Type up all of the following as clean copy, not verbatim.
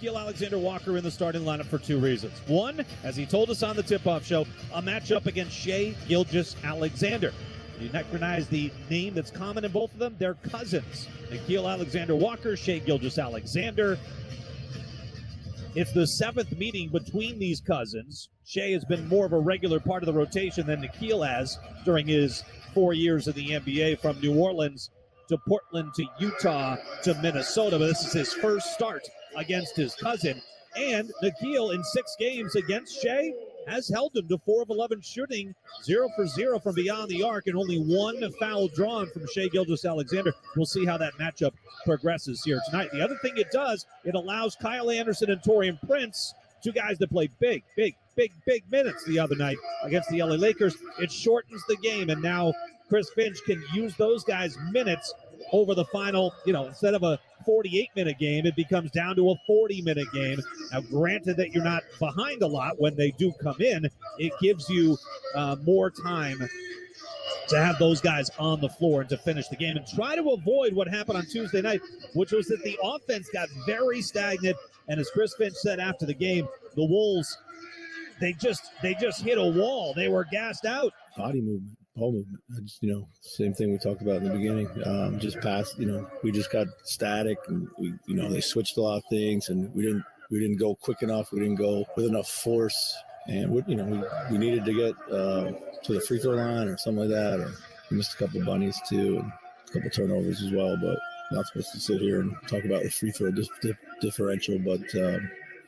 Nikhil Alexander-Walker in the starting lineup for two reasons. One, as he told us on the tip-off show, a matchup against Shai Gilgeous-Alexander. You recognize the name that's common in both of them? They're cousins. Nikhil Alexander-Walker, Shai Gilgeous-Alexander. It's the seventh meeting between these cousins. Shai has been more of a regular part of the rotation than Nikhil has during his 4 years in the NBA, from New Orleans to Portland to Utah to Minnesota. But this is his first start against his cousin. And Nikhil, in 6 games against Shai, has held him to 4 of 11 shooting, 0 for 0 from beyond the arc, and only 1 foul drawn from Shai Gilgeous-Alexander. We'll see how that matchup progresses here tonight. The other thing it does, it allows Kyle Anderson and Taurean Prince, two guys that played big minutes the other night against the LA Lakers. It shortens the game, and now Chris Finch can use those guys' minutes over the final, instead of a 48-minute game, it becomes down to a 40-minute game. Now, granted that you're not behind a lot when they do come in, it gives you more time to have those guys on the floor and to finish the game and try to avoid what happened on Tuesday night, which was that the offense got very stagnant. And as Chris Finch said after the game, the Wolves, they just hit a wall. They were gassed out. Body movement, ball movement. Same thing we talked about in the beginning. Just past, we just got static, and they switched a lot of things, and we didn't go quick enough. We didn't go with enough force, and we needed to get to the free throw line or something like that. Or we missed a couple of bunnies too, and a couple turnovers as well. But not supposed to sit here and talk about the free throw differential, but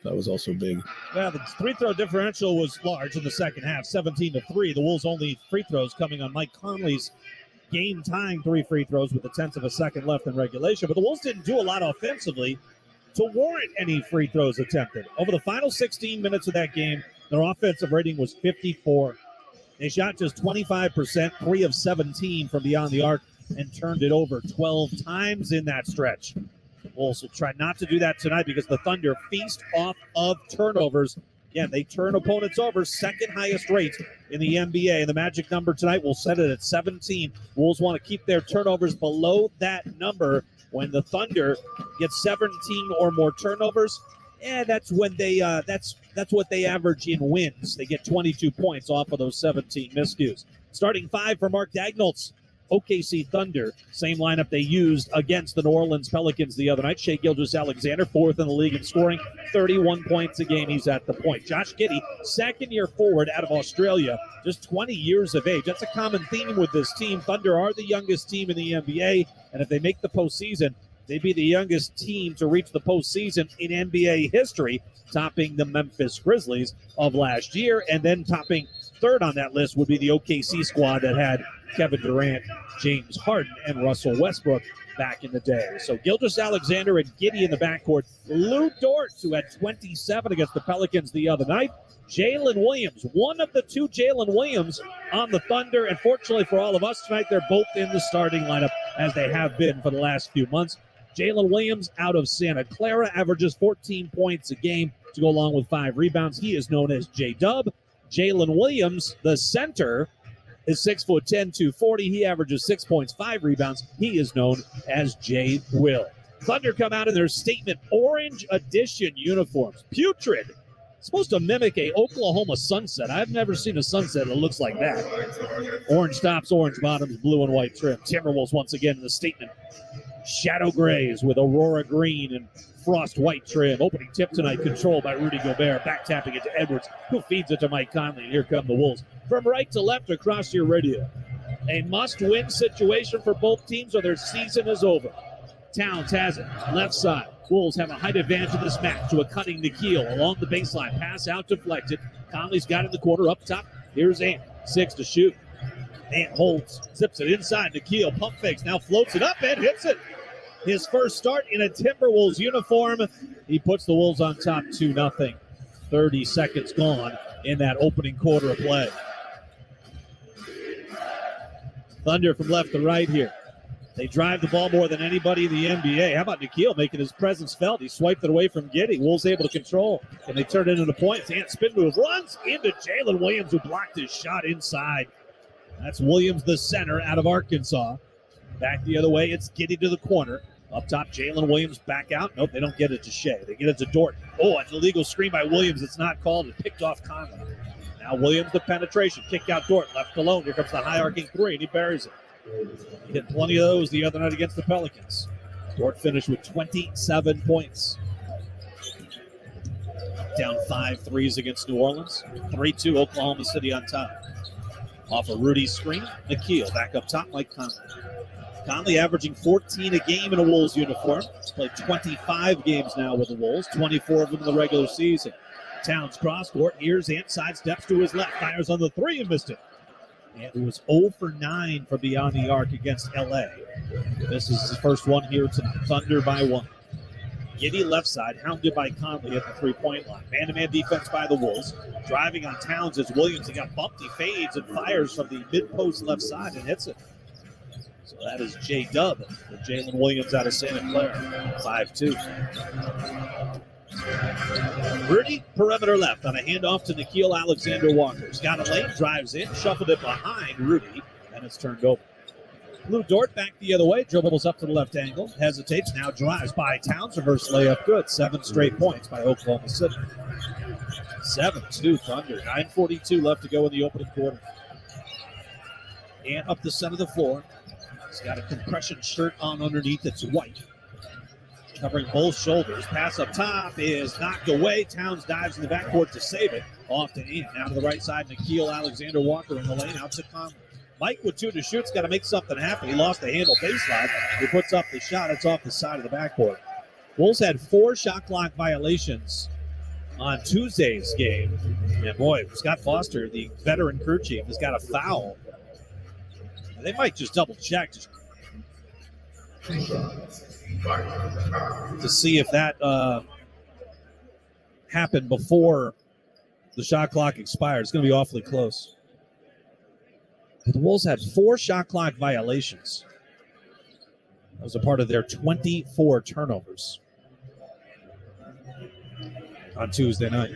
that was also big. Yeah, the free throw differential was large in the second half, 17-3. The Wolves' only free throws coming on Mike Conley's game-tying 3 free throws with a tenth of a second left in regulation. But the Wolves didn't do a lot offensively to warrant any free throws attempted. Over the final 16 minutes of that game, their offensive rating was 54. They shot just 25%, 3 of 17 from beyond the arc, and turned it over 12 times in that stretch. Wolves will try not to do that tonight because the Thunder feast off of turnovers. Again, they turn opponents over, second highest rate in the NBA. And the magic number tonight will set it at 17. Wolves want to keep their turnovers below that number. When the Thunder get 17 or more turnovers, that's when they that's what they average in wins. They get 22 points off of those 17 miscues. Starting 5 for Mark Daigneault's OKC Thunder, same lineup they used against the New Orleans Pelicans the other night. Shai Gilgeous-Alexander, 4th in the league in scoring, 31 points a game. He's at the point. Josh Giddey, second-year forward out of Australia, just 20 years of age. That's a common theme with this team. Thunder are the youngest team in the NBA, and if they make the postseason, they'd be the youngest team to reach the postseason in NBA history, topping the Memphis Grizzlies of last year, and then topping third on that list would be the OKC squad that had Kevin Durant, James Harden, and Russell Westbrook back in the day. So Gilgeous-Alexander and Giddey in the backcourt. Lou Dort, who had 27 against the Pelicans the other night. Jalen Williams, one of the 2 Jalen Williams on the Thunder. And fortunately for all of us tonight, they're both in the starting lineup as they have been for the last few months. Jalen Williams out of Santa Clara averages 14 points a game to go along with 5 rebounds. He is known as J-Dub. Jalen Williams, the center, is 6'10", 240. He averages 6 points, 5 rebounds. He is known as J. Will. Thunder come out in their statement orange edition uniforms. Putrid. Supposed to mimic a Oklahoma sunset. I've never seen a sunset that looks like that. Orange tops, orange bottoms, blue and white trim. Timberwolves once again in the statement. Shadow grays with Aurora green and frost white trim. Opening tip tonight controlled by Rudy Gobert. Back tapping it to Edwards, who feeds it to Mike Conley. And here come the Wolves. From right to left across your radio. A must-win situation for both teams or their season is over. Towns has it. Left side. Wolves have a height advantage in this match to a cutting Nikhil along the baseline. Pass out deflected. Conley's got it in the corner up top. Here's Ant. 6 to shoot. Ant holds. Zips it inside. Nikhil pump fakes. Now floats it up and hits it. His first start in a Timberwolves uniform. He puts the Wolves on top 2-0. 30 seconds gone in that opening quarter of play. Thunder from left to right here. They drive the ball more than anybody in the NBA. How about Nikhil making his presence felt? He swiped it away from Giddey. Wolves able to control, and they turn it into points. Ant spin move, runs into Jalen Williams, who blocked his shot inside. That's Williams, the center, out of Arkansas. Back the other way, it's Giddey to the corner. Up top, Jalen Williams back out. Nope, they don't get it to Shea. They get it to Dort. Oh, an illegal screen by Williams. It's not called. It picked off Conley. Now Williams, the penetration. Kick out Dort. Left alone. Here comes the high arcing three, and he buries it. He hit plenty of those the other night against the Pelicans. Dort finished with 27 points. Down 5 threes against New Orleans. 3-2 Oklahoma City on top. Off a Rudy screen, Nikhil back up top like Conley. Conley averaging 14 a game in a Wolves uniform. He's played 25 games now with the Wolves, 24 of them in the regular season. Towns cross court, ears and sidesteps to his left, fires on the three and missed it. And it was 0 for 9 from beyond the arc against LA. This is his first one here tonight. Thunder by 1. Giddy left side, hounded by Conley at the three-point line. Man-to-man defense by the Wolves. Driving on Towns as Williams. He got bumped. He fades and fires from the mid-post left side and hits it. So that is J-Dub with Jalen Williams out of Santa Clara. 5-2. Rudy, perimeter left on a handoff to Nikhil Alexander-Walker. He's got a lane, drives in, shuffled it behind Rudy, and it's turned over. Lou Dort back the other way, dribbles up to the left angle, hesitates, now drives by Towns, reverse layup good. 7 straight points by Oklahoma City. 7-2 Thunder, 9:42 left to go in the opening quarter. And up the center of the floor. He's got a compression shirt on underneath, it's white. Covering both shoulders, pass up top is knocked away. Towns dives in the backcourt to save it. Off to Ian, now to the right side, Nikhil Alexander-Walker in the lane, out to Conley. Mike with 2 to shoot. He's got to make something happen. He lost the handle baseline. He puts up the shot. It's off the side of the backboard. Wolves had 4 shot clock violations on Tuesday's game. And boy, Scott Foster, the veteran crew chief, has got a foul. They might just double check to see if that happened before the shot clock expired. It's going to be awfully close. The Wolves had 4 shot clock violations. That was a part of their 24 turnovers on Tuesday night.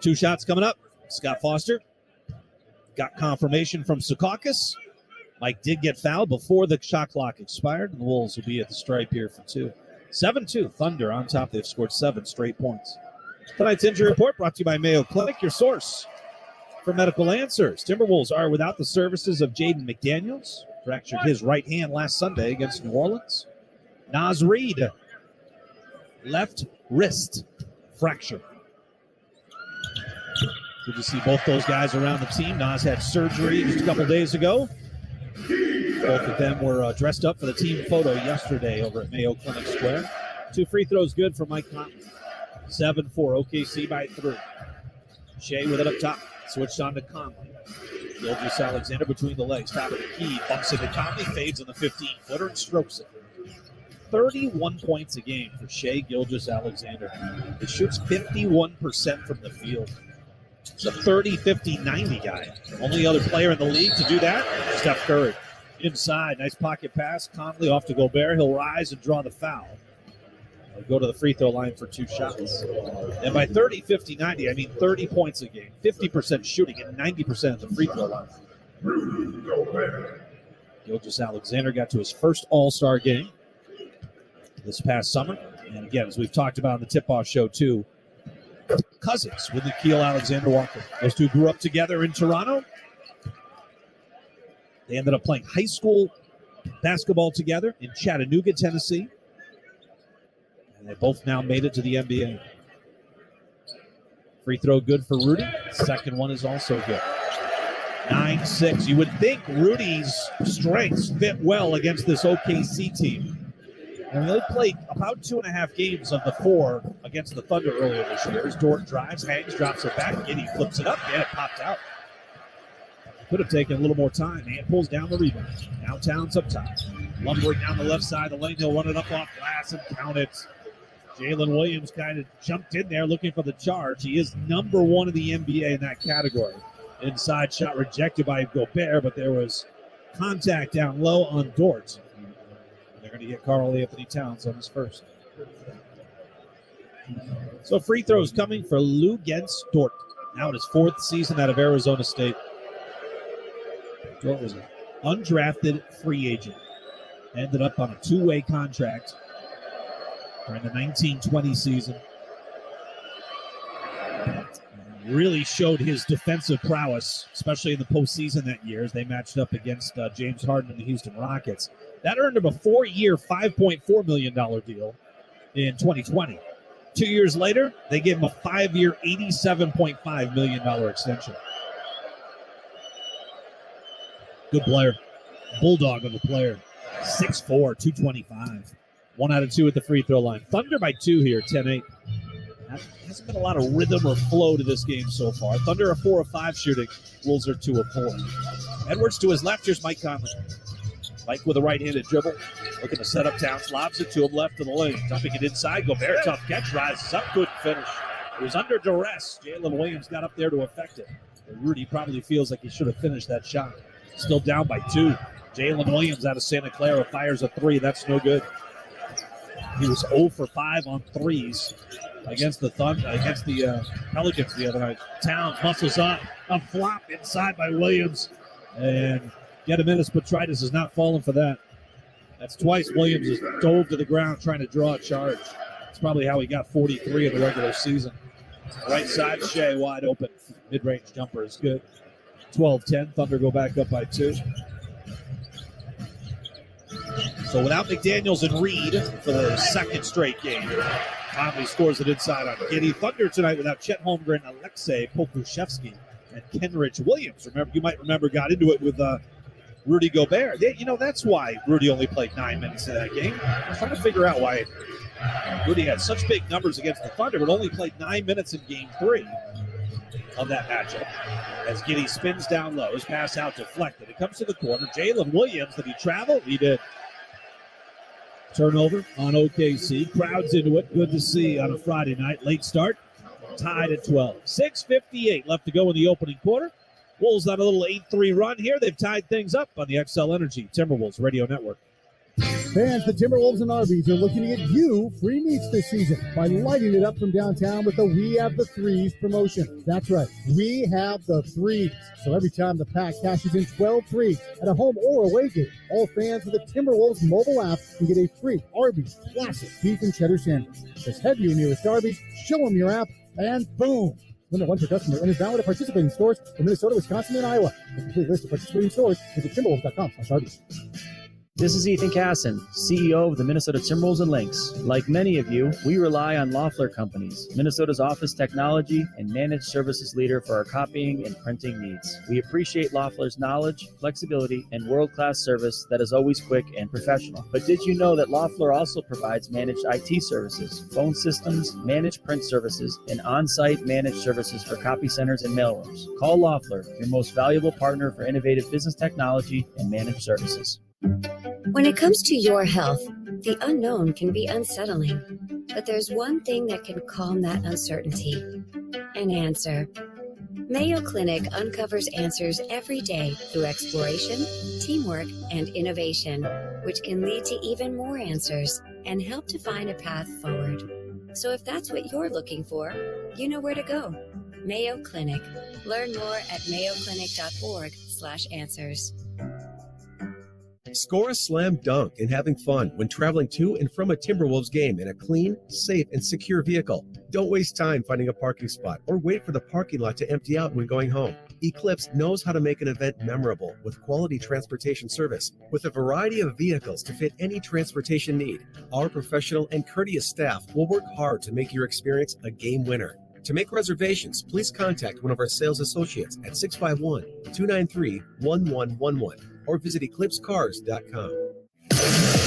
2 shots coming up. Scott Foster got confirmation from Secaucus. Mike did get fouled before the shot clock expired, and the Wolves will be at the stripe here for 2. 7-2 Thunder on top. They've scored 7 straight points. Tonight's injury report brought to you by Mayo Clinic, your source for medical answers. Timberwolves are without the services of Jaden McDaniels. Fractured his right hand last Sunday against New Orleans. Naz Reid, left wrist fracture. Good to see both those guys around the team. Naz had surgery just a couple days ago. Both of them were dressed up for the team photo yesterday over at Mayo Clinic Square. 2 free throws good for Mike Conley. 7-4, OKC by 3. Shea with it up top. Switched on to Conley. Gilgeous Alexander between the legs. Top of the key. Bumps into Conley. Fades on the 15-footer and strokes it. 31 points a game for Shea Gilgeous Alexander. He shoots 51% from the field. He's a 30, 50, 90 guy. Only other player in the league to do that, Steph Curry. Inside, nice pocket pass. Conley off to Gobert. He'll rise and draw the foul. He'll go to the free throw line for 2 shots. And by 30, 50, 90, I mean 30 points a game, 50% shooting, and 90% at the free throw line. Gilgeous Alexander got to his first All-Star game this past summer. And again, as we've talked about on the tip-off show too, cousins with Nikhil Alexander-Walker. Those 2 grew up together in Toronto. They ended up playing high school basketball together in Chattanooga, Tennessee. And they both now made it to the NBA. Free throw good for Rudy. Second one is also good. 9-6. You would think Rudy's strengths fit well against this OKC team. And they played about 2.5 games of the 4 against the Thunder earlier this year. As Dort drives, hangs, drops it back. Giddy flips it up, and it popped out. Could have taken a little more time. And pulls down the rebound. Now Towns up top. Lumbering down the left side of the lane. He'll run it up off glass and count it. Jalen Williams kind of jumped in there looking for the charge. He is number 1 in the NBA in that category. Inside shot rejected by Gobert, but there was contact down low on Dort. They're going to get Karl-Anthony Towns on his first. So free throws coming for Luguentz Dort. Now in his 4th season out of Arizona State. Dort was a undrafted free agent. Ended up on a two-way contract during the 1920 season. Really showed his defensive prowess, especially in the postseason that year as they matched up against James Harden and the Houston Rockets. That earned him a 4-year, $5.4 million deal in 2020. 2 years later, they gave him a 5-year, $87.5 million extension. Good player. Bulldog of a player. 6'4", 225. 1 out of 2 at the free throw line. Thunder by 2 here, 10-8. Hasn't been a lot of rhythm or flow to this game so far. Thunder are 4 of 5 shooting. Wolves are 2 of 4. Edwards to his left. Here's Mike Conley. Mike with a right-handed dribble. Looking to set up Towns. Lobs it to him left of the lane. Dumping it inside. Gobert, tough catch. Rises up. Couldn't finish. It was under duress. Jalen Williams got up there to affect it. And Rudy probably feels like he should have finished that shot. Still down by 2. Jalen Williams out of Santa Clara fires a 3. That's no good. He was 0 for 5 on threes against the Pelicans the other night. Towns muscles up, a flop inside by Williams, and Gediminas Petritis is not falling for that. That's twice Williams has dove to the ground trying to draw a charge. That's probably how he got 43 in the regular season. Right side, Shea wide open. Mid-range jumper is good. 12-10, Thunder go back up by 2. So without McDaniels and Reed for the second straight game, Conley scores it inside on Giddey. Thunder tonight without Chet Holmgren, Alexei Pokusevski, and Kenrich Williams. You might remember got into it with Rudy Gobert. That's why Rudy only played 9 minutes in that game. I was trying to figure out why Rudy had such big numbers against the Thunder, but only played 9 minutes in game 3 of that matchup. As Giddey spins down low, his pass out deflected. It comes to the corner. Jalen Williams, did he travel? He did. Turnover on OKC. Crowds into it. Good to see on a Friday night. Late start. Tied at 12. 6:58 left to go in the opening quarter. Wolves on a little 8-3 run here. They've tied things up on the XL Energy Timberwolves Radio Network. Fans, the Timberwolves and Arby's are looking to get you free meats this season by lighting it up from downtown with the We Have the Threes promotion. That's right, we have the threes. So every time the pack cashes in 12 threes at a home or away game, all fans with the Timberwolves mobile app can get a free Arby's classic beef and cheddar sandwich. Just head to your nearest Arby's, show them your app, and boom. Limit 1 per customer and is valid at participating stores in Minnesota, Wisconsin, and Iowa. For a complete list of participating stores, visit timberwolves.com/Arby's. This is Ethan Casson, CEO of the Minnesota Timberwolves and Lynx. Like many of you, we rely on Loeffler Companies, Minnesota's office technology and managed services leader for our copying and printing needs. We appreciate Loeffler's knowledge, flexibility, and world-class service that is always quick and professional. But did you know that Loeffler also provides managed IT services, phone systems, managed print services, and on-site managed services for copy centers and mailrooms? Call Loeffler, your most valuable partner for innovative business technology and managed services. When it comes to your health, the unknown can be unsettling, but there's one thing that can calm that uncertainty: an answer. Mayo Clinic uncovers answers every day through exploration, teamwork, and innovation, which can lead to even more answers and help to find a path forward. So if that's what you're looking for, you know where to go. Mayo Clinic. Learn more at mayoclinic.org/answers. Score a slam dunk in having fun when traveling to and from a Timberwolves game in a clean, safe, and secure vehicle. Don't waste time finding a parking spot or wait for the parking lot to empty out when going home. Eclipse knows how to make an event memorable with quality transportation service. With a variety of vehicles to fit any transportation need, our professional and courteous staff will work hard to make your experience a game winner. To make reservations, please contact one of our sales associates at 651-293-1111 or visit eclipsecars.com.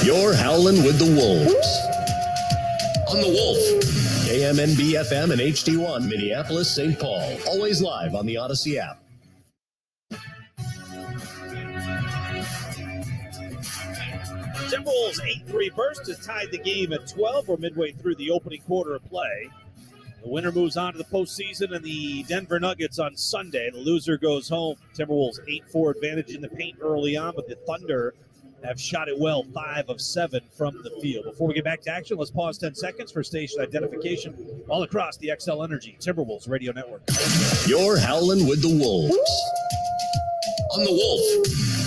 You're howling with the Wolves. On the Wolf. KMNB FM and HD1, Minneapolis, St. Paul. Always live on the Odyssey app. Timberwolves 8-3 burst has tied the game at 12. We're midway through the opening quarter of play. The winner moves on to the postseason and the Denver Nuggets on Sunday. The loser goes home. Timberwolves 8-4 advantage in the paint early on, but the Thunder have shot it well, 5 of 7 from the field. Before we get back to action, let's pause 10 seconds for station identification all across the XL Energy Timberwolves Radio Network. You're howling with the Wolves. On the Wolf.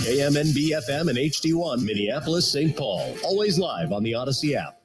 KMNB FM and HD1 Minneapolis, St. Paul. Always live on the Odyssey app.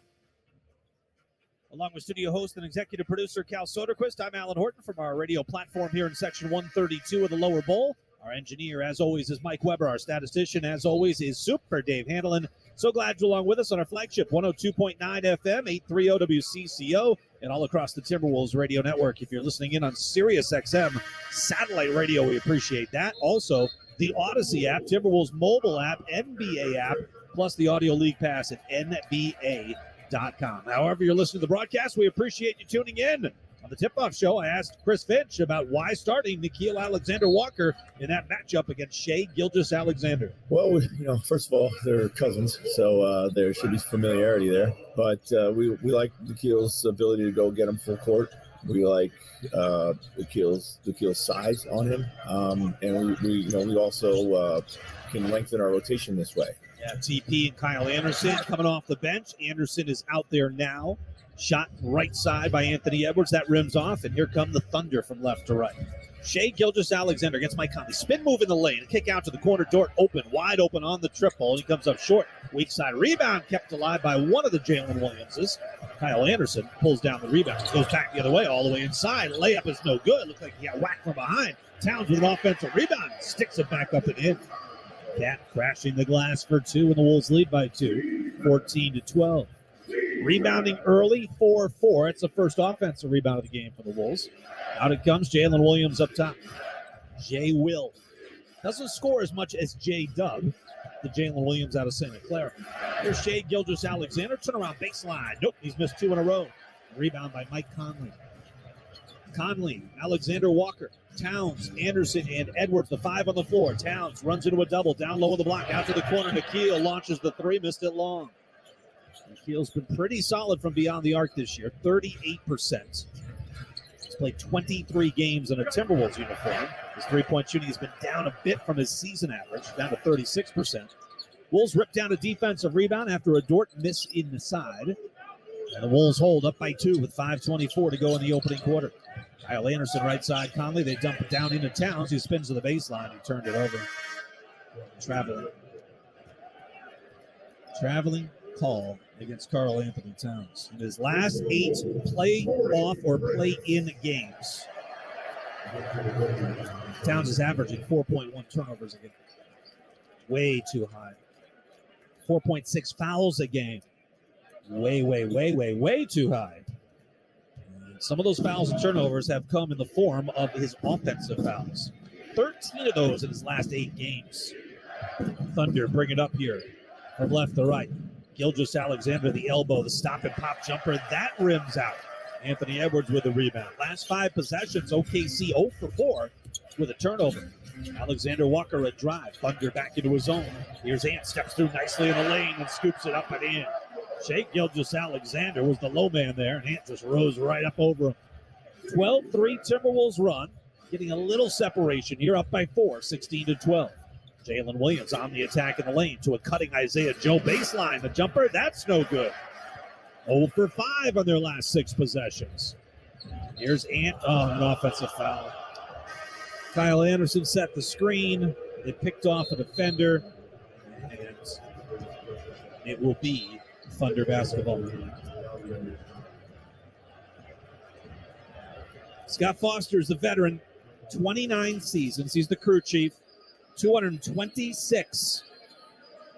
Along with studio host and executive producer Cal Soderquist, I'm Alan Horton from our radio platform here in section 132 of the Lower Bowl. Our engineer, as always, is Mike Weber. Our statistician, as always, is Super Dave Handelin. So glad you're along with us on our flagship 102.9 FM, 830 WCCO, and all across the Timberwolves radio network. If you're listening in on Sirius XM satellite radio, we appreciate that. Also, the Odyssey app, Timberwolves mobile app, NBA app, plus the Audio League Pass at NBA.com. However you're listening to the broadcast, we appreciate you tuning in. On the tip-off show, I asked Chris Finch about why starting Nickeil Alexander-Walker in that matchup against Shai Gilgeous-Alexander. Well, first of all, they're cousins, so there should be familiarity there. But we like Nickeil's ability to go get him full court. We like Nickeil's size on him, and we also can lengthen our rotation this way. Yeah, TP and Kyle Anderson coming off the bench. Anderson is out there now. Shot right side by Anthony Edwards. That rims off, and here come the Thunder from left to right. Shai Gilgeous-Alexander against Mike Conley. Spin move in the lane. Kick out to the corner. Dort open, wide open on the triple. He comes up short. Weak side rebound kept alive by one of the Jalen Williamses. Kyle Anderson pulls down the rebound. Goes back the other way, all the way inside. Layup is no good. Looks like he got whacked from behind. Towns with an offensive rebound. Sticks it back up and in. Cat crashing the glass for two, and the Wolves lead by 2, 14-12. Rebounding early, 4-4. It's the first offensive rebound of the game for the Wolves. Out it comes, Jalen Williams up top. Jay Will. Doesn't score as much as J Dub, the Jalen Williams out of Santa Clara. Here's Shai Gilgeous-Alexander. Turnaround baseline. Nope, he's missed 2 in a row. Rebound by Mike Conley. Conley, Alexander Walker, Towns, Anderson, and Edwards, the 5 on the floor. Towns runs into a double, down low in the block, out to the corner. Nickeil launches the 3, missed it long. Nickeil's been pretty solid from beyond the arc this year, 38%. He's played 23 games in a Timberwolves uniform. His three-point shooting has been down a bit from his season average, down to 36%. Wolves rip down a defensive rebound after a Dort miss inside. And the Wolves hold up by 2 with 5:24 to go in the opening quarter. Kyle Anderson right side, Conley. They dump it down into Towns, who spins to the baseline. He turned it over. Traveling call against Karl Anthony Towns. In his last 8 play-off or play-in games, Towns is averaging 4.1 turnovers a game. Way too high. 4.6 fouls a game. Way too high. And some of those fouls and turnovers have come in the form of his offensive fouls. 13 of those in his last 8 games. Thunder bring it up here from left to right. Gilgeous-Alexander, the elbow, the stop and pop jumper, that rims out. Anthony Edwards with the rebound. Last 5 possessions, OKC 0 for 4 with a turnover. Alexander Walker a drive. Thunder back into his own. Here's Ant, steps through nicely in the lane and scoops it up and in. Shai Gilgeous-Alexander was the low man there, and Ant just rose right up over him. 12-3 Timberwolves run, getting a little separation here, up by 4, 16-12. Jalen Williams on the attack in the lane to a cutting Isaiah Joe baseline. The jumper, that's no good. 0 for 5 on their last 6 possessions. Here's Ant. Oh, an offensive foul. Kyle Anderson set the screen. They picked off a defender. And it will be Thunder basketball. Scott Foster is the veteran. 29 seasons. He's the crew chief. 226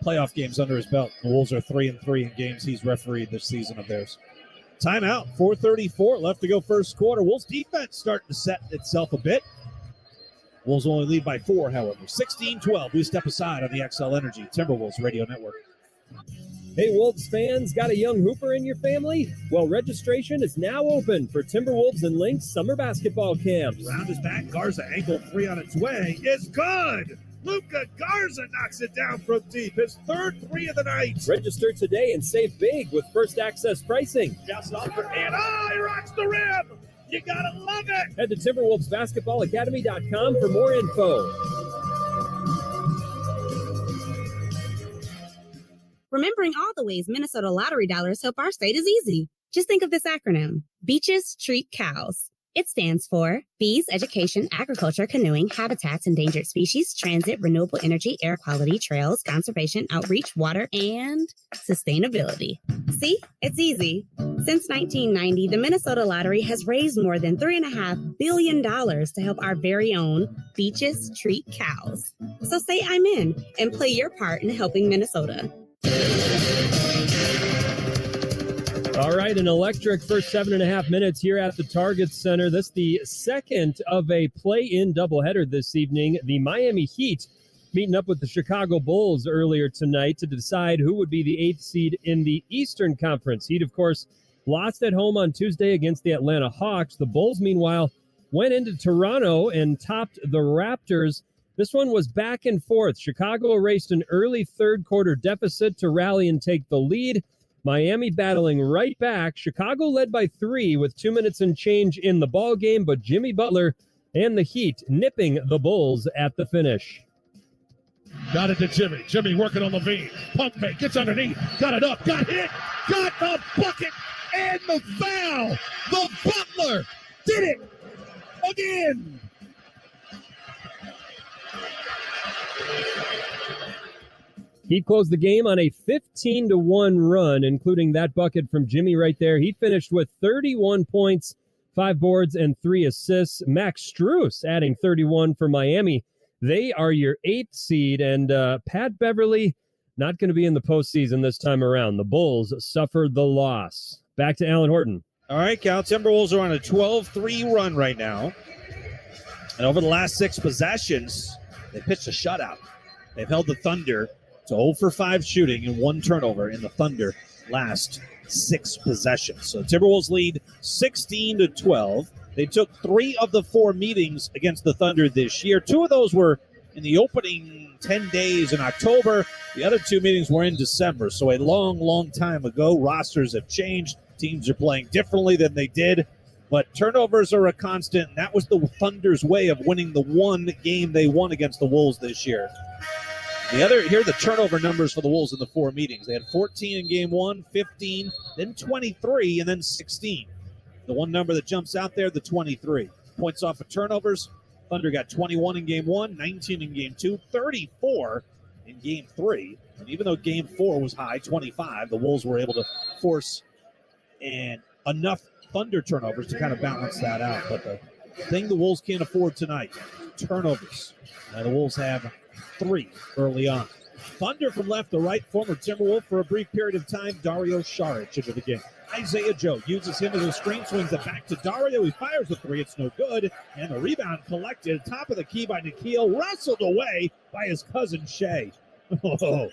playoff games under his belt. The Wolves are 3-3 in games he's refereed this season of theirs. Timeout, 4:34 left to go first quarter. Wolves defense starting to set itself a bit. Wolves only lead by 4, however. 16-12. We step aside on the XL Energy Timberwolves Radio Network. Hey, Wolves fans, got a young hooper in your family? Well, registration is now open for Timberwolves and Lynx summer basketball camps. Round his back, Garza ankle 3 on its way. Is good! Luka Garza knocks it down from deep. His 3rd 3 of the night. Register today and save big with first access pricing. Just off for and he rocks the rim! You gotta love it! Head to TimberwolvesBasketballAcademy.com for more info. Remembering all the ways Minnesota lottery dollars help our state is easy. Just think of this acronym: Beaches Treat Cows. It stands for Bees, Education, Agriculture, Canoeing, Habitats, Endangered Species, Transit, Renewable Energy, Air Quality, Trails, Conservation, Outreach, Water, and Sustainability. See, it's easy. Since 1990, the Minnesota Lottery has raised more than $3.5 billion to help our very own beaches treat cows. So say I'm in and play your part in helping Minnesota. All right, an electric first 7.5 minutes here at the Target Center. This is the second of a play-in doubleheader this evening. The Miami Heat meeting up with the Chicago Bulls earlier tonight to decide who would be the 8th seed in the Eastern Conference. Heat, of course, lost at home on Tuesday against the Atlanta Hawks. The Bulls, meanwhile, went into Toronto and topped the Raptors. This one was back and forth. Chicago erased an early third-quarter deficit to rally and take the lead. Miami battling right back. Chicago led by 3 with 2 minutes and change in the ball game, but Jimmy Butler and the Heat nipping the Bulls at the finish. Got it to Jimmy. Jimmy working on Levine. Pump fake, gets underneath, got it up, got hit, got the bucket and the foul. The Butler did it again. He closed the game on a 15-1 run, including that bucket from Jimmy right there. He finished with 31 points, 5 boards, and 3 assists. Max Strus adding 31 for Miami. They are your 8th seed, and Pat Beverly not going to be in the postseason this time around. The Bulls suffered the loss. Back to Alan Horton. All right, Cal. Timberwolves are on a 12-3 run right now. And over the last 6 possessions, they pitched a shutout. They've held the Thunder to 0 for 5 shooting and 1 turnover in the Thunder last 6 possessions. So Timberwolves lead 16-12. They took 3 of the 4 meetings against the Thunder this year. 2 of those were in the opening 10 days in October. The other 2 meetings were in December. So a long, long time ago. Rosters have changed. Teams are playing differently than they did. But turnovers are a constant. And that was the Thunder's way of winning the one game they won against the Wolves this year. Here are the turnover numbers for the Wolves in the 4 meetings. They had 14 in game 1, 15, then 23, and then 16. The one number that jumps out there, the 23. Points off of turnovers. Thunder got 21 in game 1, 19 in game 2, 34 in game 3. And even though game 4 was high, 25, the Wolves were able to force enough Thunder turnovers to kind of balance that out. But the thing the Wolves can't afford tonight, turnovers. Now the Wolves have 3 early on. Thunder from left to right, former Timberwolf for a brief period of time, Dario Saric into the game. Isaiah Joe uses him as a screen, swings it back to Dario. He fires the 3. It's no good. And the rebound collected. Top of the key by Nikhil, wrestled away by his cousin Shea. Oh,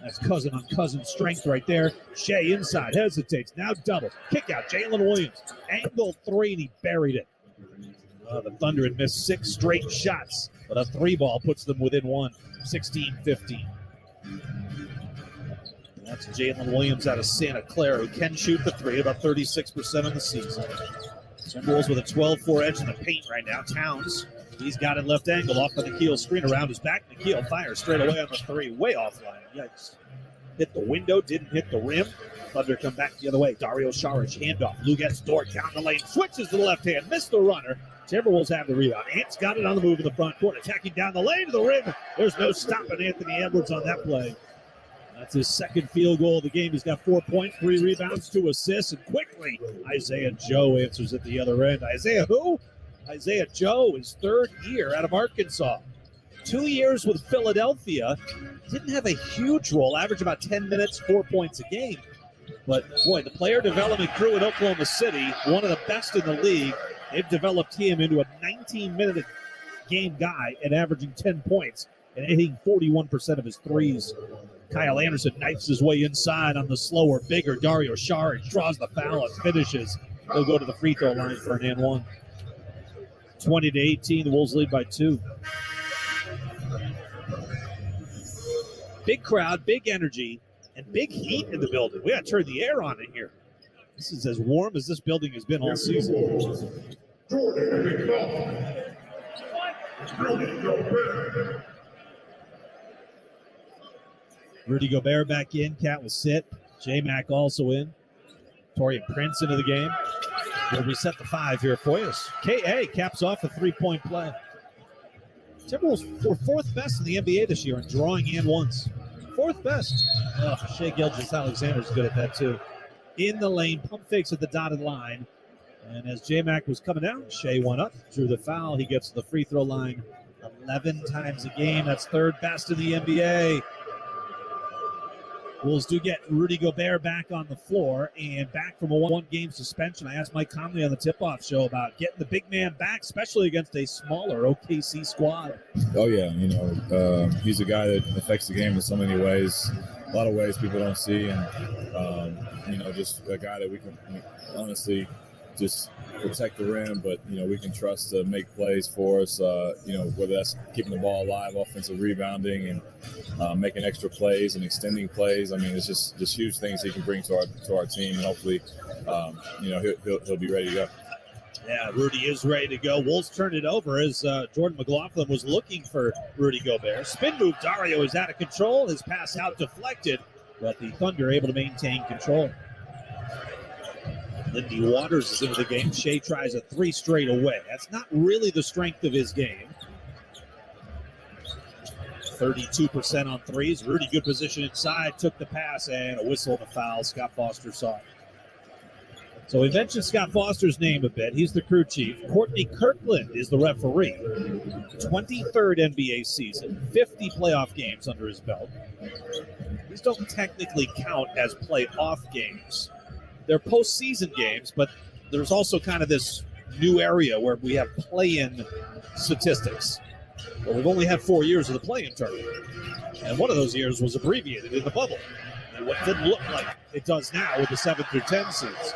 that's cousin on cousin strength right there. Shea inside, hesitates. Now double. Kick out, Jalen Williams. Angle 3, and he buried it. The Thunder had missed 6 straight shots, but a 3-ball puts them within 1, 16-15. That's Jalen Williams out of Santa Clara, who can shoot the 3, about 36% of the season. Timberwolves with a 12-4 edge in the paint right now. Towns, he's got it left angle off the Nikhil screen around his back. Nikhil fires straight away on the 3, way offline. Yikes. Hit the window, didn't hit the rim. Thunder come back the other way. Dario Saric, handoff. Luget's Dort down the lane, switches to the left hand, missed the runner. Timberwolves have the rebound. Ant's got it on the move in the front court, attacking down the lane to the rim. There's no stopping Anthony Edwards on that play. That's his second field goal of the game. He's got 4 points, 3 rebounds, 2 assists, and quickly Isaiah Joe answers at the other end. Isaiah who? Isaiah Joe, his 3rd year out of Arkansas. 2 years with Philadelphia. Didn't have a huge role, averaged about 10 minutes, 4 points a game. But, boy, the player development crew in Oklahoma City, one of the best in the league, they've developed him into a 19-minute game guy and averaging 10 points and hitting 41% of his threes. Kyle Anderson knifes his way inside on the slower, bigger Dario Saric, draws the foul and finishes. He'll go to the free throw line for an and 1. 20-18, the Wolves lead by 2. Big crowd, big energy, and big heat in the building. We got to turn the air on in here. This is as warm as this building has been all season. Rudy Gobert back in. Cat will sit. J-Mac also in. Torian Prince into the game. We'll reset the 5 here for you. KA caps off a 3-point play. Timberwolves were 4th best in the NBA this year in drawing and ones. 4th best. Shea Gilgeous-Alexander's good at that too. In the lane, pump fakes at the dotted line. And as J-Mac was coming out, Shea went up, drew the foul. He gets to the free throw line 11 times a game. That's 3rd best in the NBA. Wolves do get Rudy Gobert back on the floor and back from a one-game suspension. I asked Mike Conley on the tip-off show about getting the big man back, especially against a smaller OKC squad. Oh, yeah. He's a guy that affects the game in so many ways, a lot of ways people don't see. And, just a guy that we can honestly just protect the rim, but, we can trust to make plays for us, whether that's keeping the ball alive, offensive rebounding, and making extra plays and extending plays. I mean, it's just huge things he can bring to our team, and hopefully, he'll be ready to go. Yeah, Rudy is ready to go. Wolves turned it over as Jordan McLaughlin was looking for Rudy Gobert. Spin move, Dario is out of control. His pass out deflected, but the Thunder able to maintain control. Lindy Waters is into the game. Shea tries a 3 straight away. That's not really the strength of his game. 32% on threes. Rudy, good position inside. Took the pass and a whistle and a foul. Scott Foster saw it. So we mentioned Scott Foster's name a bit. He's the crew chief. Courtney Kirkland is the referee. 23rd NBA season. 50 playoff games under his belt. These don't technically count as playoff games. They're postseason games, but there's also kind of this new area where we have play-in statistics. Well, we've only had 4 years of the play-in tournament, and one of those years was abbreviated in the bubble. And what didn't look like it does now with the 7 through 10 seeds.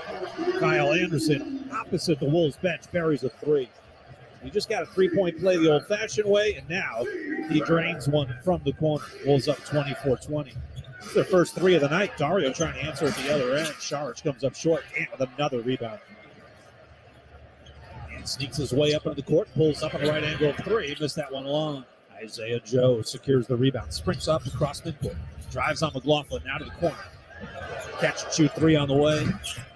Kyle Anderson, opposite the Wolves bench, buries a 3. He just got a 3-point play the old-fashioned way, and now he drains one from the corner. Wolves up 24-20. Their first 3 of the night. Dario trying to answer at the other end. Saric comes up short and with another rebound. And sneaks his way up into the court. Pulls up on the right angle 3. Missed that one long. Isaiah Joe secures the rebound. Sprints up across midcourt. Drives on McLaughlin now to the corner. Catch and shoot 3 on the way.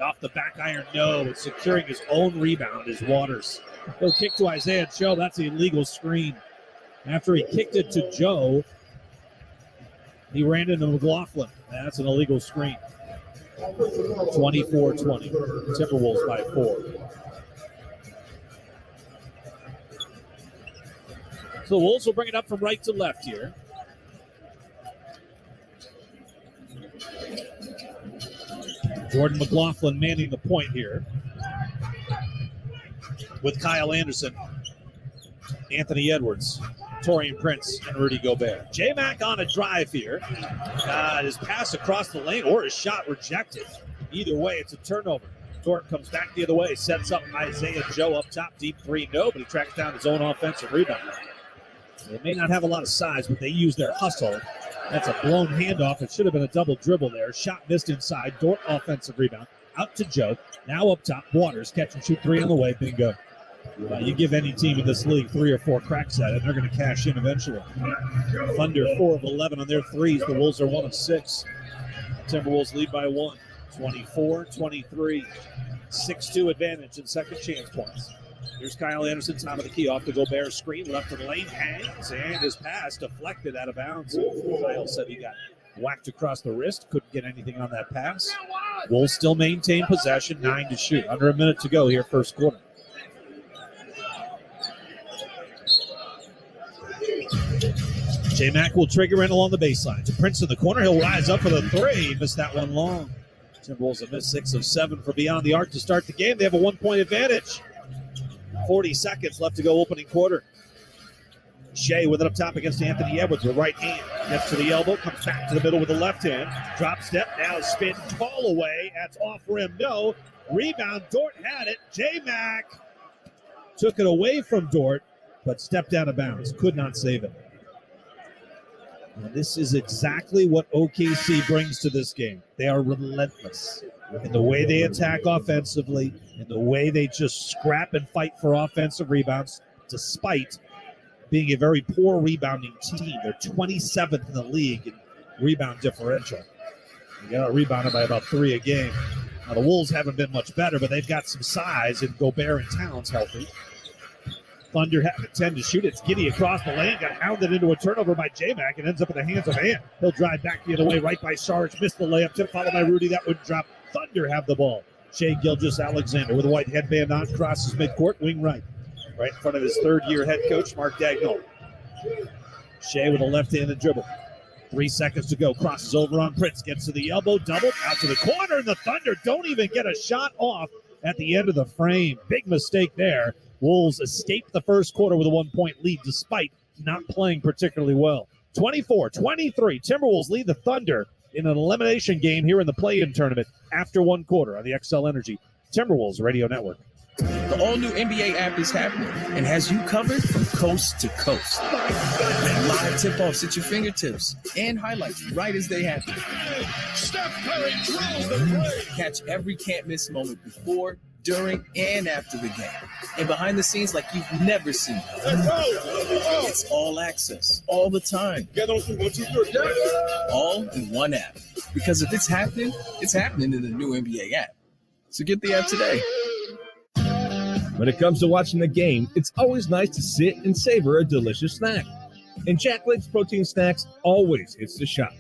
Off the back iron, no. But securing his own rebound is Waters. He'll kick to Isaiah Joe. That's the illegal screen. After he kicked it to Joe, he ran into McLaughlin. That's an illegal screen. 24-20. Timberwolves by 4. So the Wolves will bring it up from right to left here. Jordan McLaughlin manning the point here with Kyle Anderson, Anthony Edwards, Taurean Prince, and Rudy Gobert. J-Mac on a drive here. His pass across the lane or his shot rejected. Either way, it's a turnover. Dort comes back the other way, sets up Isaiah Joe up top, deep 3, no, but he tracks down his own offensive rebound. They may not have a lot of size, but they use their hustle. That's a blown handoff. It should have been a double dribble there. Shot missed inside. Dort offensive rebound. Out to Joe. Now up top. Waters catch and shoot 3 on the way. Bingo. You give any team in this league 3 or 4 cracks at it, they're going to cash in eventually. Thunder 4 of 11 on their threes. The Wolves are 1 of 6. Timberwolves lead by 1. 24-23. 6-2 advantage in second chance points. Here's Kyle Anderson, top of the key, off the Gobert screen, left of the lane, hangs, and his pass deflected out of bounds. Kyle said he got whacked across the wrist, couldn't get anything on that pass. Wolves still maintain possession, 9 to shoot. Under a minute to go here, first quarter. J-Mac will trigger in along the baseline. To Prince in the corner, he'll rise up for the 3. Missed that one long. Timberwolves have missed 6 of 7 for beyond the arc to start the game. They have a 1-point advantage. 40 seconds left to go opening quarter. Shea with it up top against Anthony Edwards with right hand. Gets to the elbow, comes back to the middle with the left hand. Drop step, now spin, call away. That's off rim, no. Rebound, Dort had it. J-Mac took it away from Dort, but stepped out of bounds. Could not save it. And this is exactly what OKC brings to this game. They are relentless in the way they attack offensively, in the way they just scrap and fight for offensive rebounds, despite being a very poor rebounding team. They're 27th in the league in rebound differential. You got rebounded by about 3 a game. Now, the Wolves haven't been much better, but they've got some size, and Gobert and Towns healthy. Thunder have a 10 to shoot. It's Giddey across the lane, got hounded into a turnover by J-Mac, and ends up in the hands of Ant. He'll drive back the other way, right by Sarge, missed the layup, tip followed by Rudy. That would drop. Thunder have the ball. Shea Gilgeous-Alexander with a white headband on, crosses midcourt, wing right in front of his third-year head coach, Mark Dagnall. Shea with a left-handed dribble. 3 seconds to go. Crosses over on Prince. Gets to the elbow. Double. Out to the corner. And the Thunder don't even get a shot off at the end of the frame. Big mistake there. Wolves escape the first quarter with a 1-point lead despite not playing particularly well. 24-23. Timberwolves lead the Thunder in an elimination game here in the play-in tournament after one quarter on the XL Energy Timberwolves Radio Network. The all-new NBA app is happening and has you covered from coast to coast. With live tip-offs at your fingertips and highlights right as they happen. Steph Curry drills the play. Catch every can't-miss moment before, during, and after the game. And behind the scenes like you've never seen. It's all access, all the time. All in one app. Because if it's happening in the new NBA app. So get the app today. When it comes to watching the game, it's always nice to sit and savor a delicious snack. And Jack Link's protein snacks always hits the shot.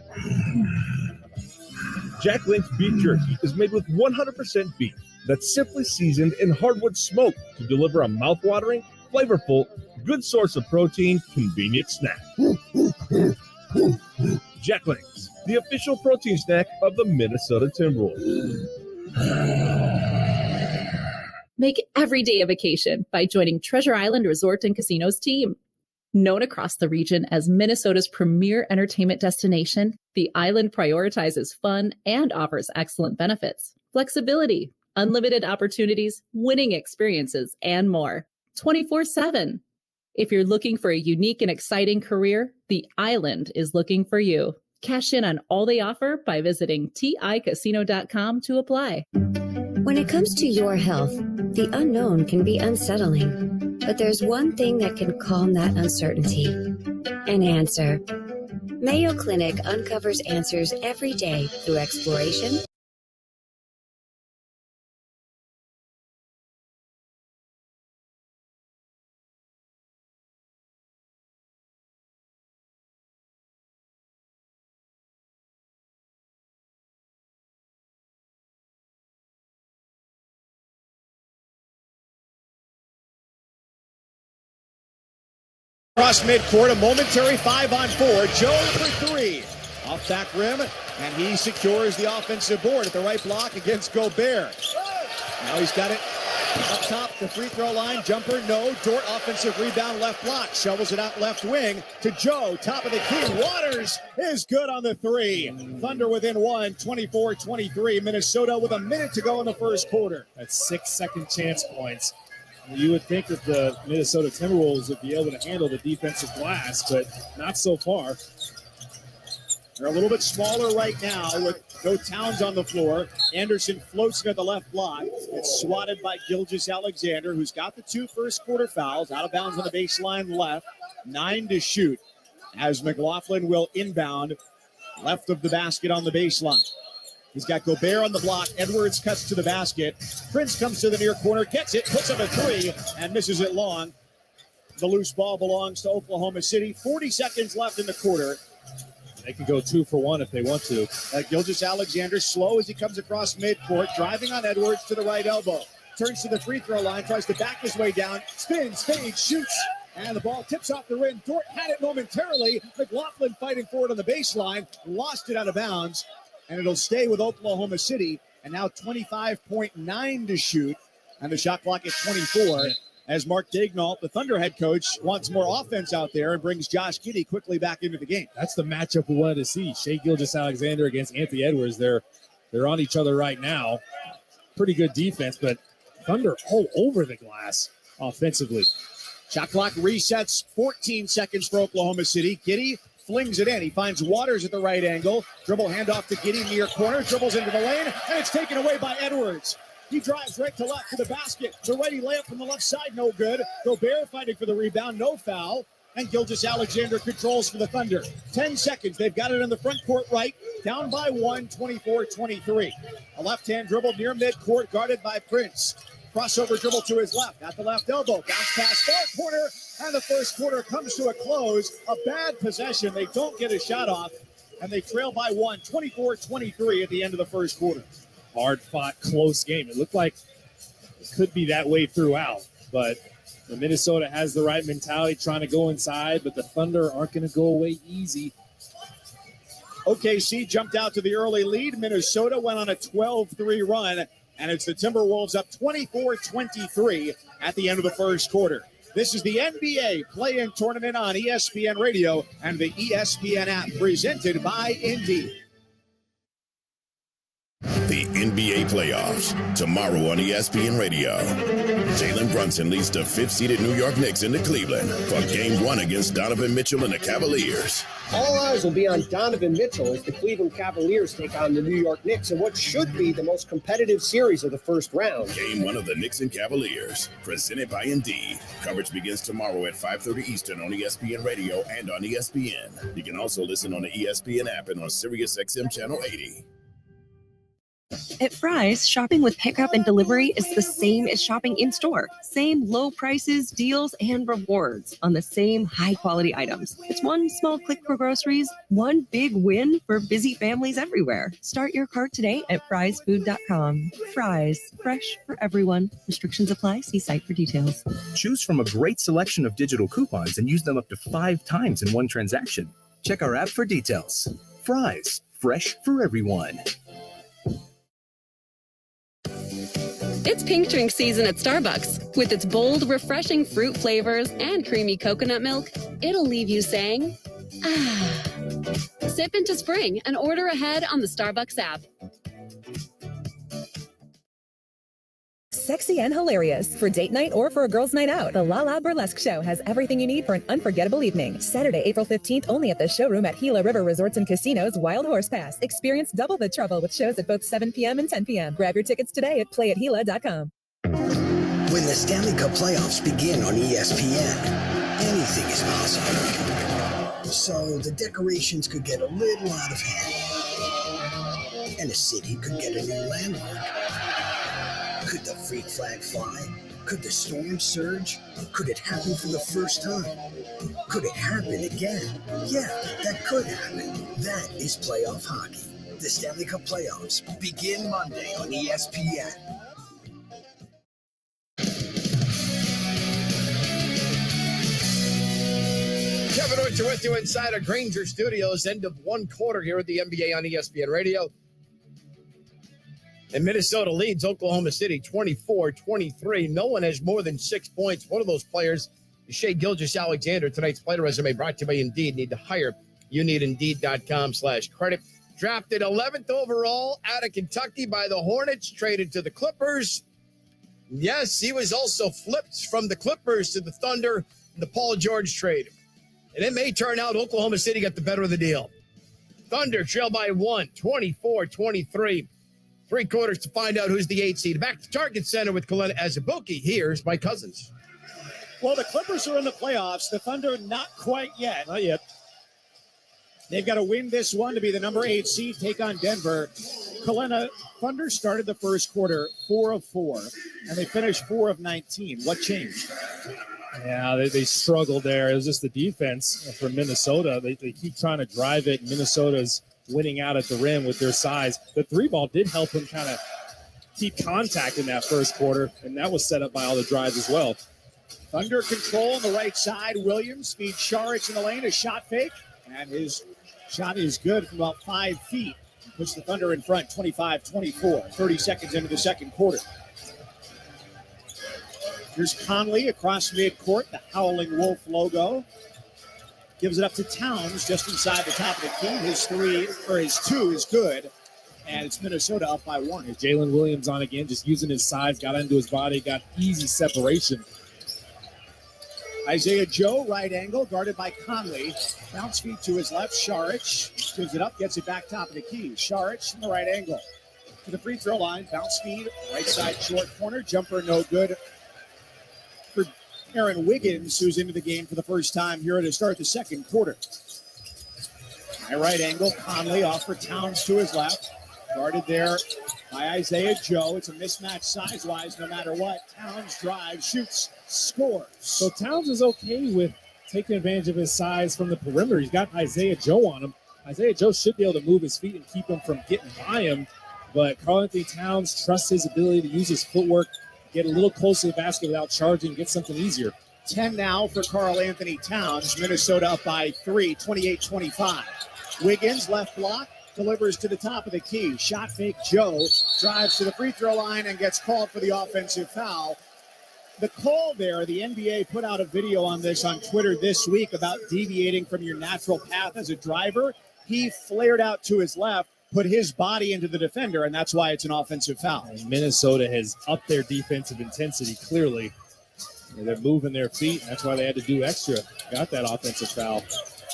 Jack Link's beef jerky is made with 100% beef that's simply seasoned in hardwood smoke to deliver a mouth-watering, flavorful, good source of protein, convenient snack. Jack Link's, the official protein snack of the Minnesota Timberwolves. Make every day a vacation by joining Treasure Island Resort and Casino's team. Known across the region as Minnesota's premier entertainment destination, the island prioritizes fun and offers excellent benefits, flexibility, unlimited opportunities, winning experiences, and more. 24/7. If you're looking for a unique and exciting career, the island is looking for you. Cash in on all they offer by visiting ticasino.com to apply. When it comes to your health, the unknown can be unsettling, but there's one thing that can calm that uncertainty: an answer. Mayo Clinic uncovers answers every day through exploration, Cross midcourt, a momentary 5-on-4. Joe for three. Off back rim, and he secures the offensive board at the right block against Gobert. Now he's got it up top, the free throw line. Jumper, no. Dort, offensive rebound, left block. Shovels it out left wing to Joe. Top of the key. Waters is good on the three. Thunder within one, 24-23. Minnesota with a minute to go in the first quarter. That's 6 second chance points. You would think that the Minnesota Timberwolves would be able to handle the defensive glass, but not so far. They're a little bit smaller right now with no Towns on the floor. Anderson floats at the left block. It's swatted by Gilgeous-Alexander, who's got the 2 first quarter fouls. Out of bounds on the baseline left. 9 to shoot as McLaughlin will inbound left of the basket on the baseline. He's got Gobert on the block. Edwards cuts to the basket. Prince comes to the near corner, gets it, puts up a three, and misses it long. The loose ball belongs to Oklahoma City. 40 seconds left in the quarter. They can go 2 for 1 if they want to. Gilgeous-Alexander slow as he comes across midcourt, driving on Edwards to the right elbow. Turns to the free throw line, tries to back his way down, spins, fades, shoots, and the ball tips off the rim. Dort had it momentarily. McLaughlin fighting for it on the baseline, lost it out of bounds, and it'll stay with Oklahoma City. And now 25.9 to shoot, and the shot clock at 24. As Mark Dagnall, the Thunder head coach, wants more offense out there and brings Josh Giddey quickly back into the game. That's the matchup we wanted to see. Shea Gilgeous-Alexander against Anthony Edwards. They're on each other right now. Pretty good defense, but Thunder all over the glass offensively. Shot clock resets, 14 seconds for Oklahoma City. Giddey flings it in. He finds Waters at the right angle. Dribble handoff to Giddey near corner. Dribbles into the lane, and it's taken away by Edwards. He drives right to left to the basket. The ready layup from the left side, no good. Gobert fighting for the rebound, no foul. And Gilgeous-Alexander controls for the Thunder. 10 seconds. They've got it in the front court right. down by 1, 24-23. A left-hand dribble near midcourt, guarded by Prince. Crossover dribble to his left, at the left elbow. Bounce pass far corner, and the first quarter comes to a close. A bad possession. They don't get a shot off, and they trail by 1, 24-23 at the end of the first quarter. Hard-fought, close game. It looked like it could be that way throughout, but Minnesota has the right mentality, trying to go inside, but the Thunder aren't going to go away easy. OKC jumped out to the early lead. Minnesota went on a 12-3 run, and it's the Timberwolves up 24-23 at the end of the first quarter. This is the NBA play-in tournament on ESPN Radio and the ESPN app, presented by Indeed. The NBA playoffs tomorrow on ESPN Radio. Jalen Brunson leads the 5th-seeded New York Knicks into Cleveland for Game 1 against Donovan Mitchell and the Cavaliers. All eyes will be on Donovan Mitchell as the Cleveland Cavaliers take on the New York Knicks in what should be the most competitive series of the first round. Game 1 of the Knicks and Cavaliers, presented by Indeed. Coverage begins tomorrow at 5:30 Eastern on ESPN Radio and on ESPN. You can also listen on the ESPN app and on SiriusXM Channel 80. At Fry's, shopping with pickup and delivery is the same as shopping in-store. Same low prices, deals, and rewards on the same high-quality items. It's one small click for groceries, one big win for busy families everywhere. Start your cart today at frysfood.com. Fry's, fresh for everyone. Restrictions apply. See site for details. Choose from a great selection of digital coupons and use them up to 5 times in one transaction. Check our app for details. Fry's, fresh for everyone. It's pink drink season at Starbucks. With its bold, refreshing fruit flavors and creamy coconut milk, it'll leave you saying, ah. Sip into spring and order ahead on the Starbucks app. Sexy and hilarious for date night or for a girls' night out. The La La Burlesque Show has everything you need for an unforgettable evening. Saturday, April 15th, only at the showroom at Gila River Resorts and Casinos Wild Horse Pass. Experience double the trouble with shows at both 7 p.m. and 10 p.m. Grab your tickets today at playatgila.com. When the Stanley Cup playoffs begin on ESPN, anything is possible. So the decorations could get a little out of hand. And a city could get a new landmark. Could the freak flag fly? Could the storm surge? Could it happen for the first time? Could it happen again? Yeah, that could happen. That is playoff hockey. The Stanley Cup playoffs begin Monday on ESPN. Kevin Orcher with you inside our Granger Studios. End of one quarter here at the NBA on ESPN Radio. And Minnesota leads Oklahoma City 24-23. No one has more than 6 points. One of those players is Shai Gilgeous-Alexander. Tonight's player resume brought to you by Indeed. Need to hire? You need Indeed.com/credit. Drafted 11th overall out of Kentucky by the Hornets. Traded to the Clippers. Yes, he was also flipped from the Clippers to the Thunder in the Paul George trade. And it may turn out Oklahoma City got the better of the deal. Thunder trail by 1, 24-23. 3 quarters to find out who's the 8 seed. Back to Target Center with Kalena Azubuike. Here's Mike Cousins. Well, the Clippers are in the playoffs. The Thunder not quite yet. Not yet. They've got to win this one to be the number 8 seed, take on Denver. Kalena, Thunder started the first quarter 4 of 4, and they finished 4 of 19. What changed? Yeah, they struggled there. It was just the defense for Minnesota. They keep trying to drive it. Minnesota's winning out at the rim with their size. The 3-ball did help him kind of keep contact in that first quarter, and that was set up by all the drives as well. Thunder control on the right side. Williams feeds Šarić in the lane, a shot fake, and his shot is good from about 5 feet. He puts the Thunder in front, 25-24, 30 seconds into the second quarter. Here's Conley across midcourt, the Howling Wolf logo. Gives it up to Towns just inside the top of the key. His 2 is good. And it's Minnesota up by 1. Jalen Williams on again, just using his size, got into his body, got easy separation. Isaiah Joe, right angle, guarded by Conley. Bounce feed to his left. Šarić gives it up, gets it back top of the key. Šarić in the right angle. To the free throw line. Bounce feed, right side short corner. Jumper no good for Aaron Wiggins, who's into the game for the first time here to start the second quarter. High right angle. Conley off for Towns to his left. Guarded there by Isaiah Joe. It's a mismatch size-wise no matter what. Towns drives, shoots, scores. So Towns is okay with taking advantage of his size from the perimeter. He's got Isaiah Joe on him. Isaiah Joe should be able to move his feet and keep him from getting by him. But Karl-Anthony Towns trusts his ability to use his footwork, get a little closer to the basket without charging, get something easier. 10 now for Karl-Anthony Towns. Minnesota up by 3, 28-25. Wiggins, left block, delivers to the top of the key. Shot fake Joe, drives to the free throw line and gets called for the offensive foul. The call there, the NBA put out a video on this on Twitter this week about deviating from your natural path as a driver. He flared out to his left, put his body into the defender, and that's why it's an offensive foul. And Minnesota has upped their defensive intensity clearly. They're moving their feet, and that's why they had to do extra. Got that offensive foul.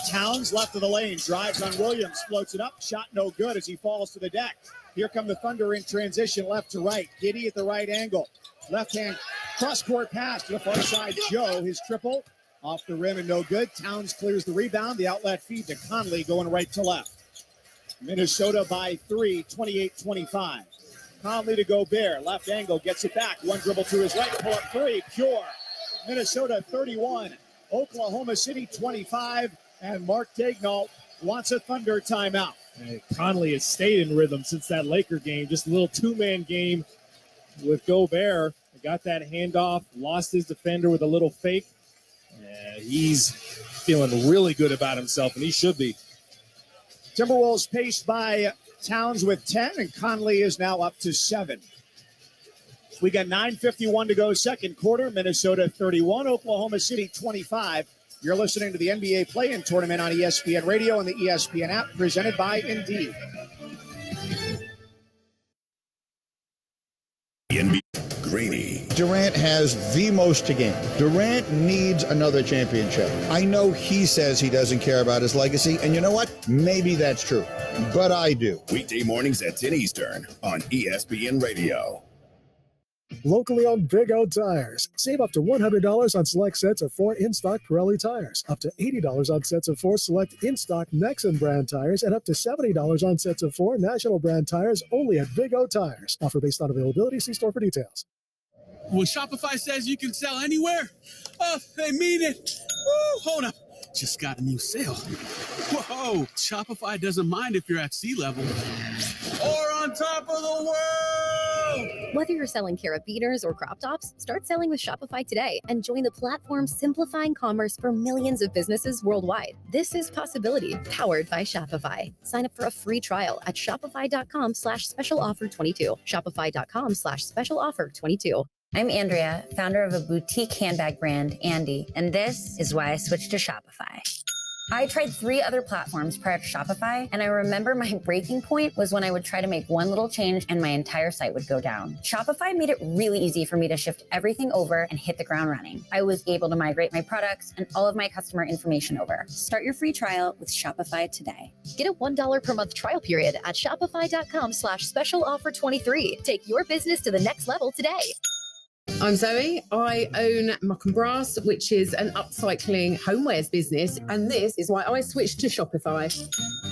Towns left of the lane, drives on Williams, floats it up, shot no good as he falls to the deck. Here come the Thunder in transition left to right. Giddey at the right angle. Left hand cross-court pass to the far side. Joe, his triple off the rim and no good. Towns clears the rebound. The outlet feed to Conley going right to left. Minnesota by 3, 28-25. Conley to Gobert. Left angle, gets it back. One dribble to his right, pull up three, pure. Minnesota 31, Oklahoma City 25, and Mark Daigneault wants a Thunder timeout. And Conley has stayed in rhythm since that Laker game. Just a little two-man game with Gobert. Got that handoff, lost his defender with a little fake. He's feeling really good about himself, and he should be. Timberwolves paced by Towns with 10, and Conley is now up to 7. We got 9:51 to go second quarter. Minnesota 31, Oklahoma City 25. You're listening to the NBA Play-In Tournament on ESPN Radio and the ESPN app, presented by Indeed. Greeny. Durant has the most to gain. Durant needs another championship. I know he says he doesn't care about his legacy, and you know what? Maybe that's true, but I do. Weekday mornings at 10 Eastern on ESPN Radio. Locally owned Big O Tires. Save up to $100 on select sets of 4 in-stock Pirelli tires, up to $80 on sets of 4 select in-stock Nexen brand tires, and up to $70 on sets of 4 national brand tires only at Big O Tires. Offer based on availability. See store for details. When Shopify says you can sell anywhere, oh, they mean it. Woo, hold up. Just got a new sale. Whoa, Shopify doesn't mind if you're at sea level or on top of the world. Whether you're selling carabiners or crop tops, start selling with Shopify today and join the platform simplifying commerce for millions of businesses worldwide. This is Possibility, powered by Shopify. Sign up for a free trial at shopify.com/special offer 22. Shopify.com/special offer 22. I'm Andrea, founder of a boutique handbag brand, Andy, and this is why I switched to Shopify. I tried 3 other platforms prior to Shopify, and I remember my breaking point was when I would try to make one little change and my entire site would go down. Shopify made it really easy for me to shift everything over and hit the ground running. I was able to migrate my products and all of my customer information over. Start your free trial with Shopify today. Get a $1 per month trial period at shopify.com/special offer 23. Take your business to the next level today. I'm Zoe. I own Muck and Brass, which is an upcycling homewares business, and this is why I switched to Shopify.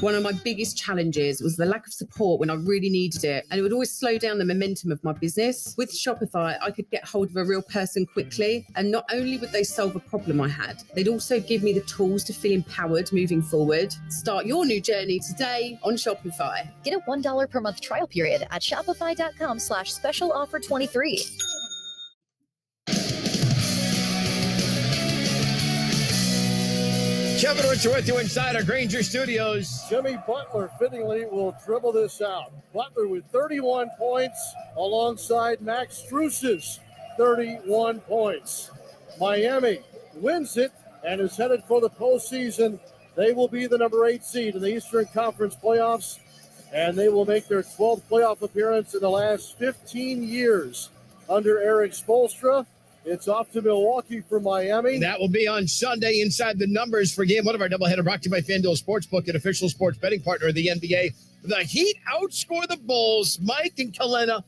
One of my biggest challenges was the lack of support when I really needed it, and it would always slow down the momentum of my business. With Shopify, I could get hold of a real person quickly, and not only would they solve a problem I had, they'd also give me the tools to feel empowered moving forward. Start your new journey today on Shopify. Get a $1 per month trial period at shopify.com/special offer 23. Kevin Richard with you inside our Granger Studios. Jimmy Butler fittingly will dribble this out. Butler with 31 points alongside Max Strus's 31 points. Miami wins it and is headed for the postseason. They will be the number 8 seed in the Eastern Conference playoffs, and they will make their 12th playoff appearance in the last 15 years under Eric Spoelstra. It's off to Milwaukee for Miami. That will be on Sunday inside the numbers for game 1 of our doubleheader brought to you by FanDuel Sportsbook, an official sports betting partner of the NBA. The Heat outscore the Bulls, Mike and Kalena,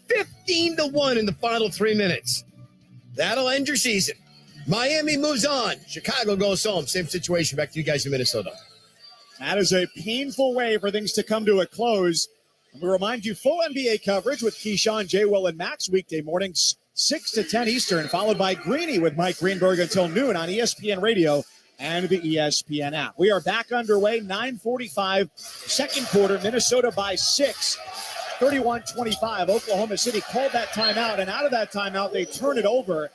15-1 in the final 3 minutes. That'll end your season. Miami moves on. Chicago goes home. Same situation. Back to you guys in Minnesota. That is a painful way for things to come to a close. And we remind you, full NBA coverage with Keyshawn, J. Will, and Max weekday mornings, 6 to 10 Eastern, followed by Greeny with Mike Greenberg until noon on ESPN Radio and the ESPN app. We are back underway, 9:45, second quarter, Minnesota by 6, 31-25. Oklahoma City called that timeout, and out of that timeout, they turn it over.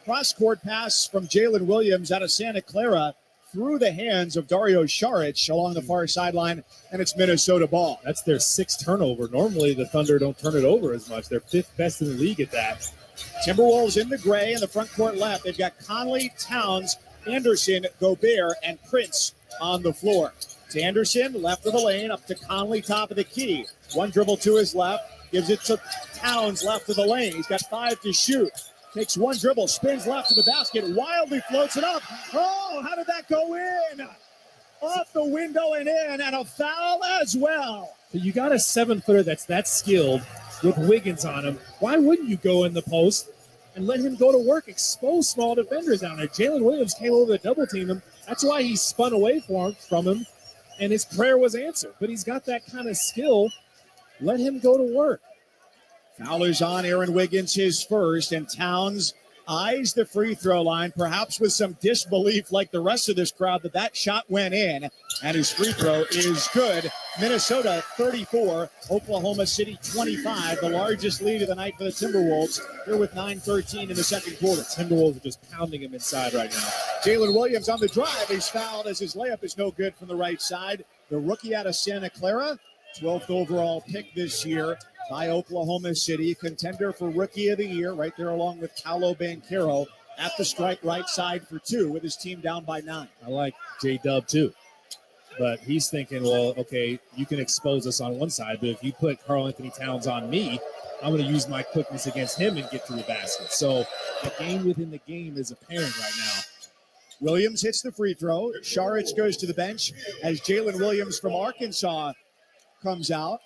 Cross-court pass from Jalen Williams out of Santa Clara through the hands of Dario Saric along the far sideline, and it's Minnesota ball. That's their 6th turnover. Normally, the Thunder don't turn it over as much. They're 5th best in the league at that. Timberwolves in the gray in the front court left. They've got Conley, Towns, Anderson, Gobert, and Prince on the floor. To Anderson, left of the lane, up to Conley, top of the key. One dribble to his left, gives it to Towns, left of the lane. He's got 5 to shoot. Takes one dribble, spins left to the basket, wildly floats it up. Oh, how did that go in? Off the window and in, and a foul as well. So you got a 7-footer that's that skilled with Wiggins on him. Why wouldn't you go in the post and let him go to work, expose small defenders down there? Jalen Williams came over to double team him. That's why he spun away from him, and his prayer was answered. But he's got that kind of skill. Let him go to work. Foul is on Aaron Wiggins, his first, and Towns eyes the free throw line, perhaps with some disbelief like the rest of this crowd that shot went in, and his free throw is good. Minnesota 34, Oklahoma City 25, the largest lead of the night for the Timberwolves. They're with 9:13 in the second quarter. Timberwolves are just pounding him inside right now. Jalen Williams on the drive. He's fouled as his layup is no good from the right side. The rookie out of Santa Clara, 12th overall pick this year by Oklahoma City, contender for Rookie of the Year, right there along with Paolo Banchero at the stripe right side for 2 with his team down by 9. I like J-Dub too, but he's thinking, well, okay, you can expose us on one side, but if you put Karl Anthony Towns on me, I'm going to use my quickness against him and get to the basket. So the game within the game is apparent right now. Williams hits the free throw. Saric goes to the bench as Jalen Williams from Arkansas comes out.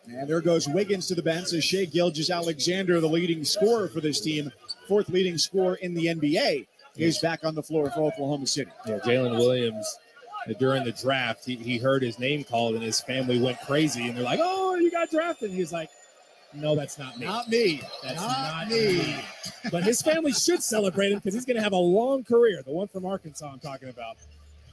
And there goes Wiggins to the bench as Shai Gilgeous-Alexander, the leading scorer for this team, 4th leading scorer in the NBA, is back on the floor for Oklahoma City. Yeah, Jalen Williams, during the draft, he heard his name called and his family went crazy. And they're like, oh, you got drafted. And he's like, no, that's not me. Not me. That's not me. But his family should celebrate him because he's going to have a long career, the one from Arkansas I'm talking about.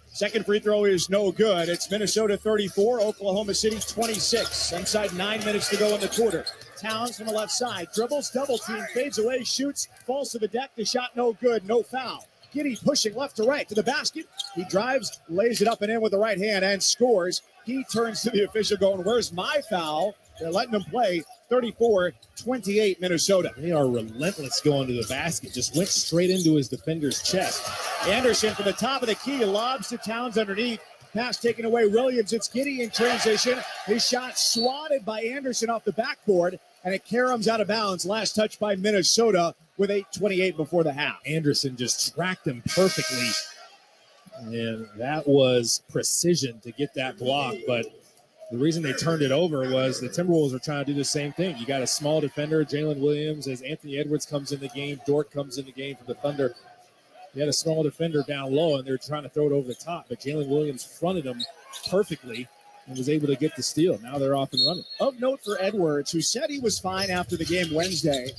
Second free throw is no good. It's Minnesota 34, Oklahoma City 26. Inside 9 minutes to go in the quarter. Towns from the left side. Dribbles, double team, fades away, shoots, falls to the deck. The shot no good, no foul. Giddey pushing left to right to the basket. He drives, lays it up and in with the right hand and scores. He turns to the official going, where's my foul? They're letting him play. 34-28 Minnesota. They are relentless going to the basket. Just went straight into his defender's chest. Anderson from the top of the key lobs to Towns underneath. Pass taken away. Williams. It's Giddey in transition. His shot swatted by Anderson off the backboard, and it caroms out of bounds. Last touch by Minnesota with 8:28 before the half. Anderson just tracked him perfectly, and that was precision to get that block, but the reason they turned it over was the Timberwolves were trying to do the same thing. You got a small defender, Jalen Williams, as Anthony Edwards comes in the game. Dort comes in the game for the Thunder. You had a small defender down low, and they're trying to throw it over the top. But Jalen Williams fronted him perfectly and was able to get the steal. Now they're off and running. Of note for Edwards, who said he was fine after the game Wednesday.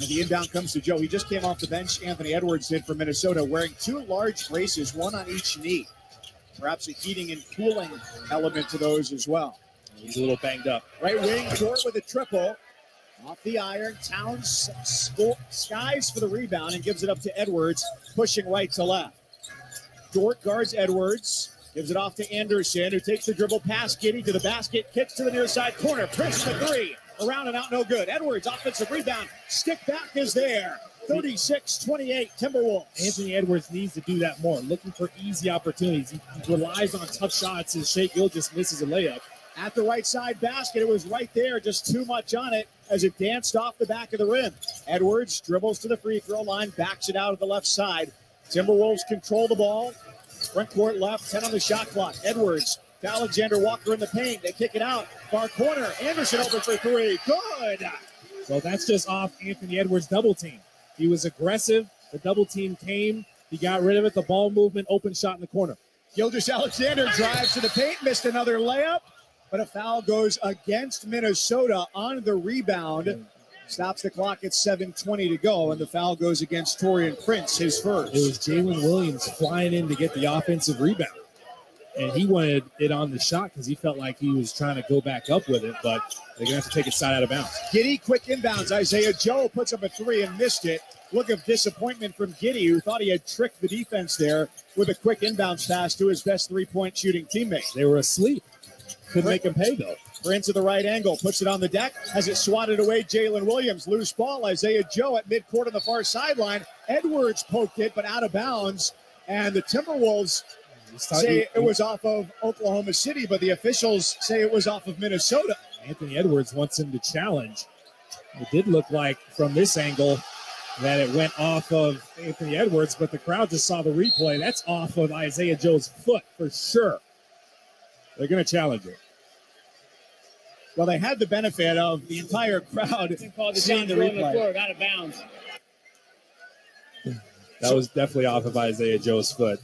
And the inbound comes to Joe. He just came off the bench, Anthony Edwards did, for Minnesota, wearing 2 large braces, one on each knee. Perhaps a heating and cooling element to those as well. He's a little banged up. Right wing, Dort with a triple. Off the iron, Towns skies for the rebound and gives it up to Edwards, pushing right to left. Dort guards Edwards, gives it off to Anderson, who takes the dribble past Giddey to the basket, kicks to the near side corner, Prince the 3. Around and out, no good. Edwards, offensive rebound. Stick back is there. 36-28 Timberwolves. Anthony Edwards needs to do that more, looking for easy opportunities. He relies on tough shots as Shai Gilgeous misses a layup. At the right side basket, it was right there, just too much on it as it danced off the back of the rim. Edwards dribbles to the free throw line, backs it out of the left side. Timberwolves control the ball. Front court left, 10 on the shot clock. Edwards to Alexander Walker in the paint. They kick it out. Far corner. Anderson open for 3. Good. So that's just off Anthony Edwards' double team. He was aggressive. The double team came. He got rid of it. The ball movement, open shot in the corner. Gilgeous-Alexander drives to the paint, missed another layup, but a foul goes against Minnesota on the rebound. Stops the clock at 7:20 to go, and the foul goes against Taurean Prince, his first. It was Jalen Williams flying in to get the offensive rebound. And he wanted it on the shot because he felt like he was trying to go back up with it, but they're going to have to take it side out of bounds. Giddey, quick inbounds. Isaiah Joe puts up a three and missed it. Look of disappointment from Giddey, who thought he had tricked the defense there with a quick inbounds pass to his best three-point shooting teammate. They were asleep. Couldn't make him pay, though. Prince at the right angle, puts it on the deck, has it swatted away. Jalen Williams, loose ball. Isaiah Joe at midcourt on the far sideline. Edwards poked it, but out of bounds. And the Timberwolves say it was off of Oklahoma City, but the officials say it was off of Minnesota. Anthony Edwards wants him to challenge. It did look like from this angle that it went off of Anthony Edwards, but the crowd just saw the replay. That's off of Isaiah Joe's foot for sure. They're going to challenge it. Well, they had the benefit of the entire crowd seeing the replay. Out of bounds. That was definitely off of Isaiah Joe's foot.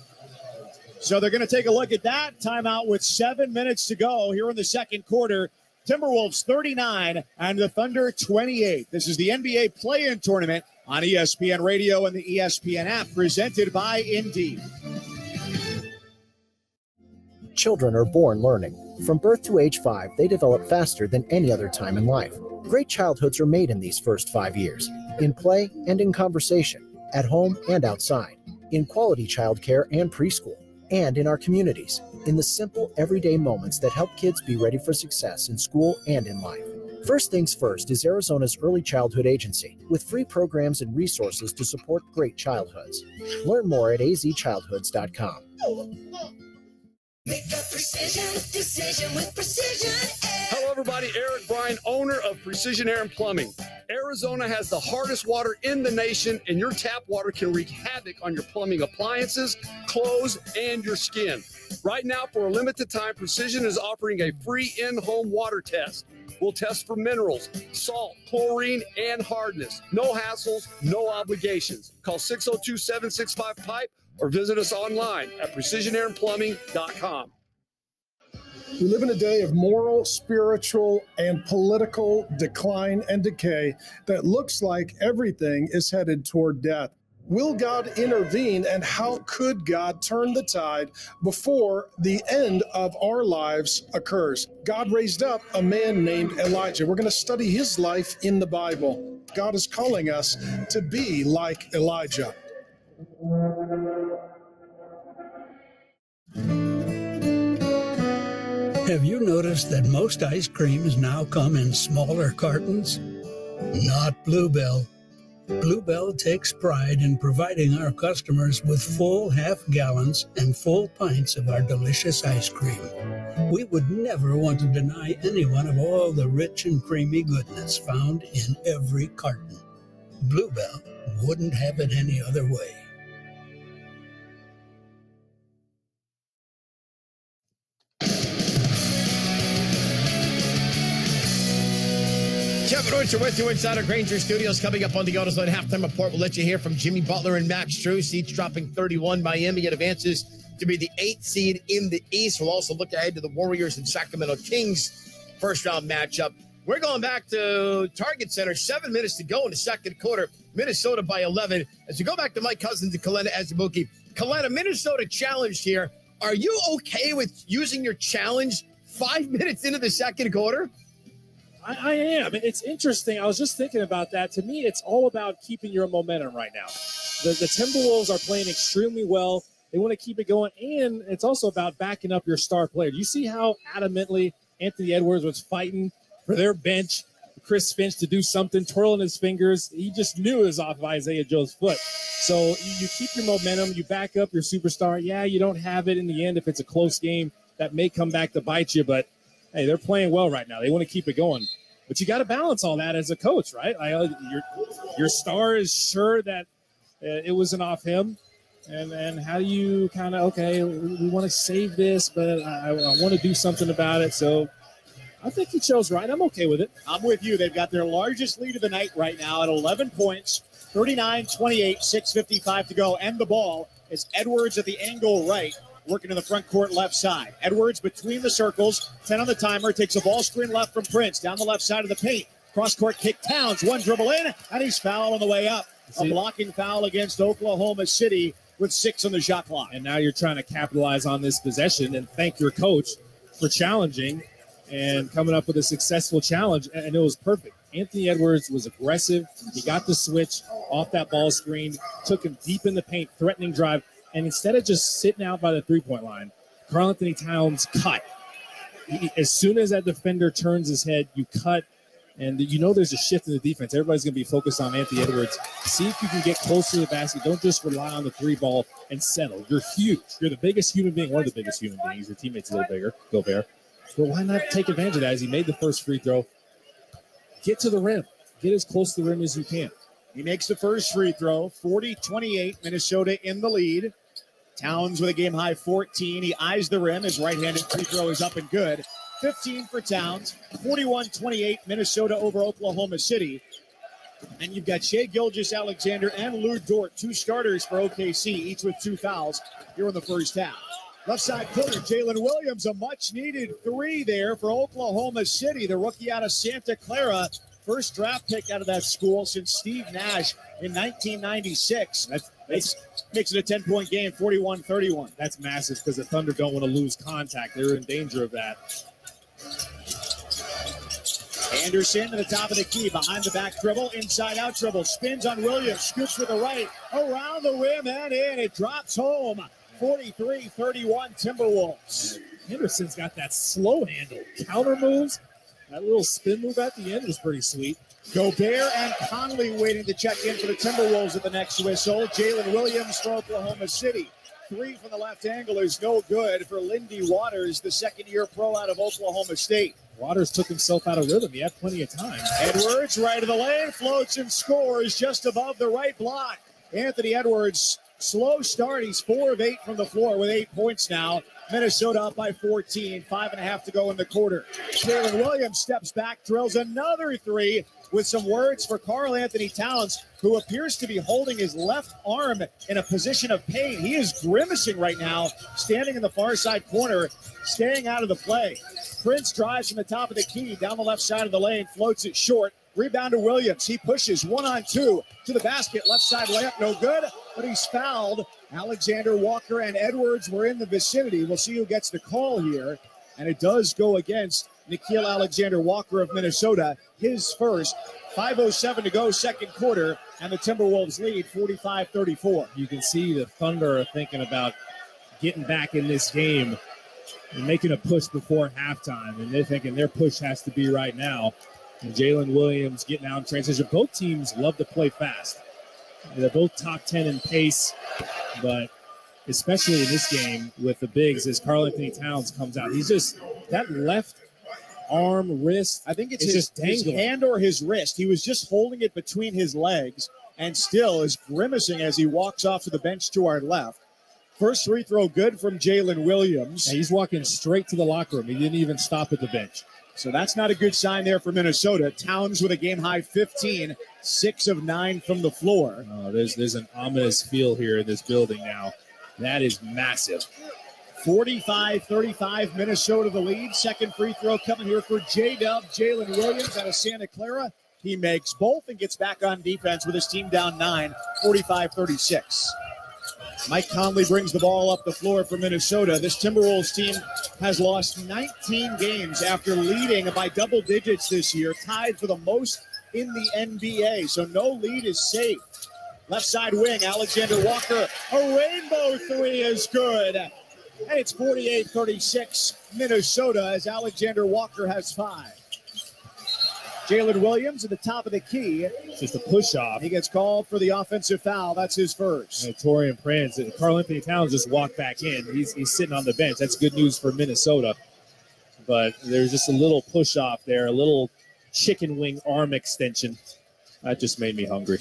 So they're going to take a look at that. Timeout with 7 minutes to go here in the second quarter. Timberwolves 39 and the Thunder 28. This is the NBA play-in tournament on ESPN Radio and the ESPN app, presented by Indeed. Children are born learning. From birth to age 5, they develop faster than any other time in life. Great childhoods are made in these first 5 years, in play and in conversation, at home and outside, in quality childcare and preschool, and in our communities, in the simple, everyday moments that help kids be ready for success in school and in life. First Things First is Arizona's early childhood agency, with free programs and resources to support great childhoods. Learn more at azchildhoods.com. Make a precision decision with Precision Air. Hello, everybody. Eric Bryan, owner of Precision Air and Plumbing. Arizona has the hardest water in the nation, and your tap water can wreak havoc on your plumbing appliances, clothes, and your skin. Right now, for a limited time, Precision is offering a free in-home water test. We'll test for minerals, salt, chlorine, and hardness. No hassles, no obligations. Call 602-765-PIPE or visit us online at precisionairandplumbing.com. We live in a day of moral, spiritual, and political decline and decay that looks like everything is headed toward death. Will God intervene, and how could God turn the tide before the end of our lives occurs? God raised up a man named Elijah. We're going to study his life in the Bible. God is calling us to be like Elijah. Have you noticed that most ice creams now come in smaller cartons? Not Bluebell. Bluebell takes pride in providing our customers with full half gallons and full pints of our delicious ice cream. We would never want to deny anyone of all the rich and creamy goodness found in every carton. Bluebell wouldn't have it any other way. Kevin Richard with you inside our Granger Studios. Coming up on the AutoZone halftime report, we'll let you hear from Jimmy Butler and Max Strus, each dropping 31. Miami advances to be the 8th seed in the East. We'll also look ahead to the Warriors and Sacramento Kings first-round matchup. We're going back to Target Center. 7 minutes to go in the second quarter. Minnesota by 11. As we go back to Mike Cousins and Kalena Azubuike. Kalena, Minnesota challenged here. Are you okay with using your challenge 5 minutes into the second quarter? I am. It's interesting. I was just thinking about that. To me, it's all about keeping your momentum right now. The Timberwolves are playing extremely well. They want to keep it going, and it's also about backing up your star player. Do you see how adamantly Anthony Edwards was fighting for their bench, Chris Finch, to do something, twirling his fingers? He just knew it was off of Isaiah Joe's foot. So you keep your momentum. You back up your superstar. Yeah, you don't have it in the end if it's a close game. That may come back to bite you, but hey, they're playing well right now. They want to keep it going. But you got to balance all that as a coach, right? Your star is sure that it wasn't off him. And how do you kind of, okay, we want to save this, but I want to do something about it. So I think he chose right. I'm okay with it. I'm with you. They've got their largest lead of the night right now at 11 points, 39-28, 6:55 to go. And the ball is Edwards at the angle right. working in the front court left side. Edwards between the circles, 10 on the timer, takes a ball screen left from Prince, down the left side of the paint. Cross-court kick, Towns, one dribble in, and he's fouled on the way up. A blocking foul against Oklahoma City with 6 on the shot clock. And now you're trying to capitalize on this possession and thank your coach for challenging and coming up with a successful challenge, and it was perfect. Anthony Edwards was aggressive. He got the switch off that ball screen, took him deep in the paint, threatening drive, and instead of just sitting out by the three-point line, Karl Anthony Towns cut. As soon as that defender turns his head, you cut, and you know there's a shift in the defense. Everybody's going to be focused on Anthony Edwards. See if you can get close to the basket. Don't just rely on the three ball and settle. You're huge. You're the biggest human being, one of the biggest human beings. Your teammate's a little bigger, Gobert. But why not take advantage of that as he made the first free throw? Get to the rim. Get as close to the rim as you can. He makes the first free throw, 40-28, Minnesota in the lead. Towns with a game-high 14. He eyes the rim. His right-handed free throw is up and good. 15 for Towns, 41-28, Minnesota over Oklahoma City. And you've got Shai Gilgeous-Alexander and Lou Dort, 2 starters for OKC, each with 2 fouls here in the first half. Left side corner, Jalen Williams, a much-needed 3 there for Oklahoma City, the rookie out of Santa Clara. First draft pick out of that school since Steve Nash in 1996. That makes it a 10-point game, 41-31. That's massive because the Thunder don't want to lose contact. They're in danger of that. Anderson to the top of the key, behind the back dribble, inside-out dribble, spins on Williams, scoots with the right, around the rim and in. It drops home. 43-31 Timberwolves. Henderson's got that slow handle. Counter moves. That little spin move at the end was pretty sweet. Gobert and Conley waiting to check in for the Timberwolves at the next whistle. Jalen Williams for Oklahoma City. 3 from the left angle is no good for Lindy Waters, the second-year pro out of Oklahoma State. Waters took himself out of rhythm. He had plenty of time. Edwards, right of the lane, floats and scores just above the right block. Anthony Edwards, slow start. He's 4 of 8 from the floor with 8 points now. Minnesota up by 14, 5.5 to go in the quarter. Jalen Williams steps back, drills another 3 with some words for Karl Anthony Towns, who appears to be holding his left arm in a position of pain. He is grimacing right now, standing in the far side corner, staying out of the play. Prince drives from the top of the key, down the left side of the lane, floats it short. Rebound to Williams. He pushes 1-on-2 to the basket. Left side layup, no good, but he's fouled. Alexander Walker and Edwards were in the vicinity. We'll see who gets the call here. And it does go against Nickeil Alexander-Walker of Minnesota, his first. 5:07 to go, second quarter, and the Timberwolves lead 45-34. You can see the Thunder are thinking about getting back in this game and making a push before halftime, and they're thinking their push has to be right now. And Jalen Williams getting out in transition. Both teams love to play fast. They're both top 10 in pace, but especially in this game with the bigs as Karl Anthony Towns comes out. He's just, that left arm, wrist, I think it's just his dangling. hand or his wrist. He was just holding it between his legs and still is grimacing as he walks off to the bench to our left. First free throw good from Jalen Williams. And he's walking straight to the locker room. He didn't even stop at the bench. So that's not a good sign there for Minnesota. Towns with a game-high 15, 6 of 9 from the floor. Oh, there's an ominous feel here in this building now. That is massive. 45-35, Minnesota the lead. Second free throw coming here for J-Dub. Jalen Williams out of Santa Clara. He makes both and gets back on defense with his team down 9, 45-36. Mike Conley brings the ball up the floor for Minnesota. This Timberwolves team has lost 19 games after leading by double digits this year, tied for the most in the NBA. So no lead is safe. Left side wing, Alexander Walker. A rainbow 3 is good. And it's 48-36 Minnesota as Alexander Walker has 5. Jalen Williams at the top of the key. Just a push-off. He gets called for the offensive foul. That's his first. Torian Prince. Karl Anthony Towns just walked back in. He's sitting on the bench. That's good news for Minnesota. But there's just a little push-off there, a little chicken wing arm extension. That just made me hungry.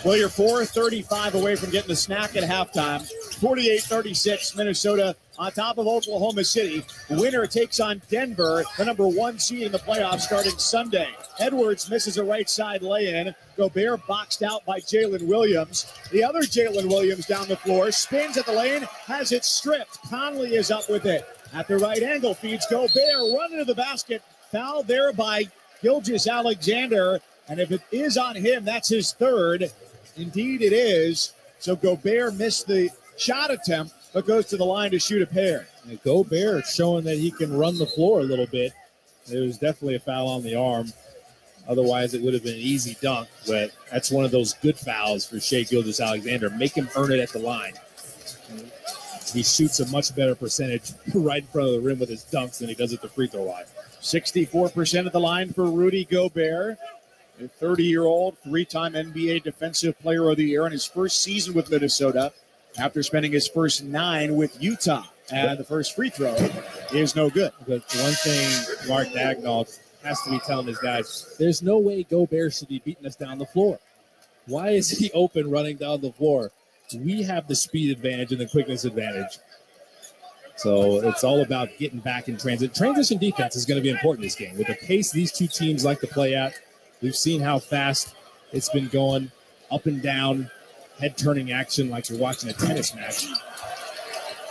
Well, you're 4:35 away from getting a snack at halftime. 48-36, Minnesota on top of Oklahoma City. Winner takes on Denver, the number 1 seed in the playoffs starting Sunday. Edwards misses a right side lay-in. Gobert boxed out by Jalen Williams. The other Jalen Williams down the floor, spins at the lane, has it stripped. Conley is up with it. At the right angle, feeds Gobert, running to the basket. Fouled there by Gilgeous-Alexander. And if it is on him, that's his third. Indeed it is. So Gobert missed the shot attempt, but goes to the line to shoot a pair. And Gobert showing that he can run the floor a little bit. There was definitely a foul on the arm. Otherwise, it would have been an easy dunk, but that's one of those good fouls for Shai Gilgeous-Alexander. Make him earn it at the line. He shoots a much better percentage right in front of the rim with his dunks than he does at the free throw line. 64% at the line for Rudy Gobert. A 30-year-old, 3-time NBA Defensive Player of the Year in his first season with Minnesota after spending his first 9 with Utah. And the first free throw is no good. But one thing Mark Daigneault has to be telling his guys, there's no way Gobert should be beating us down the floor. Why is he open running down the floor? We have the speed advantage and the quickness advantage. So it's all about getting back in transit. Transition defense is going to be important in this game. With the pace these two teams like to play at, we've seen how fast it's been going, up and down, head-turning action like you're watching a tennis match.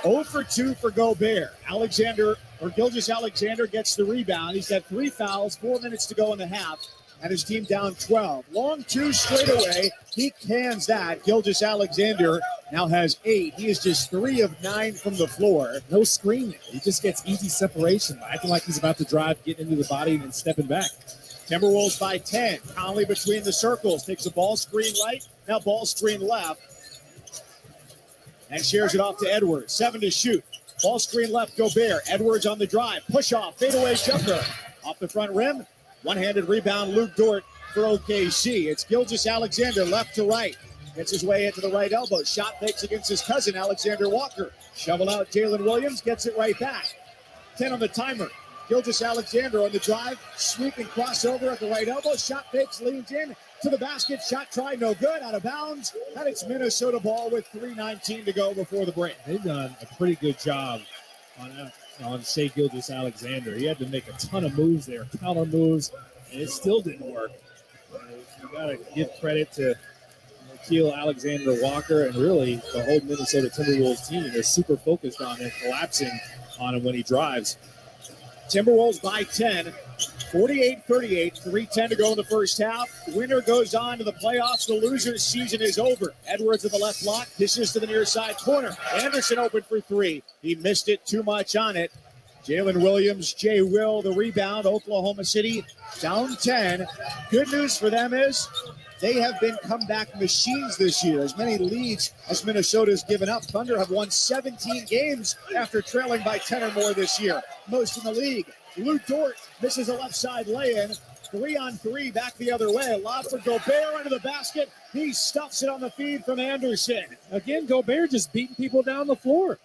0 for 2 for Gobert. Gilgeous-Alexander gets the rebound. He's had 3 fouls, 4 minutes to go in the half, and his team down 12. Long 2 straight away. He cans that. Gilgeous-Alexander now has 8. He is just 3 of 9 from the floor. No screening. He just gets easy separation, acting like he's about to drive, getting into the body, and then stepping back. Timberwolves by 10. Conley between the circles. Takes a ball screen right. Now ball screen left. And shares it off to Edwards. 7 to shoot. Ball screen left, Gobert. Edwards on the drive. Push off. Fadeaway jumper. Off the front rim. One-handed rebound, Luke Dort for OKC. It's Gilgeous-Alexander left to right. Gets his way into the right elbow. Shot fakes against his cousin, Alexander Walker. Shovel out Jalen Williams. Gets it right back. 10 on the timer. Gilgeous-Alexander on the drive. Sweeping crossover at the right elbow. Shot fakes, leans in to the basket. Shot try, no good. Out of bounds. And it's Minnesota ball with 3:19 to go before the break. They've done a pretty good job on Shai Gilgeous-Alexander. He had to make a ton of moves there, counter moves, and it still didn't work. You got to give credit to Nickeil Alexander-Walker and really the whole Minnesota Timberwolves team. They're super focused on him, collapsing on him when he drives. Timberwolves by 10, 48-38, 3:10 to go in the first half. Winner goes on to the playoffs. The loser's season is over. Edwards at the left block, dishes to the near side corner. Anderson open for 3. He missed it, too much on it. Jalen Williams, Jay Will, the rebound. Oklahoma City down 10. Good news for them is they have been comeback machines this year. As many leads as Minnesota's given up. Thunder have won 17 games after trailing by 10 or more this year. Most in the league. Luke Dort misses a left side lay-in. 3-on-3 back the other way. A lob for Gobert under the basket. He stuffs it on the feed from Anderson. Again, Gobert just beating people down the floor.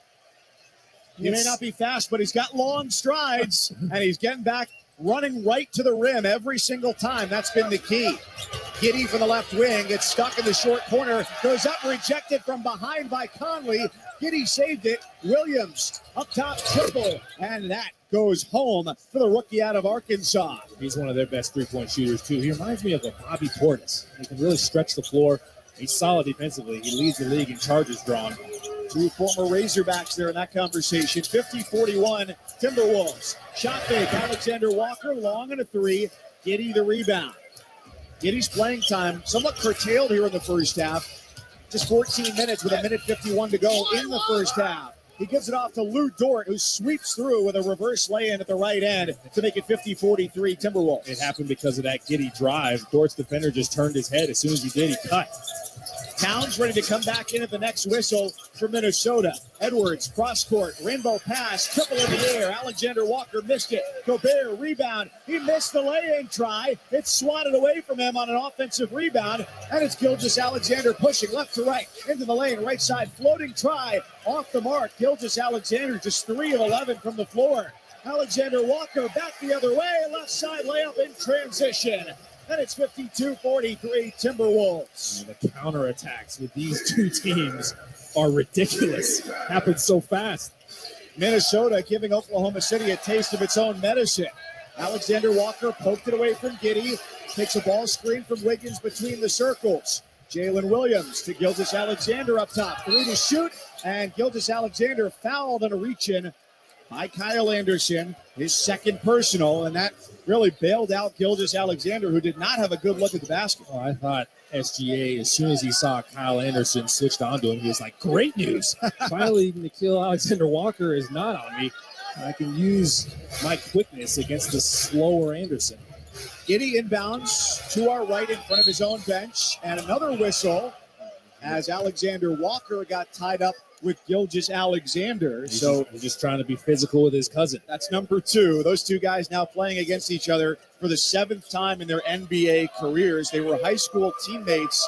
He may not be fast, but he's got long strides, and he's getting back, running right to the rim every single time. That's been the key. Giddey from the left wing gets stuck in the short corner, goes up, rejected from behind by Conley. Giddey saved it. Williams up top, triple, and that goes home for the rookie out of Arkansas. He's one of their best three-point shooters, too. He reminds me of a Bobby Portis. He can really stretch the floor. He's solid defensively. He leads the league in charges drawn. 2 former Razorbacks there in that conversation. 50-41 Timberwolves. Shot fake, Alexander Walker, long and a 3. Giddey the rebound. Giddey's playing time somewhat curtailed here in the first half. Just 14 minutes with 1:51 to go in the first half. He gives it off to Lou Dort, who sweeps through with a reverse lay-in at the right end to make it 50-43 Timberwolves. It happened because of that Giddey drive. Dort's defender just turned his head. As soon as he did, he cut. Towns ready to come back in at the next whistle for Minnesota. Edwards, cross-court, rainbow pass, triple in the air. Alexander Walker missed it. Gobert, rebound. He missed the lay-in try. It's swatted away from him on an offensive rebound. And it's Gilgeous-Alexander pushing left to right into the lane. Right side, floating try off the mark. Gilgeous-Alexander just 3 of 11 from the floor. Alexander Walker back the other way. Left side layup in transition. And it's 52-43 Timberwolves. The counterattacks with these two teams are ridiculous. Happens so fast. Minnesota giving Oklahoma City a taste of its own medicine. Alexander Walker poked it away from Giddey. Takes a ball screen from Wiggins between the circles. Jalen Williams to Gilgeous-Alexander up top. 3 to shoot, and Gilgeous-Alexander fouled on a reach-in by Kyle Anderson, his second personal, and that really bailed out Gilgeous-Alexander, who did not have a good look at the basket. Oh, I thought SGA, as soon as he saw Kyle Anderson switched onto him, he was like, great news. Finally, Nickeil Alexander-Walker is not on me. I can use my quickness against the slower Anderson. Giddey inbounds to our right in front of his own bench, and another whistle as Alexander Walker got tied up with Gilgeous-Alexander. So he's just trying to be physical with his cousin. That's number 2. Those two guys now playing against each other for the 7th time in their NBA careers. They were high school teammates.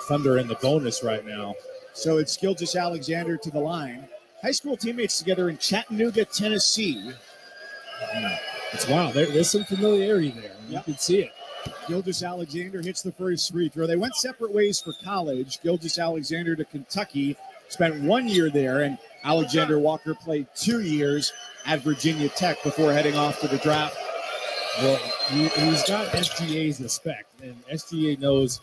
Thunder in the bonus right now. So it's Gilgeous-Alexander to the line. High school teammates together in Chattanooga, Tennessee. It's wow. There's some familiarity there. You can see it. Gilgeous-Alexander hits the first free throw. They went separate ways for college. Gilgeous-Alexander to Kentucky, spent 1 year there, and Alexander Walker played 2 years at Virginia Tech before heading off to the draft. Well, he's got SGA's respect, and SGA knows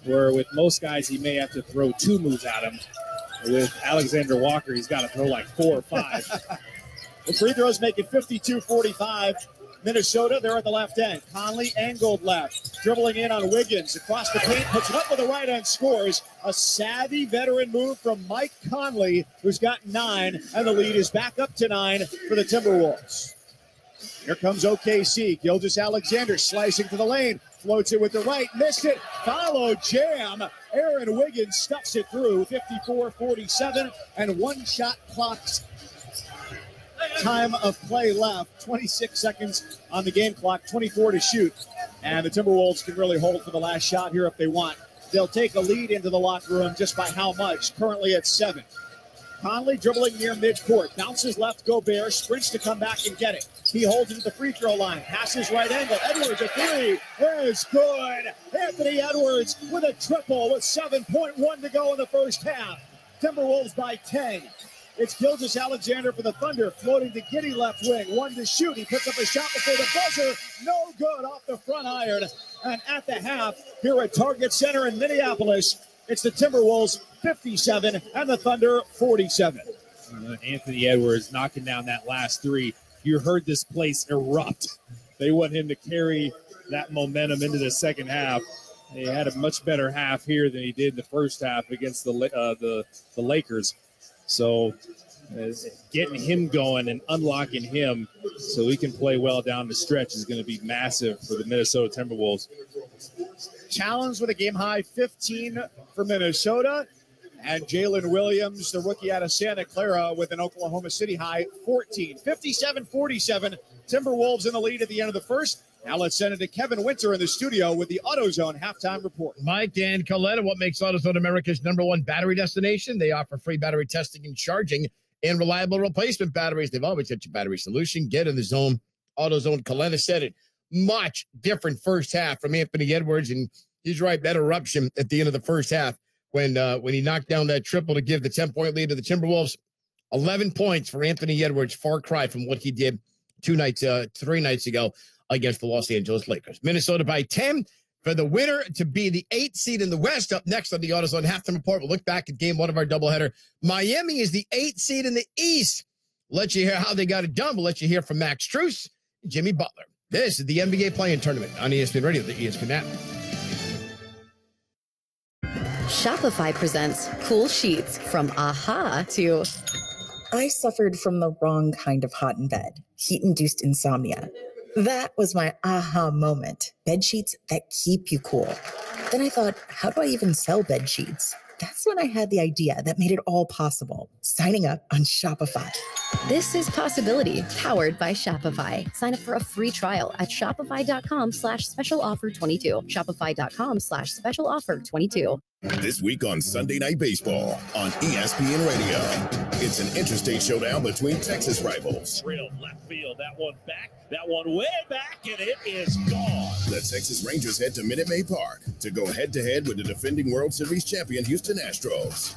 where with most guys he may have to throw 2 moves at him. With Alexander Walker, he's got to throw like 4 or 5. The free throws make it 52-45. Minnesota, they're at the left end. Conley angled left, dribbling in on Wiggins across the paint, puts it up with the right hand, scores. A savvy veteran move from Mike Conley, who's got 9, and the lead is back up to 9 for the Timberwolves. Here comes OKC. Gilgeous-Alexander slicing to the lane, floats it with the right, missed it, follow jam. Aaron Wiggins stuffs it through. 54-47, and 1 shot clock. Time of play left, 26 seconds on the game clock, 24 to shoot. And the Timberwolves can really hold for the last shot here if they want. They'll take a lead into the locker room, just by how much? Currently at 7. Conley dribbling near midcourt, bounces left, Gobert, sprints to come back and get it. He holds it at the free throw line, passes right angle. Edwards, a 3 is good. Anthony Edwards with a triple with 7.1 to go in the first half. Timberwolves by 10. It's Gilgeous-Alexander for the Thunder, floating to Giddey left wing. 1 to shoot. He puts up a shot before the buzzer. No good off the front iron. And at the half, here at Target Center in Minneapolis, it's the Timberwolves 57 and the Thunder 47. Anthony Edwards knocking down that last 3. You heard this place erupt. They want him to carry that momentum into the second half. He had a much better half here than he did in the first half against the Lakers. So getting him going and unlocking him so he can play well down the stretch is going to be massive for the Minnesota Timberwolves. Challenged with a game-high 15 for Minnesota. And Jalen Williams, the rookie out of Santa Clara, with an Oklahoma City high 14. 57-47, Timberwolves in the lead at the end of the first. Now let's send it to Kevin Winter in the studio with the AutoZone halftime report. Mike and Coletta, what makes AutoZone America's #1 battery destination? They offer free battery testing and charging and reliable replacement batteries. They've always got your battery solution. Get in the zone. AutoZone. Coletta said it. Much different first half from Anthony Edwards, and he's right, that eruption at the end of the first half when he knocked down that triple to give the 10-point lead to the Timberwolves. 11 points for Anthony Edwards. Far cry from what he did 3 nights ago against the Los Angeles Lakers. Minnesota by 10 for the winner to be the 8th seed in the West. Up next on the AutoZone halftime report, we'll look back at game 1 of our doubleheader. Miami is the 8th seed in the East. Let you hear how they got it done. We'll let you hear from Max Strus and Jimmy Butler. This is the NBA Play-In Tournament on ESPN Radio, the ESPN app. Shopify presents cool sheets from AHA to... I suffered from the wrong kind of hot in bed, heat-induced insomnia. That was my aha moment. Bed sheets that keep you cool. Then I thought, how do I even sell bed sheets? That's when I had the idea that made it all possible. Signing up on Shopify. This is Possibility, powered by Shopify. Sign up for a free trial at shopify.com/special offer 22. Shopify.com/special offer 22. This week on Sunday Night Baseball on ESPN Radio. It's an interstate showdown between Texas rivals. Real left field, that one back, that one way back, and it is gone. The Texas Rangers head to Minute Maid Park to go head-to-head with the defending World Series champion Houston Astros.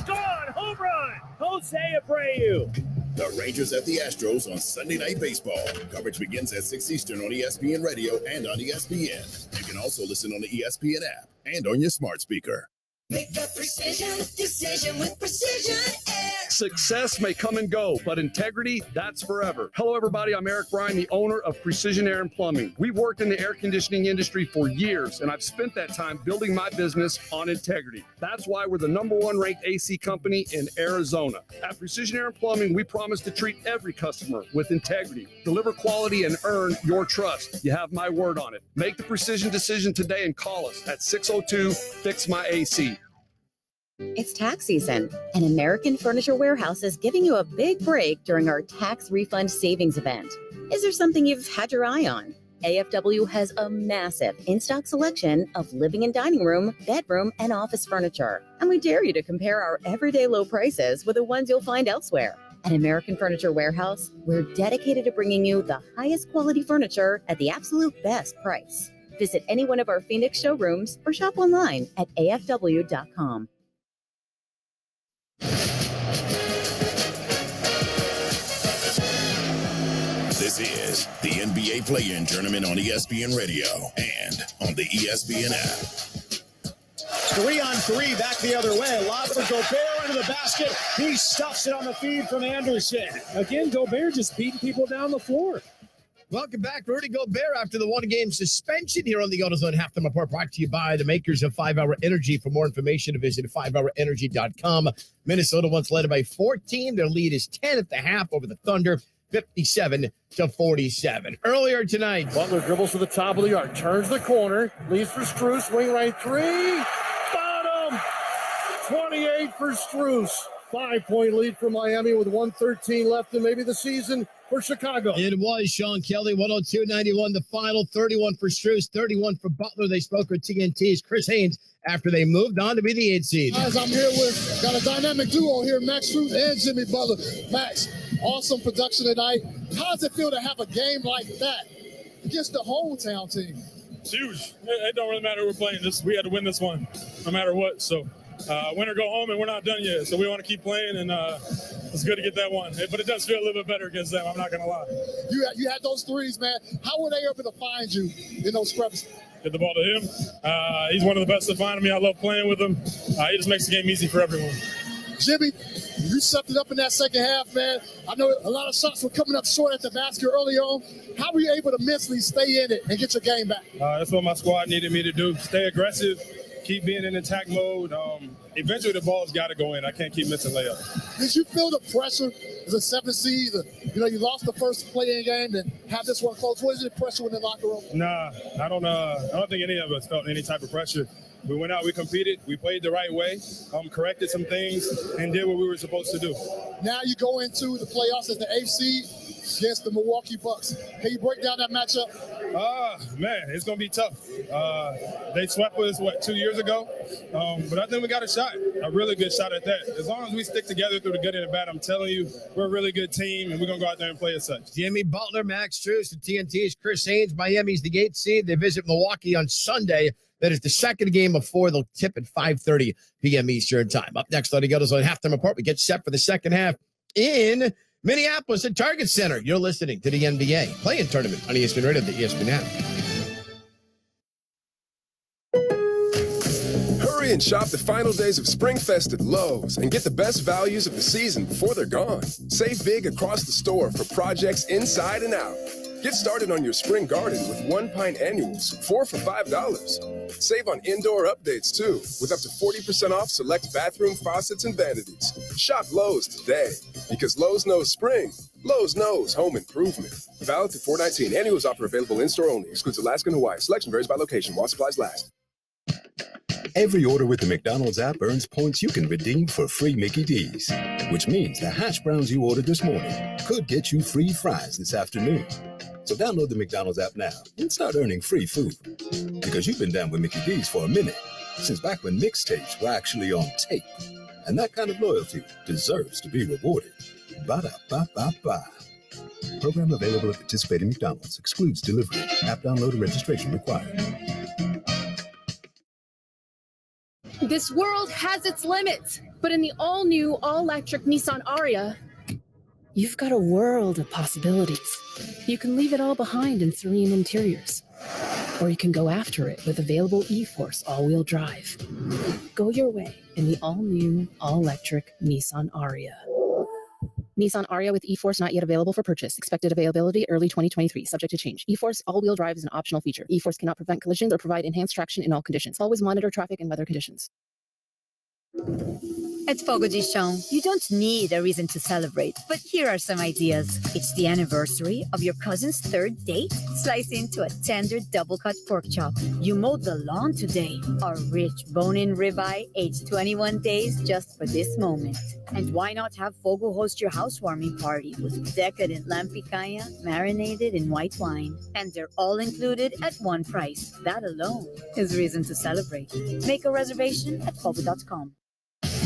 Gone, home run, Jose Abreu. The Rangers at the Astros on Sunday Night Baseball. Coverage begins at 6 Eastern on ESPN Radio and on ESPN. You can also listen on the ESPN app and on your smart speaker. Make a decision with Precision Air. Success may come and go, but integrity, that's forever. Hello, everybody. I'm Eric Bryan, the owner of Precision Air and Plumbing. We've worked in the air conditioning industry for years, and I've spent that time building my business on integrity. That's why we're the #1 ranked AC company in Arizona. At Precision Air and Plumbing, we promise to treat every customer with integrity, deliver quality, and earn your trust. You have my word on it. Make the precision decision today and call us at 602-FIX-MY-AC. It's tax season, and American Furniture Warehouse is giving you a big break during our tax refund savings event. Is there something you've had your eye on? AFW has a massive in-stock selection of living and dining room, bedroom, and office furniture. And we dare you to compare our everyday low prices with the ones you'll find elsewhere. At American Furniture Warehouse, we're dedicated to bringing you the highest quality furniture at the absolute best price. Visit any one of our Phoenix showrooms or shop online at afw.com. This is the NBA Play-In Tournament on ESPN Radio and on the ESPN app. 3-on-3 back the other way. Lob for Gobert into the basket. He stuffs it on the feed from Anderson. Again, Gobert just beating people down the floor. Welcome back, Rudy Gobert, after the one-game suspension here on the AutoZone Halftime Report, brought to you by the makers of 5-Hour Energy. For more information, visit 5hourenergy.com. Minnesota once led by 14. Their lead is 10 at the half over the Thunder, 57-47. Earlier tonight, Butler dribbles to the top of the arc, turns the corner, leaves for Strus, wing right three, bottom, 28 for Strus. 5-point lead for Miami with 1:13 left in maybe the season for Chicago. It was Sean Kelly, 102-91, the final, 31 for Strus, 31 for Butler. They spoke with TNT's Chris Haynes after they moved on to be the 8th seed. Guys, I'm here with, got a dynamic duo here, Max Strus and Jimmy Butler. Max, awesome production tonight. How does it feel to have a game like that against the hometown team? It's huge. It don't really matter who we're playing. We had to win this one no matter what. So win or go home, and we're not done yet. So we want to keep playing, and it's good to get that one. But it does feel a little bit better against them. I'm not going to lie. You had those threes, man. How were they able to find you in those scrubs? Get the ball to him. He's one of the best to find me. I love playing with him. He just makes the game easy for everyone. Jimmy, you stepped it up in that second half, man. I know a lot of shots were coming up short at the basket early on. How were you able to mentally stay in it and get your game back? That's what my squad needed me to do. Stay aggressive, keep being in attack mode. Eventually the ball's got to go in. I can't keep missing layups. Did you feel the pressure as a 7th seed? You lost the first play-in game and have this one close. What is the pressure in the locker room? Nah, I don't think any of us felt any type of pressure. We went out, we competed, we played the right way, corrected some things, and did what we were supposed to do. Now you go into the playoffs as the 8th seed against the Milwaukee Bucks. Can you break down that matchup? Man, it's going to be tough. They swept us, 2 years ago? But I think we got a shot, a really good shot at that. As long as we stick together through the good and the bad, I'm telling you, we're a really good team, and we're going to go out there and play as such. Jimmy Butler, Max Strus, and TNT's Chris Haynes. Miami's the 8th seed. They visit Milwaukee on Sunday. That is the second game of 4. They'll tip at 5:30 p.m. Eastern time. Up next, letting go to halftime report. We get set for the second half in Minneapolis at Target Center. You're listening to the NBA Play-In Tournament on ESPN Radio, the ESPN app. Hurry and shop the final days of SpringFest at Lowe's and get the best values of the season before they're gone. Save big across the store for projects inside and out. Get started on your spring garden with 1-pint annuals, 4 for $5. Save on indoor updates, too, with up to 40% off select bathroom faucets and vanities. Shop Lowe's today, because Lowe's knows spring. Lowe's knows home improvement. Valid through 4/19. Annuals offer available in-store only. Excludes Alaska and Hawaii. Selection varies by location while supplies last. Every order with the McDonald's app earns points you can redeem for free Mickey D's, which means the hash browns you ordered this morning could get you free fries this afternoon. So download the McDonald's app now and start earning free food. Because you've been down with Mickey D's for a minute, since back when mixtapes were actually on tape. And that kind of loyalty deserves to be rewarded. Ba-da-ba-ba-ba. Program available at participating McDonald's. Excludes delivery. App download and registration required. This world has its limits, but in the all-new, all-electric Nissan Ariya, you've got a world of possibilities. You can leave it all behind in serene interiors, or you can go after it with available e-Force all-wheel drive. Go your way in the all-new, all-electric Nissan Ariya. Nissan Ariya with e-Force not yet available for purchase. Expected availability early 2023, subject to change. E-Force all-wheel drive is an optional feature. E-Force cannot prevent collisions or provide enhanced traction in all conditions. Always monitor traffic and weather conditions. At Fogo de Chão, you don't need a reason to celebrate, but here are some ideas. It's the anniversary of your cousin's third date? Slice into a tender double-cut pork chop. You mowed the lawn today. A rich bone-in ribeye, aged 21 days just for this moment. And why not have Fogo host your housewarming party with decadent lamb picanha marinated in white wine? And they're all included at one price. That alone is reason to celebrate. Make a reservation at fogo.com.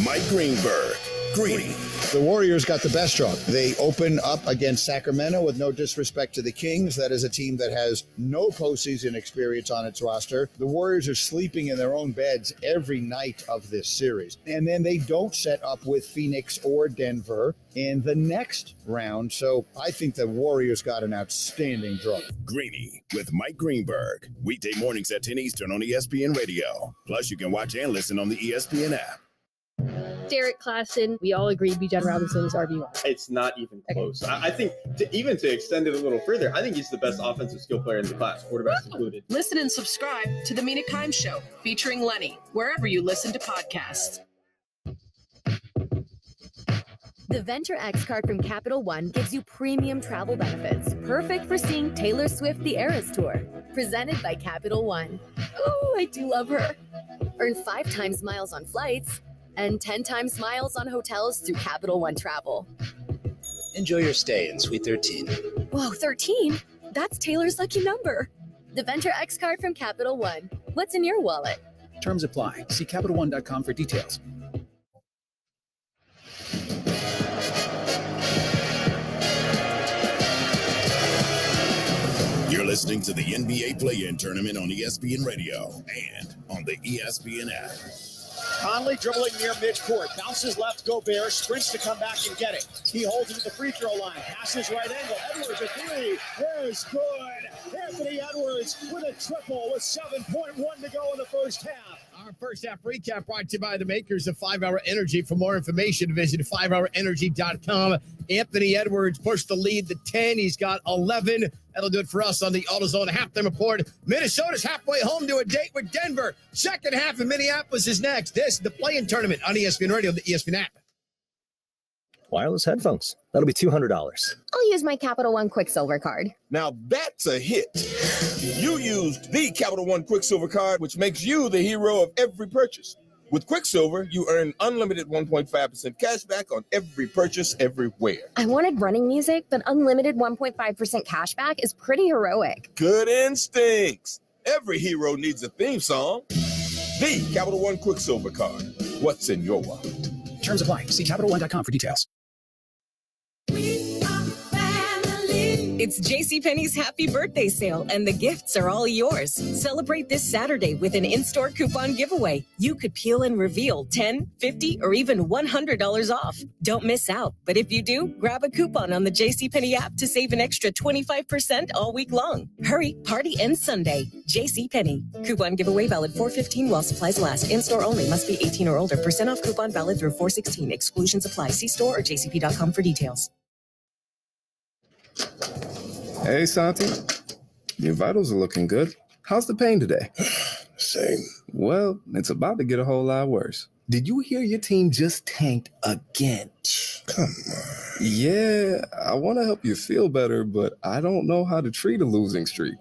Mike Greenberg, Greeny. The Warriors got the best draw. They open up against Sacramento with no disrespect to the Kings. That is a team that has no postseason experience on its roster. The Warriors are sleeping in their own beds every night of this series. And then they don't set up with Phoenix or Denver in the next round. So I think the Warriors got an outstanding draw. Greeny with Mike Greenberg. Weekday mornings at 10 Eastern on ESPN Radio. Plus, you can watch and listen on the ESPN app. Derek Klassen, we all agree Bijan Robinson is RB1. It's not even close. I think to extend it a little further, I think he's the best offensive skill player in the class, quarterbacks included. Listen and subscribe to The Mina Kimes Show, featuring Lenny, wherever you listen to podcasts. The Venture X card from Capital One gives you premium travel benefits, perfect for seeing Taylor Swift The Eras Tour. Presented by Capital One. Oh, I do love her. Earn 5 times miles on flights and 10 times miles on hotels through Capital One Travel. Enjoy your stay in Suite 13. Whoa, 13? That's Taylor's lucky number. The Venture X card from Capital One. What's in your wallet? Terms apply. See CapitalOne.com for details. You're listening to the NBA Play-In Tournament on ESPN Radio and on the ESPN app. Conley dribbling near midcourt. Bounces left, Gobert. Sprints to come back and get it. He holds it at the free throw line. Passes right angle. Edwards a three. There's good. Anthony Edwards with a triple with 7.1 to go in the first half. Our first half recap brought to you by the makers of 5-Hour Energy. For more information, visit 5hourenergy.com. Anthony Edwards pushed the lead to 10. He's got 11. That'll do it for us on the AutoZone halftime report. Minnesota's halfway home to a date with Denver. Second half in Minneapolis is next. This is the play-in tournament on ESPN Radio, the ESPN app. Wireless headphones. That'll be $200. I'll use my Capital One Quicksilver card. Now that's a hit. You used the Capital One Quicksilver card, which makes you the hero of every purchase. With Quicksilver, you earn unlimited 1.5% cash back on every purchase everywhere. I wanted running music, but unlimited 1.5% cash back is pretty heroic. Good instincts. Every hero needs a theme song. The Capital One Quicksilver card. What's in your wallet? Terms apply. See CapitalOne.com for details. It's JCPenney's Happy Birthday Sale, and the gifts are all yours. Celebrate this Saturday with an in-store coupon giveaway. You could peel and reveal $10, $50, or even $100 off. Don't miss out, but if you do, grab a coupon on the JCPenney app to save an extra 25% all week long. Hurry, party ends Sunday. JCPenney. Coupon giveaway valid 4/15 while supplies last. In-store only. Must be 18 or older. % off coupon valid through 4/16. Exclusions apply. See store or jcp.com for details. Hey, Santi. Your vitals are looking good. How's the pain today? Same. Well, it's about to get a whole lot worse. Did you hear your team just tanked again? Come on. Yeah, I want to help you feel better, but I don't know how to treat a losing streak.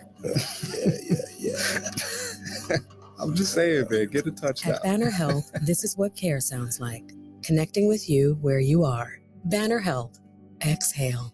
Yeah. I'm just saying, man, get a touchdown. At Banner Health, this is what care sounds like. Connecting with you where you are. Banner Health. Exhale.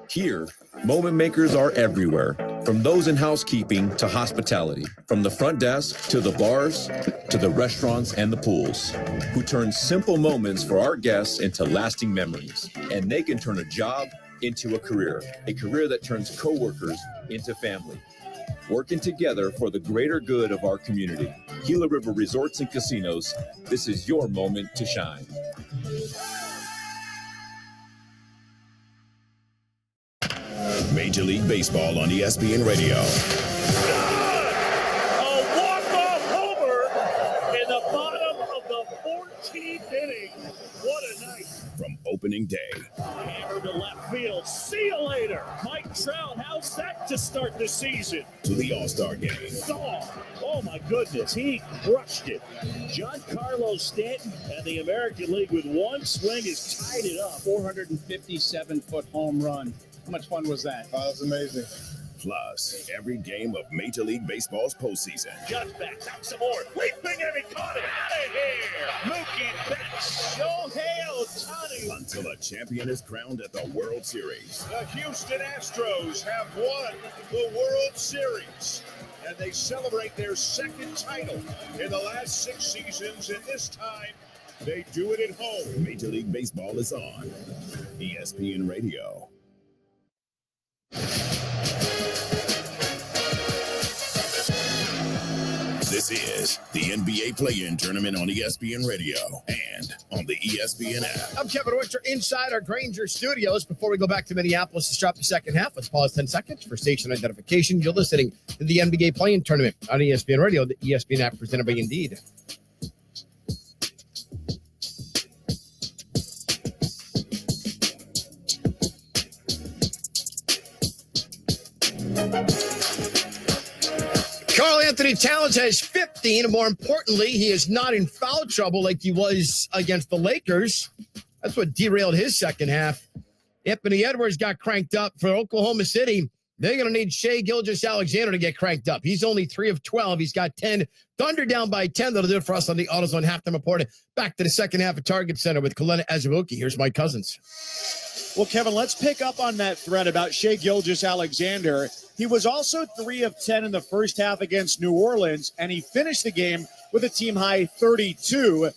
Here, moment makers are everywhere, from those in housekeeping to hospitality, from the front desk to the bars to the restaurants and the pools, who turn simple moments for our guests into lasting memories. And they can turn a job into a career that turns coworkers into family. Working together for the greater good of our community. Gila River Resorts and Casinos, this is your moment to shine. Major League Baseball on ESPN Radio. A walk-off homer in the bottom of the 14th inning. What a night. From opening day. Hammer to left field. See you later. Mike Trout, how's that to start the season? To the All-Star game. Oh my goodness, he crushed it. Giancarlo Stanton and the American League with one swing has tied it up. 457-foot home run. How much fun was that? Oh, that's amazing. Plus, every game of Major League Baseball's postseason. Just back some more. Leaping and he caught it. Out of here. Mookie Betts. Shohei Ohtani. Until a champion is crowned at the World Series. The Houston Astros have won the World Series. And they celebrate their second title in the last 6 seasons. And this time, they do it at home. Major League Baseball is on ESPN Radio. This is the NBA Play-In Tournament on ESPN Radio and on the ESPN app. I'm Kevin Winter inside our Granger studios. Before we go back to Minneapolis to start the second half, let's pause 10 seconds for station identification. You're listening to the NBA Play-In Tournament on ESPN Radio, the ESPN app presented by Indeed. Karl Anthony Towns has 15, and more importantly, he is not in foul trouble like he was against the Lakers. That's what derailed his second half. Anthony Edwards got cranked up for Oklahoma City. They're going to need Shai Gilgeous-Alexander to get cranked up. He's only 3 of 12. He's got 10. Thunder down by 10. That'll do it for us on the AutoZone Halftime Report. Back to the second half of Target Center with Kalena Azubuike. Here's Mike Cousins. Well, Kevin, let's pick up on that thread about Shai Gilgeous-Alexander. He was also 3 of 10 in the first half against New Orleans, and he finished the game with a team-high 32.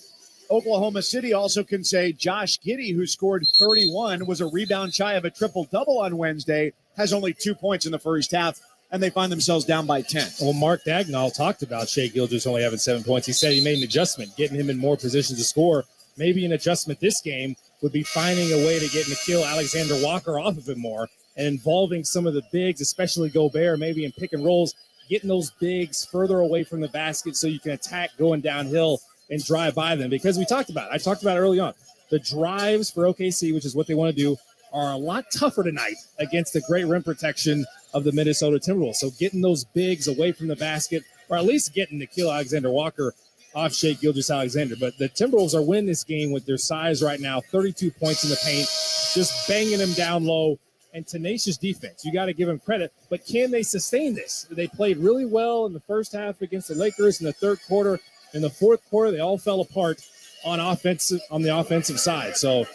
Oklahoma City also can say Josh Giddey, who scored 31, was a rebound shy of a triple-double on Wednesday, has only 2 points in the first half, and they find themselves down by 10. Well, Mark Dagnall talked about Shai Gilgeous only having 7 points. He said he made an adjustment, getting him in more positions to score. Maybe an adjustment this game would be finding a way to get Nickeil Alexander-Walker off of him more and involving some of the bigs, especially Gobert, maybe in pick and rolls, getting those bigs further away from the basket so you can attack going downhill and drive by them. Because I talked about it early on. The drives for OKC, which is what they want to do, are a lot tougher tonight against the great rim protection of the Minnesota Timberwolves. So getting those bigs away from the basket, or at least getting Nickeil Alexander-Walker off Shai Gilgeous-Alexander. But the Timberwolves are winning this game with their size right now, 32 points in the paint, just banging them down low, and tenacious defense. You got to give them credit, but can they sustain this? They played really well in the first half against the Lakers in the third quarter. In the fourth quarter, they all fell apart on the offensive side. So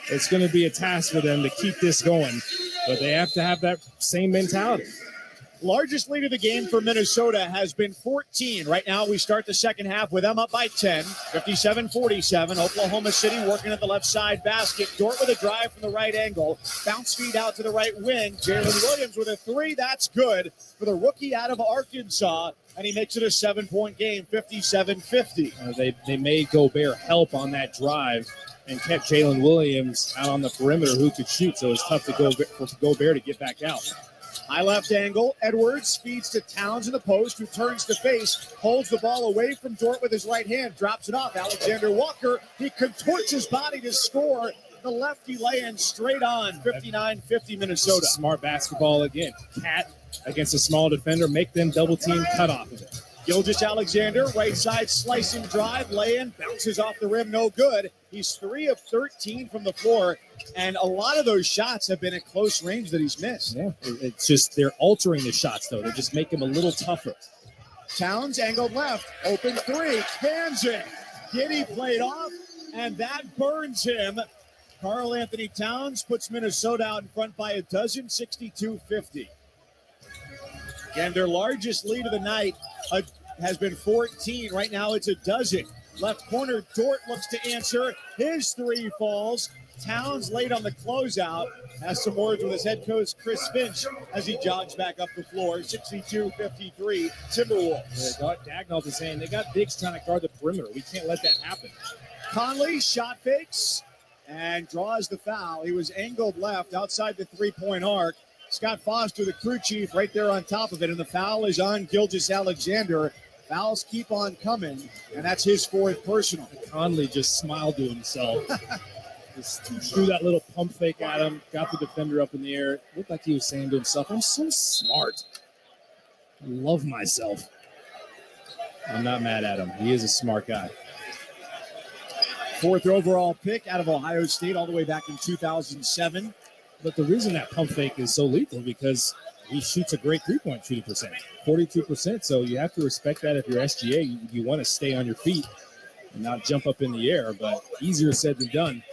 it's going to be a task for them to keep this going, but they have to have that same mentality. Largest lead of the game for Minnesota has been 14. Right now, we start the second half with them up by 10, 57-47. Oklahoma City working at the left side basket. Dort with a drive from the right angle. Bounce feed out to the right wing. Jalen Williams with a 3. That's good for the rookie out of Arkansas. And he makes it a 7-point game, 57-50. They made Gobert help on that drive and kept Jalen Williams out on the perimeter who could shoot. So it's tough for Gobert to get back out. High left angle. Edwards feeds to Towns in the post, who turns to face, holds the ball away from Dort with his right hand, drops it off. Alexander Walker, he contorts his body to score. The lefty lay-in straight on, 59-50 Minnesota. Smart basketball again. Cat against a small defender, make them double team, cut off of it. Gilgeous-Alexander, right side slicing drive, lay-in, bounces off the rim, no good. He's 3 of 13 from the floor, and a lot of those shots have been at close range that he's missed. Yeah, it's just they're altering the shots, though. They just make them a little tougher. Towns angled left, open 3, cans it. Giddey played off, and that burns him. Karl Anthony Towns puts Minnesota out in front by a dozen, 62-50. And their largest lead of the night has been 14. Right now it's a dozen. Left corner, Dort looks to answer. His 3 falls. Towns late on the closeout. Has some words with his head coach, Chris Finch, as he jogs back up the floor. 62-53, Timberwolves. Dagnall is saying they got bigs trying to guard the perimeter. We can't let that happen. Conley shot fakes and draws the foul. He was angled left outside the 3-point arc. Scott Foster, the crew chief, right there on top of it. And the foul is on Gilgeous-Alexander. Fouls keep on coming, and that's his 4th personal. Conley just smiled to himself. Just threw that little pump fake at him, got the defender up in the air. Looked like he was saying to himself, I'm so smart. I love myself. I'm not mad at him. He is a smart guy. 4th overall pick out of Ohio State all the way back in 2007. But the reason that pump fake is so lethal because he shoots a great three-point shooting percent, 42%. So you have to respect that if you're SGA. You want to stay on your feet and not jump up in the air, but easier said than done.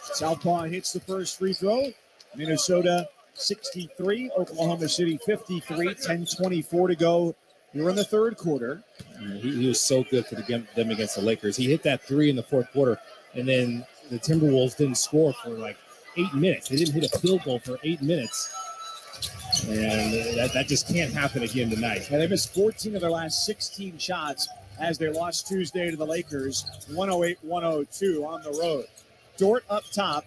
Southpaw hits the first free throw. Minnesota 63, Oklahoma City 53, 10:24 to go here in the 3rd quarter. He was so good for them against the Lakers. He hit that 3 in the 4th quarter, and then the Timberwolves didn't score for like 8 minutes. They didn't hit a field goal for 8 minutes. And that just can't happen again tonight. And they missed 14 of their last 16 shots as they lost Tuesday to the Lakers, 108-102 on the road. Dort up top.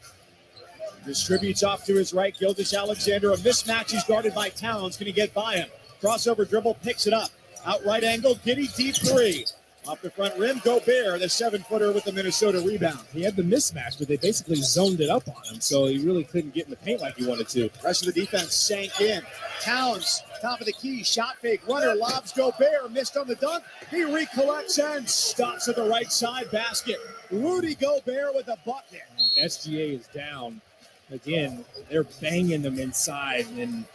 Distributes off to his right. Gilgeous-Alexander. A mismatch. He's guarded by Towns. Can he get by him? Crossover dribble. Picks it up. Out right angle. Giddy deep 3. Off the front rim. Gobert, the 7-footer with the Minnesota rebound. He had the mismatch, but they basically zoned it up on him, so he really couldn't get in the paint like he wanted to. Rest of the defense sank in. Towns, top of the key, shot fake, runner, lobs Gobert, missed on the dunk. He recollects and stops at the right side basket. Rudy Gobert with a bucket. SGA is down. Again, they're banging them inside, and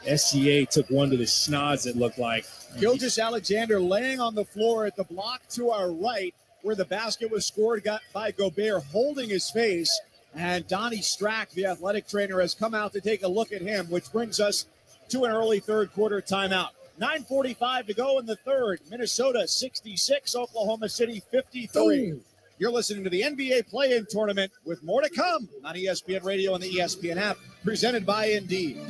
SGA took one to the schnoz, it looked like. Gilgeous-Alexander laying on the floor at the block to our right where the basket was scored by Gobert, holding his face. And Donnie Strack, the athletic trainer, has come out to take a look at him, which brings us to an early 3rd quarter timeout. 9:45 to go in the 3rd. Minnesota 66, Oklahoma City 53. Ooh. You're listening to the NBA Play-In Tournament with more to come on ESPN Radio and the ESPN app, presented by Indeed.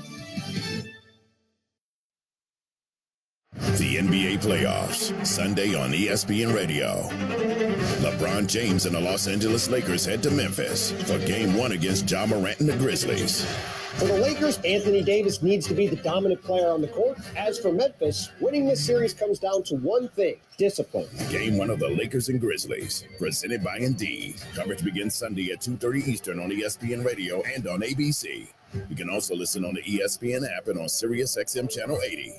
The NBA playoffs, Sunday on ESPN Radio. LeBron James and the Los Angeles Lakers head to Memphis for Game 1 against Ja Morant and the Grizzlies. For the Lakers, Anthony Davis needs to be the dominant player on the court. As for Memphis, winning this series comes down to one thing: discipline. Game 1 of the Lakers and Grizzlies, presented by Indeed. Coverage begins Sunday at 2:30 Eastern on ESPN Radio and on ABC. You can also listen on the ESPN app and on Sirius XM Channel 80.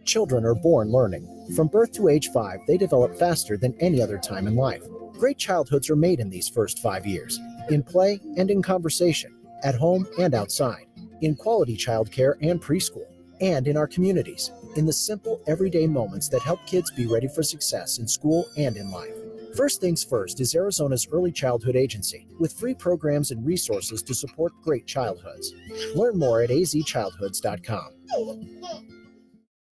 Children are born learning. From birth to age 5, they develop faster than any other time in life. Great childhoods are made in these first 5 years, in play and in conversation, at home and outside, in quality childcare and preschool, and in our communities, in the simple, everyday moments that help kids be ready for success in school and in life. First Things First is Arizona's early childhood agency with free programs and resources to support great childhoods. Learn more at azchildhoods.com.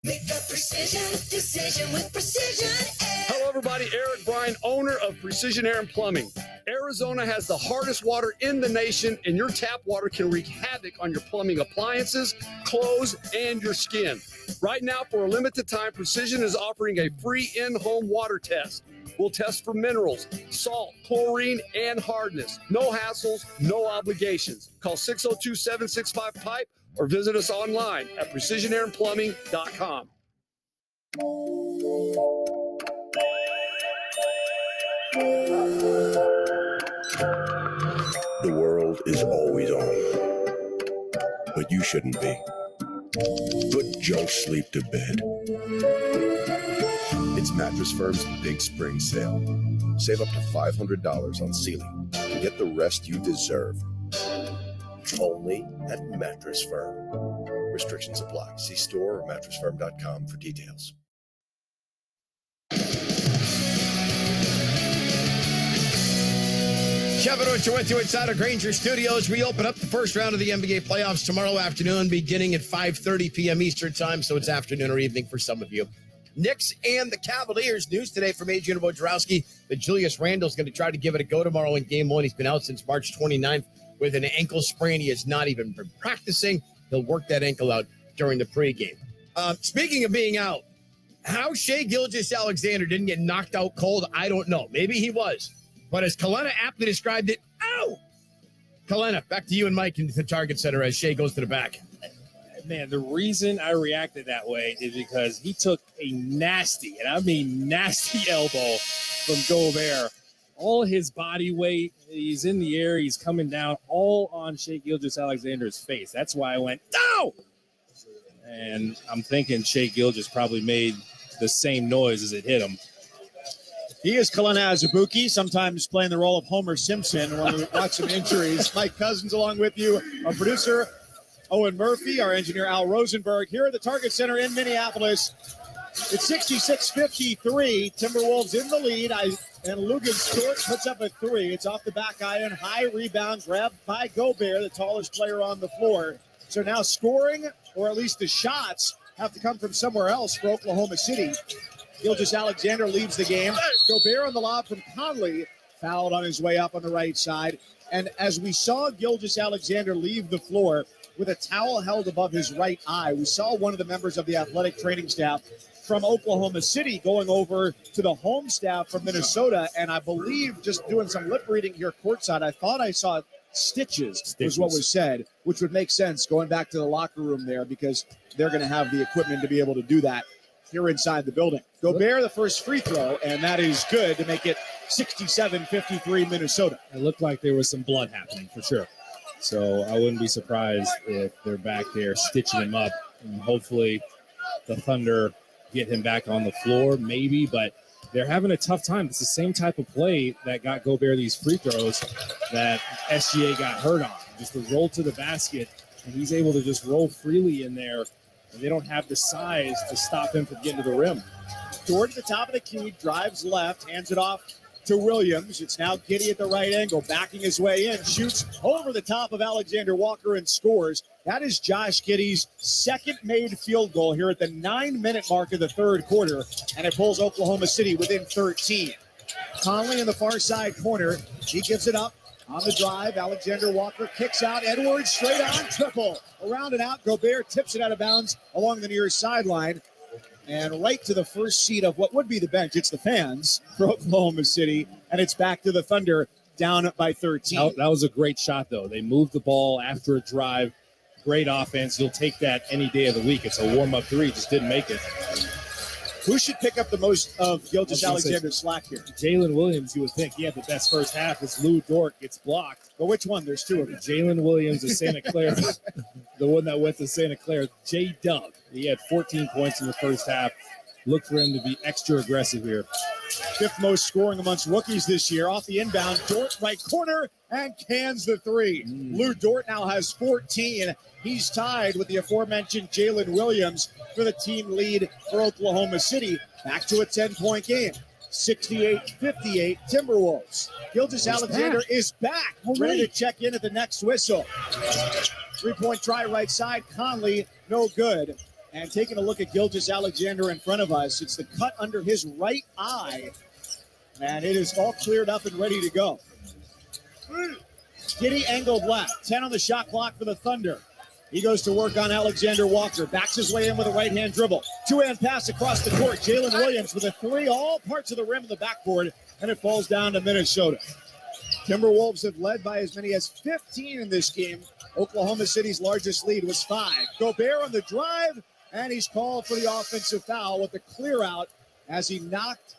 Make a precision decision with Precision Air. Hello, everybody. Eric Bryan, owner of Precision Air and Plumbing. Arizona has the hardest water in the nation, and your tap water can wreak havoc on your plumbing appliances, clothes, and your skin. Right now, for a limited time, Precision is offering a free in-home water test. We'll test for minerals, salt, chlorine, and hardness. No hassles, no obligations. Call 602-765-PIPE or visit us online at precisionairandplumbing.com. The world is always on, but you shouldn't be. Put Joe Sleep to bed. It's Mattress Firm's Big Spring Sale. Save up to $500 on ceiling and get the rest you deserve. Only at Mattress Firm. Restrictions apply. See store or mattressfirm.com for details. Kevin Orcher with you inside of Granger Studios. We open up the first round of the NBA playoffs tomorrow afternoon, beginning at 5:30 p.m. Eastern time, so it's afternoon or evening for some of you. Knicks and the Cavaliers. News today from Adrian Wojnarowski that Julius Randle's going to try to give it a go tomorrow in Game 1. He's been out since March 29th with an ankle sprain. He has not even been practicing. He'll work that ankle out during the pregame. Speaking of being out, how Shai Gilgeous-Alexander didn't get knocked out cold, I don't know. Maybe he was. But as Kalena aptly described it, ow! Kalena, back to you and Mike in the target center as Shea goes to the back. Man, the reason I reacted that way is because he took a nasty, and I mean nasty elbow from Gobert. All his body weight, he's in the air, he's coming down, all on Shai Gilgeous-Alexander's face. That's why I went, no! And I'm thinking Shai Gilgeous probably made the same noise as it hit him. He is Kalena Azubuike, sometimes playing the role of Homer Simpson when we watch some injuries. Mike Cousins along with you, our producer, Owen Murphy, our engineer, Al Rosenberg, here at the Target Center in Minneapolis. It's 66-53. Timberwolves in the lead. And Lugan-Stewart puts up a three. It's off the back iron. High rebound grabbed by Gobert, the tallest player on the floor. So now scoring, or at least the shots, have to come from somewhere else for Oklahoma City. Gilgeous-Alexander leaves the game. Gobert on the lob from Conley, fouled on his way up on the right side. And as we saw Gilgeous-Alexander leave the floor with a towel held above his right eye, we saw one of the members of the athletic training staff from Oklahoma City going over to the home staff from Minnesota, and I believe, just doing some lip reading here courtside, I thought I saw stitches was what was said, which would make sense going back to the locker room there because they're going to have the equipment to be able to do that here inside the building. Gobert, the first free throw, and that is good to make it 67-53 Minnesota. It looked like there was some blood happening for sure. So I wouldn't be surprised if they're back there stitching him up, and hopefully the Thunder get him back on the floor, maybe, but they're having a tough time. It's the same type of play that got Gobert these free throws that SGA got hurt on. Just a roll to the basket, and he's able to just roll freely in there, and they don't have the size to stop him from getting to the rim. Toward the top of the key, drives left, hands it off to Williams. It's now Giddey at the right angle, backing his way in, shoots over the top of Alexander Walker and scores. That is Josh Giddey's second made field goal here at the 9-minute mark of the third quarter, and it pulls Oklahoma City within 13. Conley in the far side corner. He gives it up on the drive. Alexander Walker kicks out. Edwards straight on, triple. Around and out. Gobert tips it out of bounds along the near sideline. And right to the first seat of what would be the bench. It's the fans for Oklahoma City, and it's back to the Thunder down by 13. That was a great shot, though. They moved the ball after a drive. Great offense. You'll take that any day of the week. It's a warm-up three. Just didn't make it. Who should pick up the most of Gilgeous-Alexander's slack here? Jalen Williams, you would think. He had the best first half as Lou Dort gets blocked. But which one? There's two of them. Jalen Williams of Santa Clara, the one that went to Santa Clara. J-Dub. He had 14 points in the first half. Look for him to be extra aggressive here. Fifth most scoring amongst rookies this year. Off the inbound, Dort right corner and cans the three. Lou Dort now has 14. He's tied with the aforementioned Jalen Williams for the team lead for Oklahoma City. Back to a 10-point game. 68-58 Timberwolves. Gilgeous-Alexander is back. Ready to check in at the next whistle. Three-point try right side. Conley, no good. And taking a look at Gilgeous-Alexander in front of us, it's the cut under his right eye. And it is all cleared up and ready to go. Giddey angled left. 10 on the shot clock for the Thunder. He goes to work on Alexander Walker. Backs his way in with a right-hand dribble. Two-hand pass across the court. Jalen Williams with a three. All parts of the rim of the backboard. And it falls down to Minnesota. Timberwolves have led by as many as 15 in this game. Oklahoma City's largest lead was 5. Gobert on the drive. And he's called for the offensive foul with the clear out as he knocked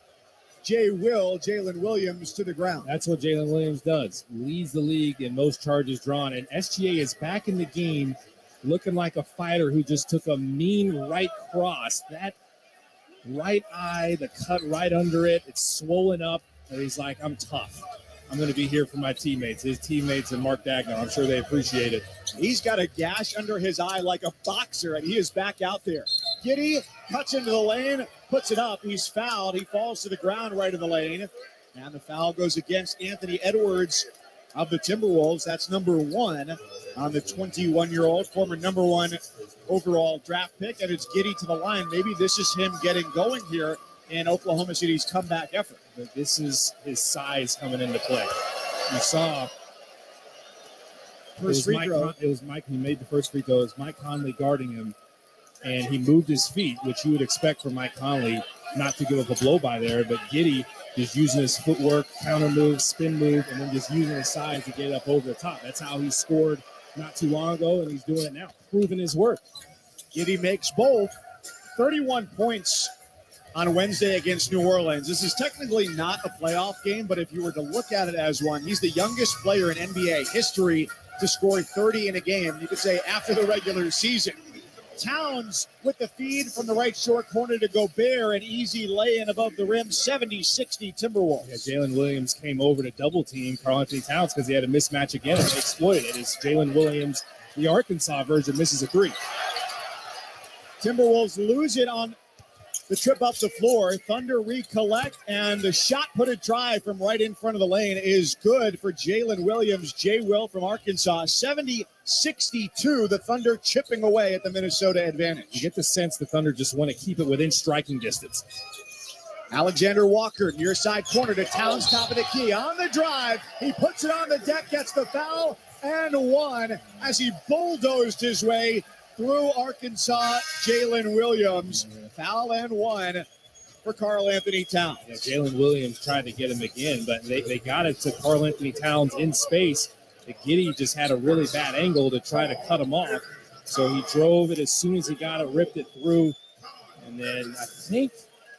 Jalen Williams to the ground. That's what Jalen Williams does. Leads the league in most charges drawn. And SGA is back in the game looking like a fighter who just took a mean right cross. That right eye, the cut right under it, it's swollen up. And he's like, I'm tough. I'm going to be here for my teammates. His teammates and Mark Dagnall, I'm sure they appreciate it. He's got a gash under his eye like a boxer, and he is back out there. Giddey cuts into the lane, puts it up. He's fouled. He falls to the ground right in the lane. And the foul goes against Anthony Edwards of the Timberwolves. That's number 1 on the 21-year-old, former number 1 overall draft pick. And it's Giddey to the line. Maybe this is him getting going here in Oklahoma City's comeback effort. But this is his size coming into play. You saw first free throw. It was Mike who made the first free throw. It was Mike Conley guarding him, and he moved his feet, which you would expect from Mike Conley not to give up a blow by there. But Giddey just using his footwork, counter move, spin move, and then just using his size to get up over the top. That's how he scored not too long ago, and he's doing it now, proving his worth. Giddy makes both. 31 points on Wednesday against New Orleans. This is technically not a playoff game, but if you were to look at it as one, he's the youngest player in NBA history to score 30 in a game. You could say after the regular season. Towns with the feed from the right short corner to Gobert, an easy lay-in above the rim, 70-60 Timberwolves. Yeah, Jalen Williams came over to double team Karl-Anthony Towns because he had a mismatch again, and they exploited it as Jalen Williams, the Arkansas version, misses a three. Timberwolves lose it on the trip up the floor. Thunder recollect, and the shot-putted drive from right in front of the lane is good for Jalen Williams. J-Will from Arkansas, 70-62. The Thunder chipping away at the Minnesota advantage. You get the sense the Thunder just want to keep it within striking distance. Alexander Walker, near side corner to Towns, top of the key. On the drive, he puts it on the deck, gets the foul, and one as he bulldozed his way through Arkansas. Jalen Williams, foul and one for Karl-Anthony Towns. Yeah, Jalen Williams tried to get him again, but they got it to Karl-Anthony Towns in space. The Giddy just had a really bad angle to try to cut him off. So he drove it as soon as he got it, ripped it through. And then I think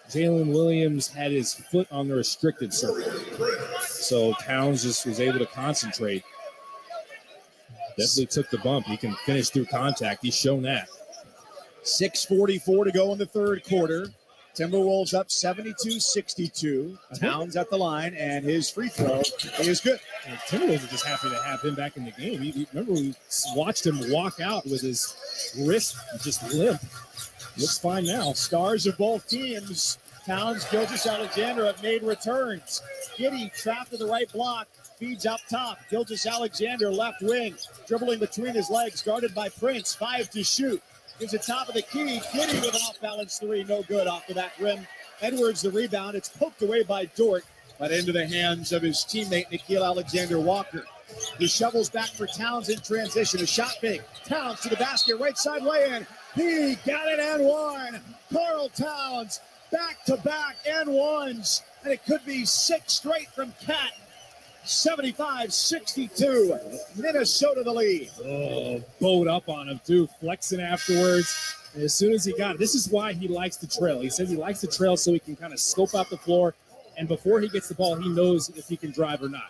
Jalen Williams had his foot on the restricted circle. So Towns just was able to concentrate. Definitely took the bump. He can finish through contact. He's shown that. 6:44 to go in the third quarter. Timberwolves up 72-62. Towns at the line, and his free throw is good. And Timberwolves are just happy to have him back in the game. Remember, we watched him walk out with his wrist just limp. Looks fine now. Stars of both teams, Towns, Gilgeous-Alexander, have made returns. Giddy trapped to the right block. Feeds up top. Gilgeous-Alexander left wing. Dribbling between his legs. Guarded by Prince. 5 to shoot. Gives it top of the key. Giddy with an off-balance three. No good off the back rim. Edwards the rebound. It's poked away by Dort, but into the hands of his teammate, Nickeil Alexander-Walker. He shovels back for Towns in transition. A shot fake. Towns to the basket. Right side lay-in. He got it and one. Karl Towns back-to-back and ones. And it could be 6 straight from Cat. 75-62. Minnesota the lead. Oh, bowed up on him too, flexing afterwards. And as soon as he got it, this is why he likes to trail. He says he likes to trail so he can kind of scope out the floor. And before he gets the ball, he knows if he can drive or not.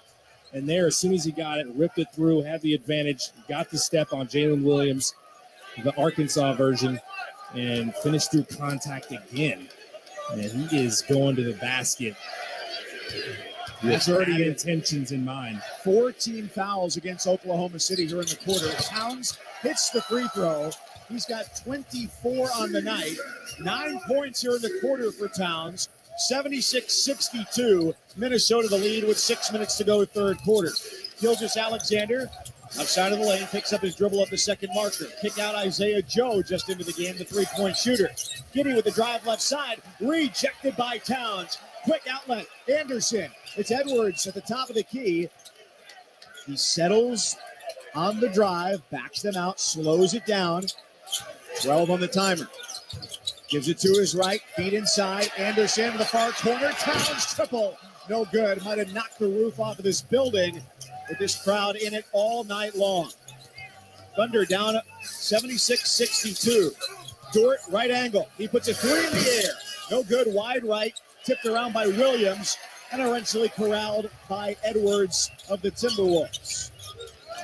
And there, as soon as he got it, ripped it through, had the advantage, got the step on Jalen Williams, the Arkansas version, and finished through contact again. And he is going to the basket with bad intentions in mind. 14 fouls against Oklahoma City here in the quarter. Towns hits the free throw. He's got 24 on the night. 9 points here in the quarter for Towns. 76-62. Minnesota the lead with 6 minutes to go third quarter. Gilgeous-Alexander outside of the lane picks up his dribble up the second marker. Kick out Isaiah Joe just into the game, the three-point shooter. Giddy with the drive left side. Rejected by Towns. Quick outlet. Anderson. It's Edwards at the top of the key. He settles on the drive, backs them out, slows it down. 12 on the timer. Gives it to his right, feet inside. Anderson to the far corner. Towns triple. No good. Might have knocked the roof off of this building with this crowd in it all night long. Thunder down 76-62. Dort, right angle. He puts a three in the air. No good. Wide right. Tipped around by Williams and eventually corralled by Edwards of the Timberwolves.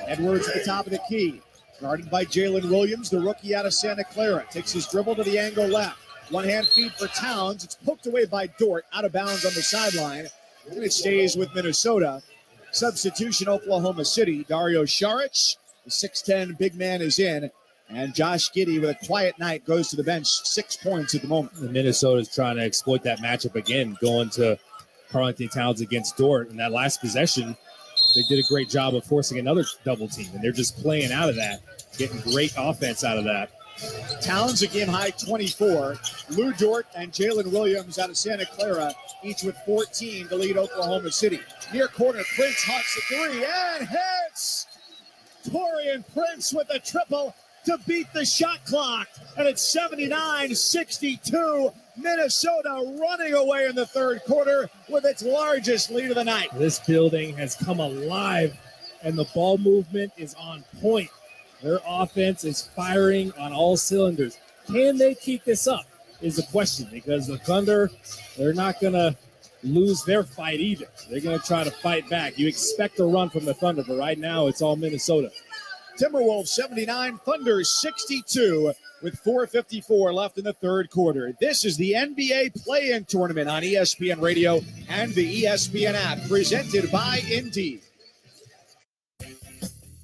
Edwards at the top of the key. Guarded by Jalen Williams, the rookie out of Santa Clara. Takes his dribble to the angle left. One-hand feed for Towns. It's poked away by Dort, out of bounds on the sideline. And it stays with Minnesota. Substitution, Oklahoma City. Dario Saric, the 6'10 big man, is in. And Josh Giddy, with a quiet night, goes to the bench. 6 points at the moment. And Minnesota's trying to exploit that matchup again, going to Karl-Anthony Towns against Dort. In that last possession, they did a great job of forcing another double team, and they're just playing out of that, getting great offense out of that. Towns a game high 24. Lou Dort and Jalen Williams out of Santa Clara, each with 14 to lead Oklahoma City. Near corner, Prince hawks the three and hits! Taurean Prince with a triple to beat the shot clock. And it's 79-62. Minnesota running away in the third quarter with its largest lead of the night. This building has come alive, and the ball movement is on point. Their offense is firing on all cylinders. Can they keep this up is the question, because the Thunder, they're not going to lose their fight either. They're going to try to fight back. You expect a run from the Thunder, but right now it's all Minnesota. Timberwolves 79, Thunder 62 with 4:54 left in the third quarter. This is the NBA Play-In Tournament on ESPN Radio and the ESPN app, presented by Indeed.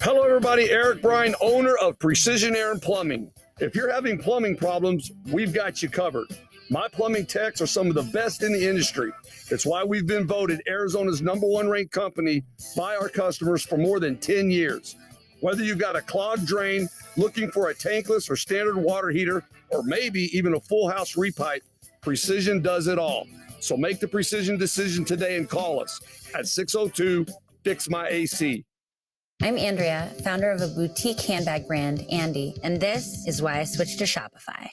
Hello, everybody. Eric Bryan, owner of Precision Air and Plumbing. If you're having plumbing problems, we've got you covered. My plumbing techs are some of the best in the industry. That's why we've been voted Arizona's #1 ranked company by our customers for more than 10 years. Whether you've got a clogged drain, looking for a tankless or standard water heater, or maybe even a full house repipe, Precision does it all. So make the Precision decision today and call us at 602-FIX-MY-AC. I'm Andrea, founder of a boutique handbag brand, Andy, and this is why I switched to Shopify.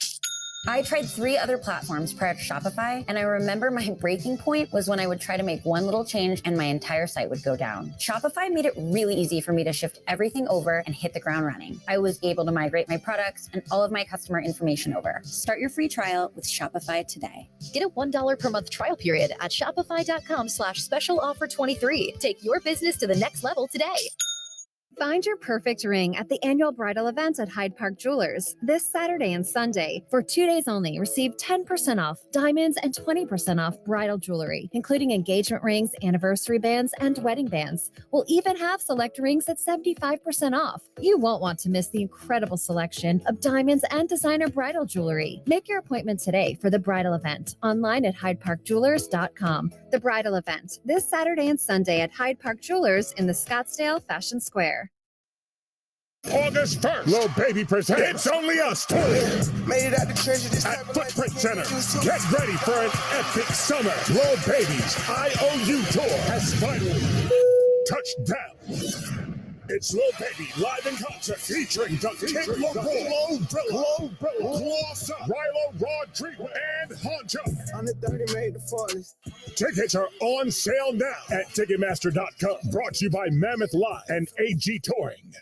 I tried 3 other platforms prior to Shopify, and I remember my breaking point was when I would try to make one little change and my entire site would go down. Shopify made it really easy for me to shift everything over and hit the ground running. I was able to migrate my products and all of my customer information over. Start your free trial with Shopify today. Get a $1 per month trial period at shopify.com/special offer 23. Take your business to the next level today. Find your perfect ring at the annual bridal event at Hyde Park Jewelers this Saturday and Sunday. For 2 days only, receive 10% off diamonds and 20% off bridal jewelry, including engagement rings, anniversary bands, and wedding bands. We'll even have select rings at 75% off. You won't want to miss the incredible selection of diamonds and designer bridal jewelry. Make your appointment today for the bridal event online at hydeparkjewelers.com. The bridal event this Saturday and Sunday at Hyde Park Jewelers in the Scottsdale Fashion Square. August 1st, Lil Baby presents It's Only Us Tour. Made it out the treasure this at Footprint Center. Get ready for an epic summer. Lil Baby's IOU Tour has finally touched down. It's Lil Baby live in concert featuring the Kid Low Glosser, Rilo, Rod Treatment, and Honcho. On the 30 made the 40s. Tickets are on sale now at Ticketmaster.com. Brought to you by Mammoth Live and AG Touring.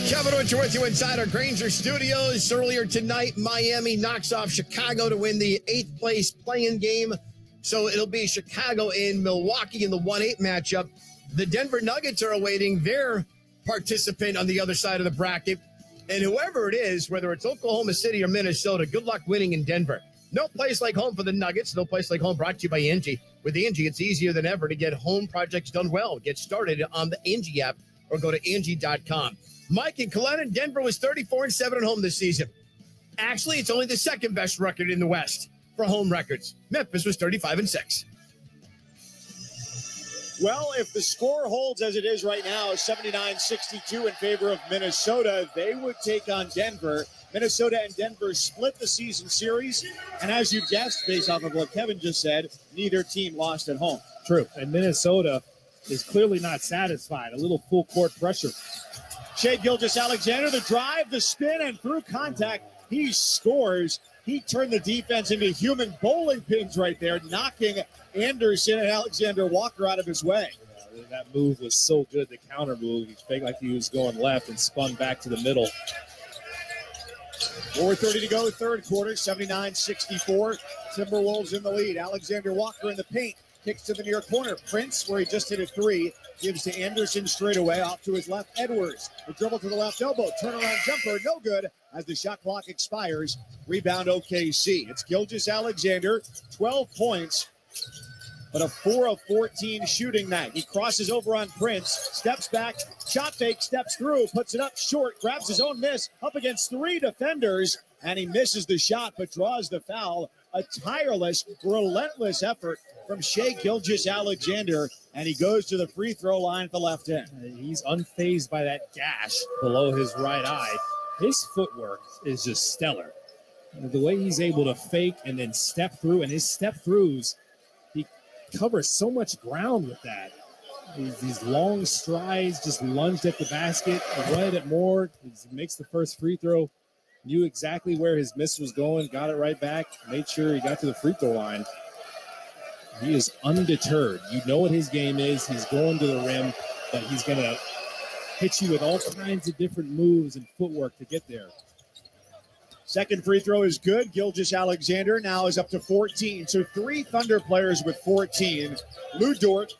Kevin Richard with you inside our Granger Studios. Earlier tonight, Miami knocks off Chicago to win the 8th place play-in game. So it'll be Chicago in Milwaukee in the 1-8 matchup. The Denver Nuggets are awaiting their participant on the other side of the bracket. And whoever it is, whether it's Oklahoma City or Minnesota, good luck winning in Denver. No place like home for the Nuggets. No place like home, brought to you by Angie. With Angie, it's easier than ever to get home projects done well. Get started on the Angie app or go to Angie.com. Mike and Coletta, Denver was 34-7 at home this season. Actually, it's only the second best record in the West for home records. Memphis was 35-6. Well, if the score holds as it is right now, 79-62 in favor of Minnesota, they would take on Denver. Minnesota and Denver split the season series. And as you guessed, based off of what Kevin just said, neither team lost at home. True. And Minnesota is clearly not satisfied. A little full court pressure. Shai Gilgeous-Alexander, the drive, the spin, and through contact, he scores. He turned the defense into human bowling pins right there, knocking Anderson and Alexander Walker out of his way. Yeah, that move was so good, the counter move. He faked like he was going left and spun back to the middle. 4:30 to go, third quarter, 79-64. Timberwolves in the lead. Alexander Walker in the paint. Kicks to the near corner. Prince, where he just hit a 3, gives to Anderson straight away. Off to his left, Edwards. The dribble to the left elbow. Turnaround jumper, no good as the shot clock expires. Rebound OKC. It's Gilgeous-Alexander, 12 points, but a 4 of 14 shooting night. He crosses over on Prince, steps back, shot fake, steps through, puts it up short, grabs his own miss, up against 3 defenders, and he misses the shot but draws the foul. A tireless, relentless effort from Shai Gilgeous-Alexander, and he goes to the free throw line at the left end. He's unfazed by that gash below his right eye. His footwork is just stellar. The way he's able to fake and then step through, and his step throughs, he covers so much ground with that. these long strides, just lunged at the basket, wanted it more. He makes the first free throw, knew exactly where his miss was going, got it right back, made sure he got to the free throw line. He is undeterred. You know what his game is. He's going to the rim, but he's going to hit you with all kinds of different moves and footwork to get there. Second free throw is good. Gilgeous-Alexander now is up to 14. So 3 Thunder players with 14. Lou Dort,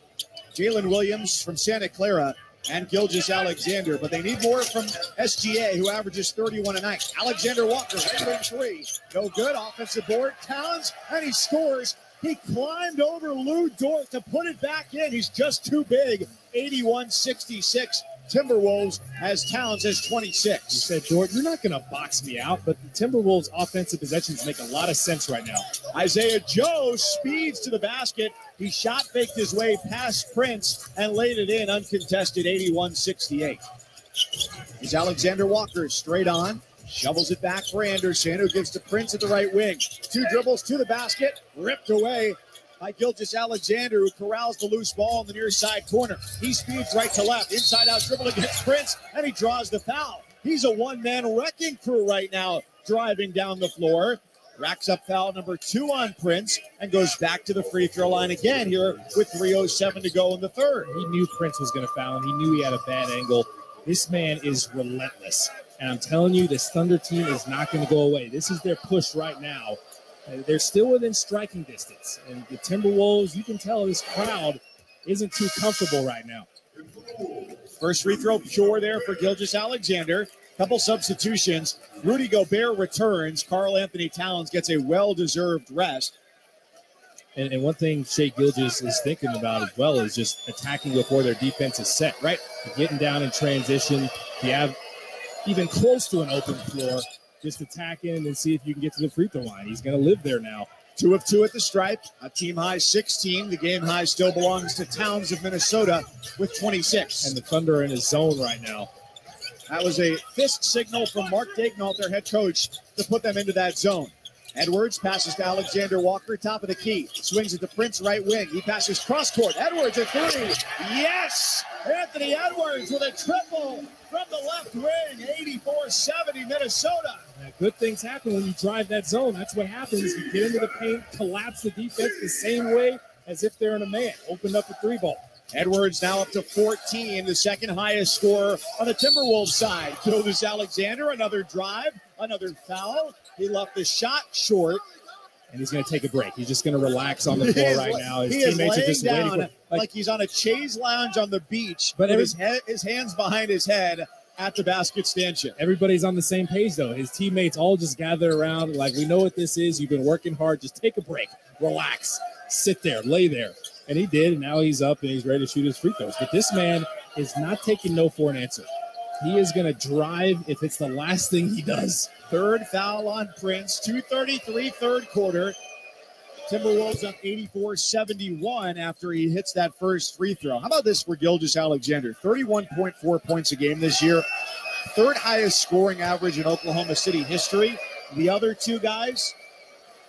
Jalen Williams from Santa Clara, and Gilgeous-Alexander. But they need more from SGA, who averages 31 a night. Alexander Walker, hitting 3. No good. Offensive board. Towns, and he scores. He climbed over Lou Dort to put it back in. He's just too big. 81-66. Timberwolves has Towns as 26. You said, Dort, you're not going to box me out, but the Timberwolves' offensive possessions make a lot of sense right now. Isaiah Joe speeds to the basket. He shot faked his way past Prince and laid it in uncontested, 81-68. Here's Alexander Walker straight on. Shovels it back for Anderson, who gives to Prince at the right wing. 2 dribbles to the basket, ripped away by Gilgeous-Alexander, who corrals the loose ball in the near side corner. He speeds right to left, inside out dribble against Prince, and he draws the foul. He's a one-man wrecking crew right now, driving down the floor. Racks up foul number 2 on Prince and goes back to the free throw line again here with 3:07 to go in the third. He knew Prince was going to foul him. He knew he had a bad angle. This man is relentless. And I'm telling you, this Thunder team is not going to go away. This is their push right now. They're still within striking distance. And the Timberwolves, you can tell this crowd isn't too comfortable right now. First free throw pure there for Gilgeous-Alexander. Couple substitutions. Rudy Gobert returns. Karl Anthony Towns gets a well-deserved rest. And one thing Shai Gilgeous is thinking about as well is just attacking before their defense is set. Right. Getting down in transition. If you have even close to an open floor, just attack in and see if you can get to the free throw line. He's going to live there now. 2 of 2 at the stripe. A team high 16. The game high still belongs to Towns of Minnesota with 26. And the Thunder are in his zone right now. That was a fist signal from Mark Daignault, their head coach, to put them into that zone. Edwards passes to Alexander Walker, top of the key. Swings it to Prince, right wing. He passes cross court. Edwards at 3. Yes! Anthony Edwards with a triple from the left wing. 84-70 Minnesota. Good things happen when you drive that zone. That's what happens. You get into the paint, collapse the defense the same way as if they're in a man. Opened up a 3-ball. Edwards now up to 14, the second highest scorer on the Timberwolves side. Gilgeous-Alexander, another drive, another foul. He left the shot short. And he's going to take a break. He's just going to relax on the floor right now. His teammates are just down waiting for like he's on a chaise lounge on the beach, but with his hands behind his head at the basket stanchion. Everybody's on the same page, though. His teammates all just gather around like, we know what this is. You've been working hard. Just take a break. Relax. Sit there. Lay there. And he did, and now he's up and he's ready to shoot his free throws. But this man is not taking no for an answer. He is going to drive if it's the last thing he does. Third foul on Prince. 2:33 third quarter. Timberwolves up 84-71 after he hits that first free throw. How about this for Gilgeous-Alexander? 31.4 points a game this year. Third highest scoring average in Oklahoma City history. The other 2 guys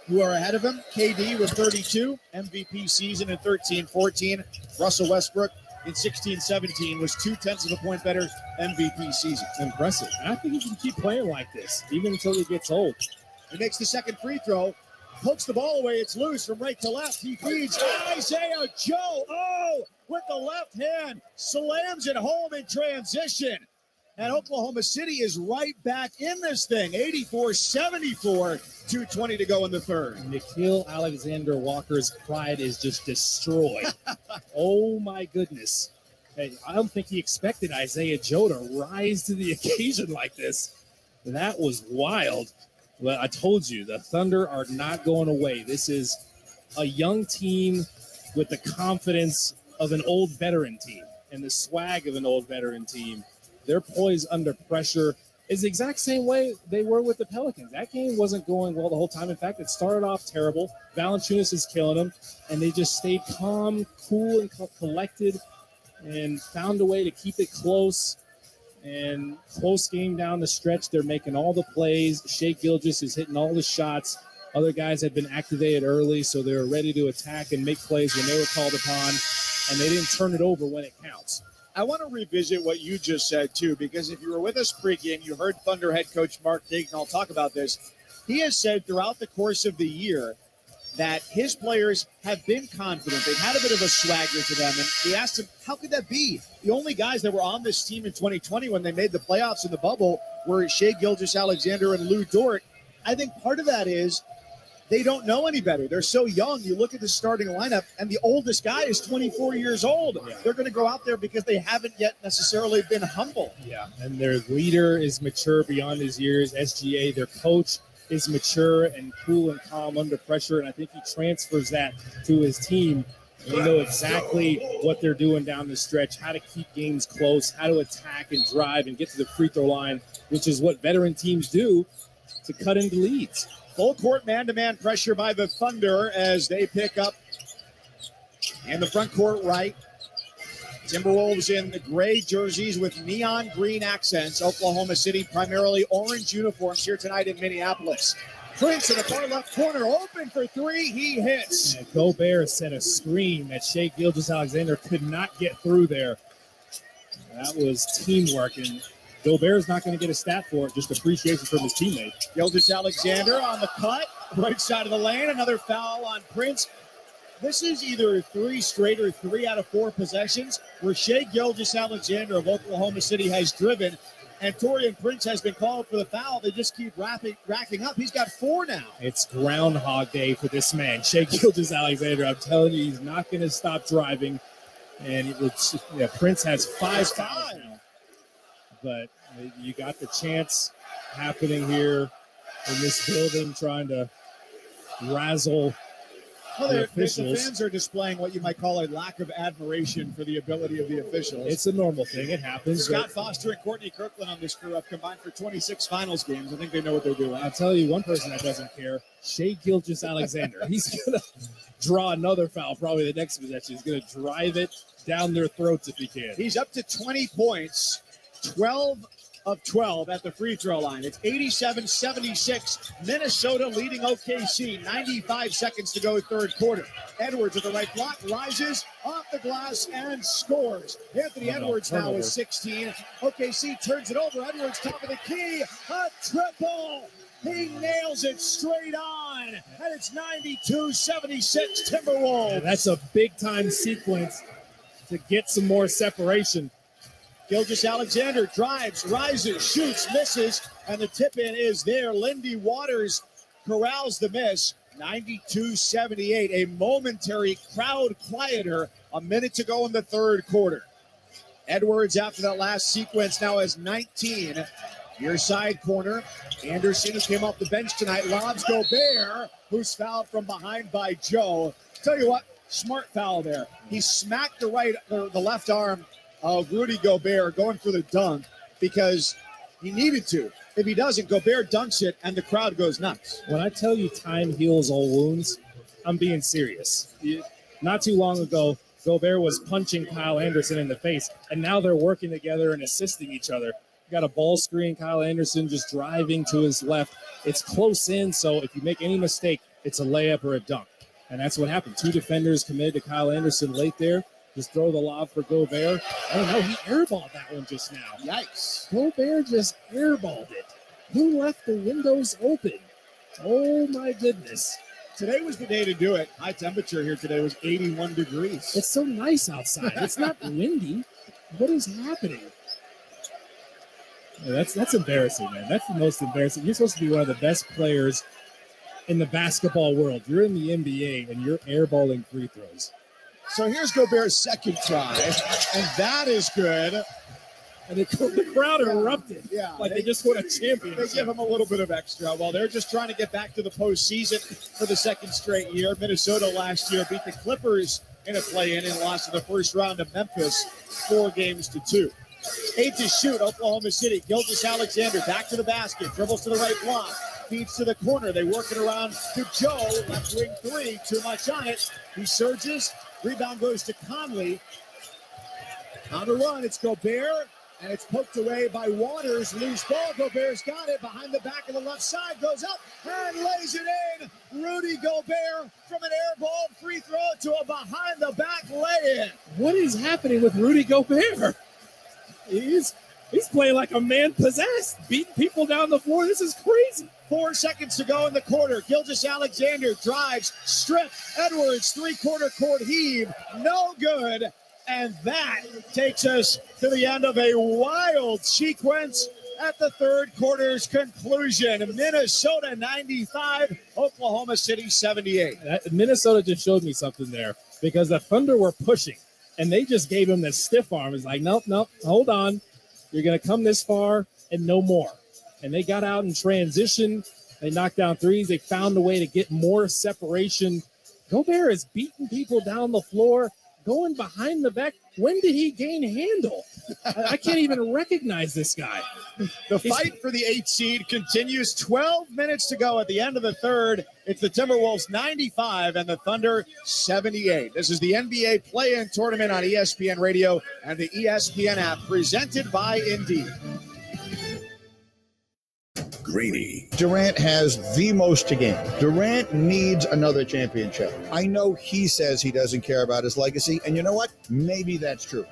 who are ahead of him, KD with 32, MVP season in 13-14. Russell Westbrook in 16-17 was 0.2 of a point better, MVP season. Impressive. And I think he can keep playing like this, even until he gets old. He makes the second free throw, pokes the ball away. It's loose from right to left. He feeds Isaiah Joe. Oh, with the left hand, slams it home in transition. And Oklahoma City is right back in this thing. 84-74, 2:20 to go in the third. Nickeil Alexander Walker's pride is just destroyed. Oh, my goodness. Hey, I don't think he expected Isaiah Joe to rise to the occasion like this. That was wild. Well, I told you, the Thunder are not going away. This is a young team with the confidence of an old veteran team and the swag of an old veteran team. Their poise under pressure is the exact same way they were with the Pelicans. That game wasn't going well the whole time. In fact, it started off terrible. Valanciunas is killing them, and they just stayed calm, cool, and collected and found a way to keep it close. And close game down the stretch, they're making all the plays. Shai Gilgeous is hitting all the shots. Other guys had been activated early, so they were ready to attack and make plays when they were called upon. and they didn't turn it over when it counts. I want to revisit what you just said, too, because if you were with us pregame, you heard Thunder head coach Mark Daigneault talk about this. He has said throughout the course of the year that his players have been confident. They've had a bit of a swagger to them. And we asked him, how could that be? The only guys that were on this team in 2020 when they made the playoffs in the bubble were Shai Gilgeous-Alexander and Lou Dort. I think part of that is they don't know any better. They're so young. You look at the starting lineup, and the oldest guy is 24 years old. Yeah. They're going to go out there because they haven't yet necessarily been humble. Yeah, and their leader is mature beyond his years. SGA, their coach, is mature and cool and calm under pressure, and I think he transfers that to his team. They know exactly what they're doing down the stretch, how to keep games close, how to attack and drive and get to the free throw line, which is what veteran teams do to cut into leads. Full court man-to-man pressure by the Thunder as they pick up in the front court right. Timberwolves in the gray jerseys with neon green accents. Oklahoma City primarily orange uniforms here tonight in Minneapolis. Prince in the far left corner, open for three. He hits. And Gobert set a screen that Shai Gilgeous-Alexander could not get through there. That was teamwork, and Gobert's not going to get a stat for it, just appreciation from his teammate. Gilgeous-Alexander on the cut, right side of the lane. Another foul on Prince. This is either 3 straight or 3 out of 4 possessions where Shai Gilgeous-Alexander of Oklahoma City has driven, and Taurean Prince has been called for the foul. They just keep racking up. He's got 4 now. It's Groundhog Day for this man, Shai Gilgeous-Alexander. I'm telling you, he's not going to stop driving. And Prince has 5 fouls now. But you got the chance happening here in this building, trying to razzle the officials. The fans are displaying what you might call a lack of admiration for the ability of the officials. It's a normal thing. It happens. Scott Foster and Courtney Kirkland on this crew have combined for 26 finals games. I think they know what they're doing. I'll tell you one person that doesn't care, Shai Gilgeous-Alexander. He's going to draw another foul probably the next possession. He's going to drive it down their throats if he can. He's up to 20 points, 12 of 12 at the free throw line. It's 87-76. Minnesota leading OKC. 95 seconds to go, third quarter. Edwards at the right block, rises off the glass and scores. Anthony Edwards now is 16. OKC turns it over. Edwards top of the key. A triple. He nails it straight on. And it's 92-76 Timberwolves. Yeah, that's a big-time sequence to get some more separation. Gilgeous-Alexander drives, rises, shoots, misses, and the tip-in is there. Lindy Waters corrals the miss. 92-78, a momentary crowd quieter a minute to go in the third quarter. Edwards, after that last sequence, now has 19. Near side corner, Anderson, who came off the bench tonight, lobs Gobert, who's fouled from behind by Joe. Tell you what, smart foul there. He smacked the left arm of Rudy Gobert going for the dunk because he needed to. If he doesn't, Gobert dunks it, and the crowd goes nuts. When I tell you time heals all wounds, I'm being serious. Not too long ago, Gobert was punching Kyle Anderson in the face, and now they're working together and assisting each other. Got a ball screen, Kyle Anderson just driving to his left. It's close in, so if you make any mistake, it's a layup or a dunk. And that's what happened. 2 defenders committed to Kyle Anderson late there. Just throw the lob for Gobert. Oh, no, he airballed that one just now. Yikes. Gobert just airballed it. Who left the windows open? Oh, my goodness. Today was the day to do it. High temperature here today was 81 degrees. It's so nice outside. It's not windy. What is happening? Yeah, that's embarrassing, man. That's the most embarrassing. You're supposed to be one of the best players in the basketball world. You're in the NBA, and you're airballing free throws. So here's Gobert's second try, and that is good. And the crowd erupted. Yeah, like they just won a championship. They give him a little bit of extra. Well, they're just trying to get back to the postseason for the second straight year. Minnesota last year beat the Clippers in a play-in and lost in the first round to Memphis 4-2. 8 to shoot, Oklahoma City. Gilgeous-Alexander back to the basket, dribbles to the right block, feeds to the corner. They work it around to Joe, left wing 3, too much on it. He surges, rebound goes to Conley. On the run, it's Gobert, and it's poked away by Waters. Loose ball. Gobert's got it behind the back of the left side. Goes up and lays it in. Rudy Gobert from an air ball free throw to a behind-the-back lay-in. What is happening with Rudy Gobert? He's playing like a man possessed, beating people down the floor. This is crazy. 4 seconds to go in the quarter. Gilgeous-Alexander drives, strip, Edwards, three-quarter court heave, no good. And that takes us to the end of a wild sequence at the third quarter's conclusion. Minnesota 95, Oklahoma City 78. Minnesota just showed me something there because the Thunder were pushing, and they just gave him the stiff arm. It's like, nope, hold on. You're going to come this far and no more. And they got out in transition. They knocked down threes. They found a way to get more separation. Gobert is beating people down the floor, going behind the back. When did he gain handle? I can't even recognize this guy. The fight for the 8th seed continues. 12 minutes to go at the end of the third. It's the Timberwolves 95 and the Thunder 78. This is the NBA play-in tournament on ESPN Radio and the ESPN app, presented by Indeed. Greeny. Durant has the most to gain. Durant needs another championship. I know he says he doesn't care about his legacy, and you know what? Maybe that's true,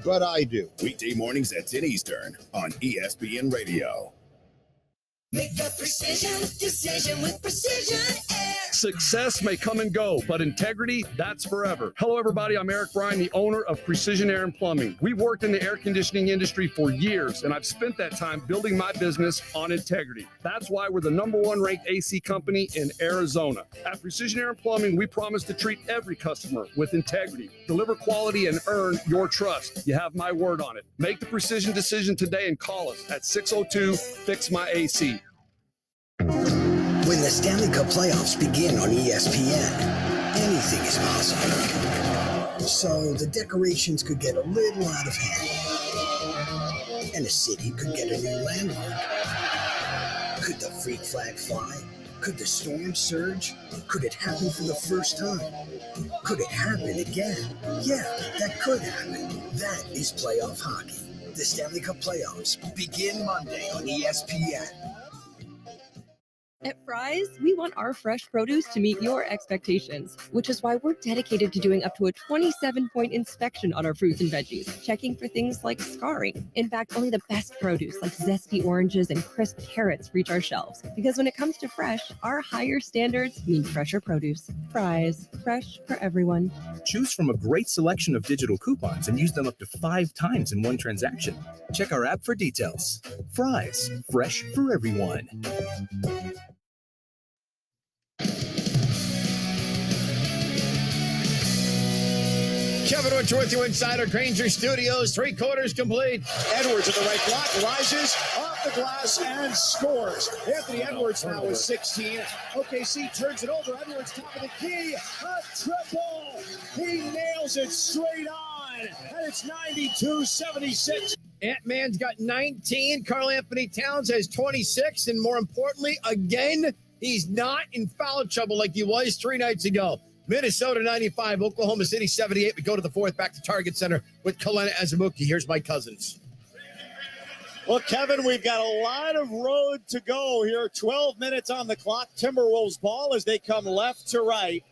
but I do. Weekday mornings at 10 Eastern on ESPN Radio. Make a precision decision with Precision Air. Success may come and go, but integrity, that's forever. Hello, everybody. I'm Eric Bryan, the owner of Precision Air and Plumbing. We've worked in the air conditioning industry for years, and I've spent that time building my business on integrity. That's why we're the #1 ranked AC company in Arizona. At Precision Air and Plumbing, we promise to treat every customer with integrity, deliver quality, and earn your trust. You have my word on it. Make the precision decision today and call us at 602-FIX-MY-AC. When the Stanley Cup playoffs begin on ESPN, anything is possible. So the decorations could get a little out of hand. And a city could get a new landmark. Could the freak flag fly? Could the storm surge? Could it happen for the first time? Could it happen again? Yeah, that could happen. That is playoff hockey. The Stanley Cup playoffs begin Monday on ESPN. At Fry's, we want our fresh produce to meet your expectations, which is why we're dedicated to doing up to a 27-point inspection on our fruits and veggies, checking for things like scarring. In fact, only the best produce like zesty oranges and crisp carrots reach our shelves, because when it comes to fresh, our higher standards mean fresher produce. Fry's, fresh for everyone. Choose from a great selection of digital coupons and use them up to 5 times in one transaction. Check our app for details. Fry's, fresh for everyone. Kevin Winter with you inside our Granger Studios. 3 quarters complete. Edwards at the right block, rises off the glass and scores. Anthony Edwards now with 16. OKC turns it over. Edwards top of the key. A triple. He nails it straight on. And it's 92-76. Ant-Man's got 19. Karl Anthony Towns has 26. And more importantly, again, he's not in foul trouble like he was 3 nights ago. Minnesota 95, Oklahoma City 78. We go to the fourth, back to Target Center with Kalena Azubuike. Here's Mike Cousins. Well, Kevin, we've got a lot of road to go here. 12 minutes on the clock. Timberwolves ball as they come left to right.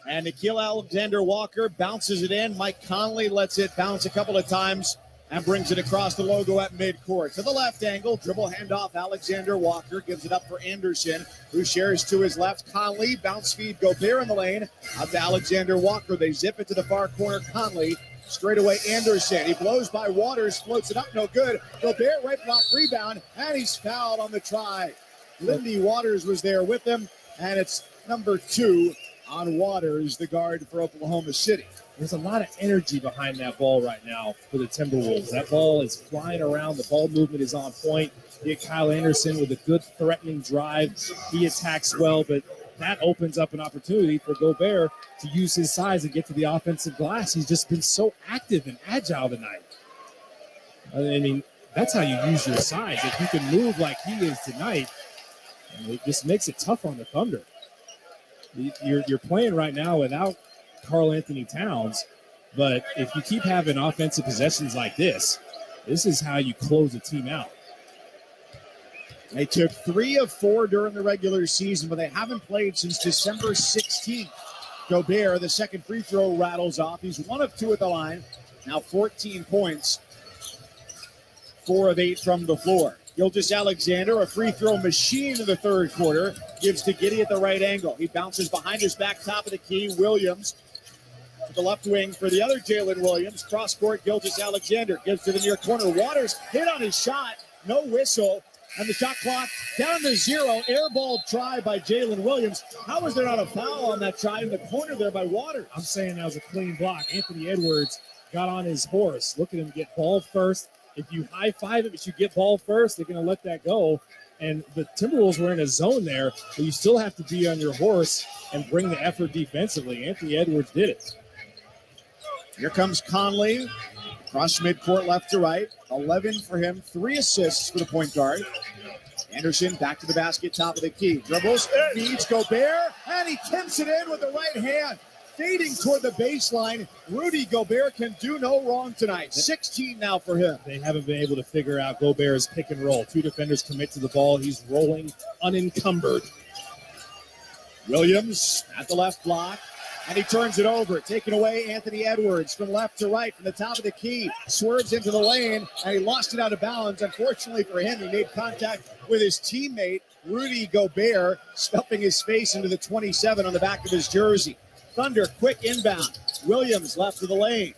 And Nickeil Alexander-Walker bounces it in. Mike Conley lets it bounce a couple of times and brings it across the logo at midcourt. To the left angle, dribble handoff, Alexander-Walker gives it up for Anderson, who shares to his left. Conley, bounce feed, Gobert in the lane. Out to Alexander-Walker. They zip it to the far corner. Conley, straight away Anderson. He blows by Waters, floats it up, no good. Gobert, right block, rebound, and he's fouled on the try. Lindy Waters was there with him, and it's number 2 on Waters, the guard for Oklahoma City. There's a lot of energy behind that ball right now for the Timberwolves. That ball is flying around. The ball movement is on point. You get Kyle Anderson with a good threatening drive. He attacks well, but that opens up an opportunity for Gobert to use his size and get to the offensive glass. He's just been so active and agile tonight. I mean, that's how you use your size. If you can move like he is tonight, it just makes it tough on the Thunder. You're playing right now without Karl Anthony Towns, but if you keep having offensive possessions like this, This is how you close a team out. They took 3 of 4 during the regular season, but they haven't played since December 16th. Gobert, the second free throw rattles off. He's 1 of 2 at the line. Now 14 points, 4 of 8 from the floor. Gilgeous-Alexander, a free throw machine in the third quarter, gives to Giddey at the right angle. He bounces behind his back, top of the key. Williams to the left wing for the other Jalen Williams. Cross court, Gilgeous-Alexander gives to the near corner. Waters hit on his shot, no whistle. And the shot clock down to 0. Airball try by Jalen Williams. How is there not a foul on that try in the corner there by Waters? I'm saying that was a clean block. Anthony Edwards got on his horse. Look at him get ball first. If you high-five it, but you get ball first, they're going to let that go. And the Timberwolves were in a zone there, but you still have to be on your horse and bring the effort defensively. Anthony Edwards did it. Here comes Conley. Across midcourt, left to right. 11 for him, 3 assists for the point guard. Anderson back to the basket, top of the key. Dribbles, feeds Gobert, and he tips it in with the right hand. Fading toward the baseline. Rudy Gobert can do no wrong tonight. 16 now for him. They haven't been able to figure out Gobert's pick and roll. 2 defenders commit to the ball. He's rolling unencumbered. Williams at the left block. And he turns it over, taking away Anthony Edwards from left to right from the top of the key. Swerves into the lane, and he lost it out of bounds. Unfortunately for him, he made contact with his teammate, Rudy Gobert, stuffing his face into the 27 on the back of his jersey. Thunder, quick inbound. Williams left of the lane.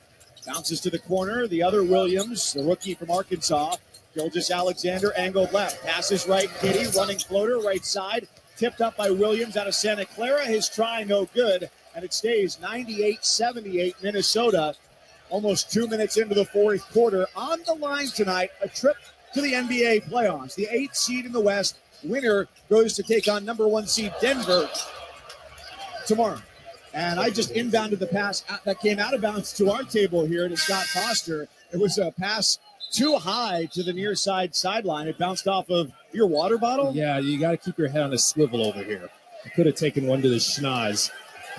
Bounces to the corner. The other Williams, the rookie from Arkansas. Gilgeous-Alexander angled left. Passes right, Giddey, running floater, right side. Tipped up by Williams out of Santa Clara. His try no good. And it stays 98-78 Minnesota. Almost 2 minutes into the fourth quarter. On the line tonight, a trip to the NBA playoffs. The 8th seed in the West. Winner goes to take on number 1 seed Denver tomorrow. And I just inbounded the pass that came out of bounds to our table here to Scott Foster. It was a pass too high to the near side sideline. It bounced off of your water bottle? Yeah, you got to keep your head on a swivel over here. I could have taken one to the schnoz.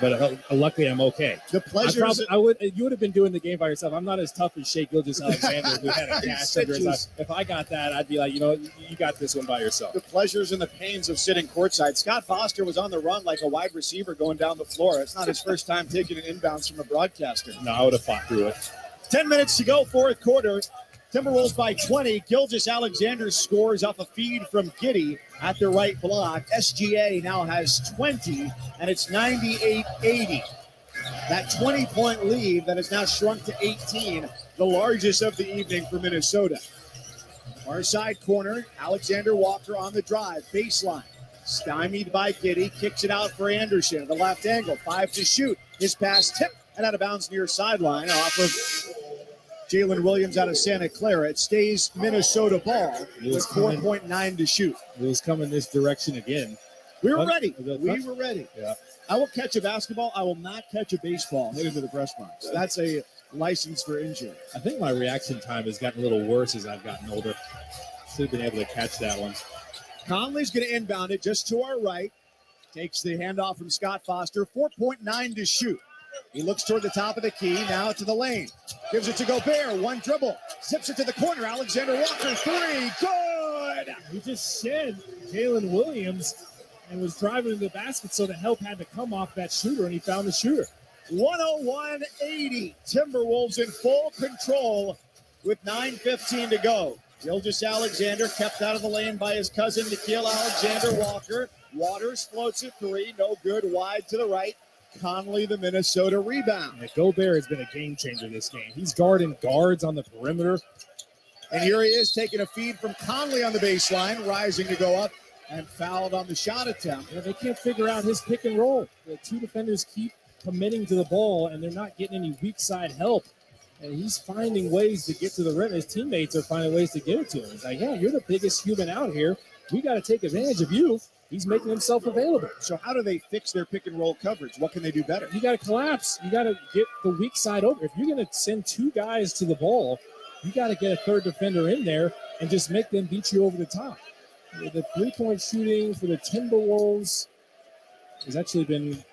But luckily, I'm okay. The pleasure. You would have been doing the game by yourself. I'm not as tough as Shai Gilgeous-Alexander, who had a catch under his eye. If I got that, I'd be like, you got this one by yourself. The pleasures and the pains of sitting courtside. Scott Foster was on the run like a wide receiver going down the floor. It's not his first time taking an inbounds from a broadcaster. No, I would have fought through it. 10 minutes to go, fourth quarter. Timberwolves by 20. Gilgeous-Alexander scores off a feed from Giddey at the right block. SGA now has 20, and it's 98-80. That 20-point lead that has now shrunk to 18, the largest of the evening for Minnesota. Far side corner, Alexander Walker on the drive, baseline. Stymied by Giddey, kicks it out for Anderson at the left angle. 5 to shoot. His pass tipped and out of bounds near sideline off of Jalen Williams out of Santa Clara. It stays Minnesota ball with 4.9 to shoot. It was coming this direction again. We were ready. We were ready. Yeah. I will catch a basketball. I will not catch a baseball hit into the press box. That's a license for injury. I think my reaction time has gotten a little worse as I've gotten older. Still been able to catch that one. Conley's going to inbound it just to our right. Takes the handoff from Scott Foster. 4.9 to shoot. He looks toward the top of the key, now to the lane. Gives it to Gobert, one dribble. Zips it to the corner, Alexander Walker, 3, good! He just shed Jalen Williams and was driving to the basket, so the help had to come off that shooter, and he found the shooter. 101-80, Timberwolves in full control with 9:15 to go. Gilgeous-Alexander kept out of the lane by his cousin, Nickeil Alexander-Walker. Waters floats it 3, no good, wide to the right. Conley, the Minnesota rebound. Yeah, Gobert has been a game changer this game. He's guarding guards on the perimeter. And here he is taking a feed from Conley on the baseline, rising to go up and fouled on the shot attempt. Yeah, they can't figure out his pick and roll. The 2 defenders keep committing to the ball, and they're not getting any weak side help. And he's finding ways to get to the rim. His teammates are finding ways to get it to him. He's like, yeah, you're the biggest human out here. We got to take advantage of you. He's making himself available. So how do they fix their pick and roll coverage? What can they do better? You got to collapse. You got to get the weak side over. If you're going to send 2 guys to the ball, you got to get a third defender in there and just make them beat you over the top. The 3-point shooting for the Timberwolves has actually been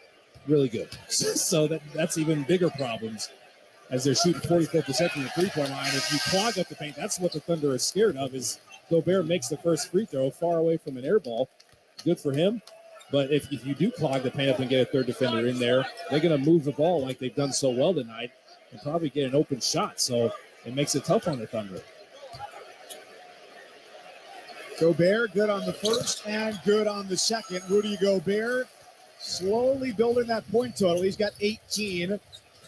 really good. So that's even bigger problems. as they're shooting 44% from the three-point line. If you clog up the paint, that's what the Thunder is scared of, is Gobert makes the first free throw far away from an air ball. Good for him. But if you do clog the paint up and get a third defender in there, they're going to move the ball like they've done so well tonight and probably get an open shot. So it makes it tough on the Thunder. Gobert good on the first and good on the second. Rudy Gobert slowly building that point total. He's got 18.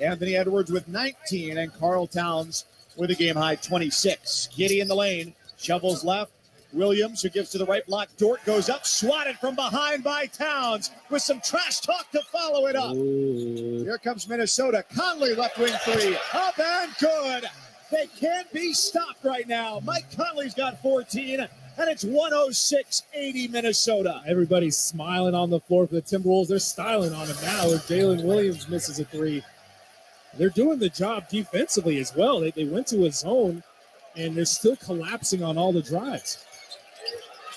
Anthony Edwards with 19, and Karl Towns with a game-high 26. Giddey in the lane, shovels left. Williams, who gives to the right block. Dort goes up, swatted from behind by Towns with some trash talk to follow it up. Ooh. Here comes Minnesota. Conley left wing three. Up and good. They can't be stopped right now. Mike Conley's got 14, and it's 106-80 Minnesota. Everybody's smiling on the floor for the Timberwolves. They're styling on him now as Jalen Williams misses a three. They're doing the job defensively as well. They went to a zone, and they're still collapsing on all the drives.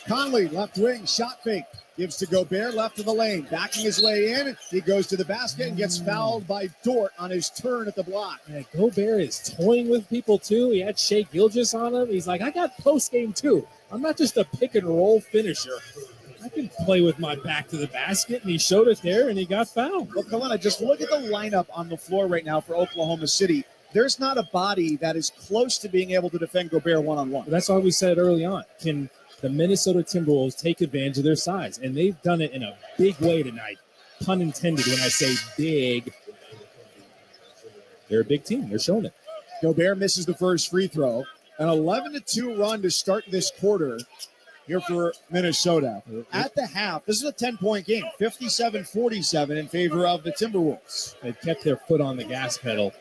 Conley, left wing, shot fake. Gives to Gobert, left of the lane. Backing his way in. He goes to the basket and gets fouled by Dort on his turn at the block. Yeah, Gobert is toying with people, too. He had Shai Gilgeous on him. He's like, I got post-game, too. I'm not just a pick-and-roll finisher. I can play with my back to the basket, and he showed it there, and he got fouled. Well, Kalena, just look at the lineup on the floor right now for Oklahoma City. There's not a body that is close to being able to defend Gobert one-on-one. That's why we said early on. Can the Minnesota Timberwolves take advantage of their size? And they've done it in a big way tonight. Pun intended when I say big. They're a big team. They're showing it. Gobert misses the first free throw. An 11-2 run to start this quarter here for Minnesota. At the half, this is a 10-point game, 57-47 in favor of the Timberwolves. They've kept their foot on the gas pedal,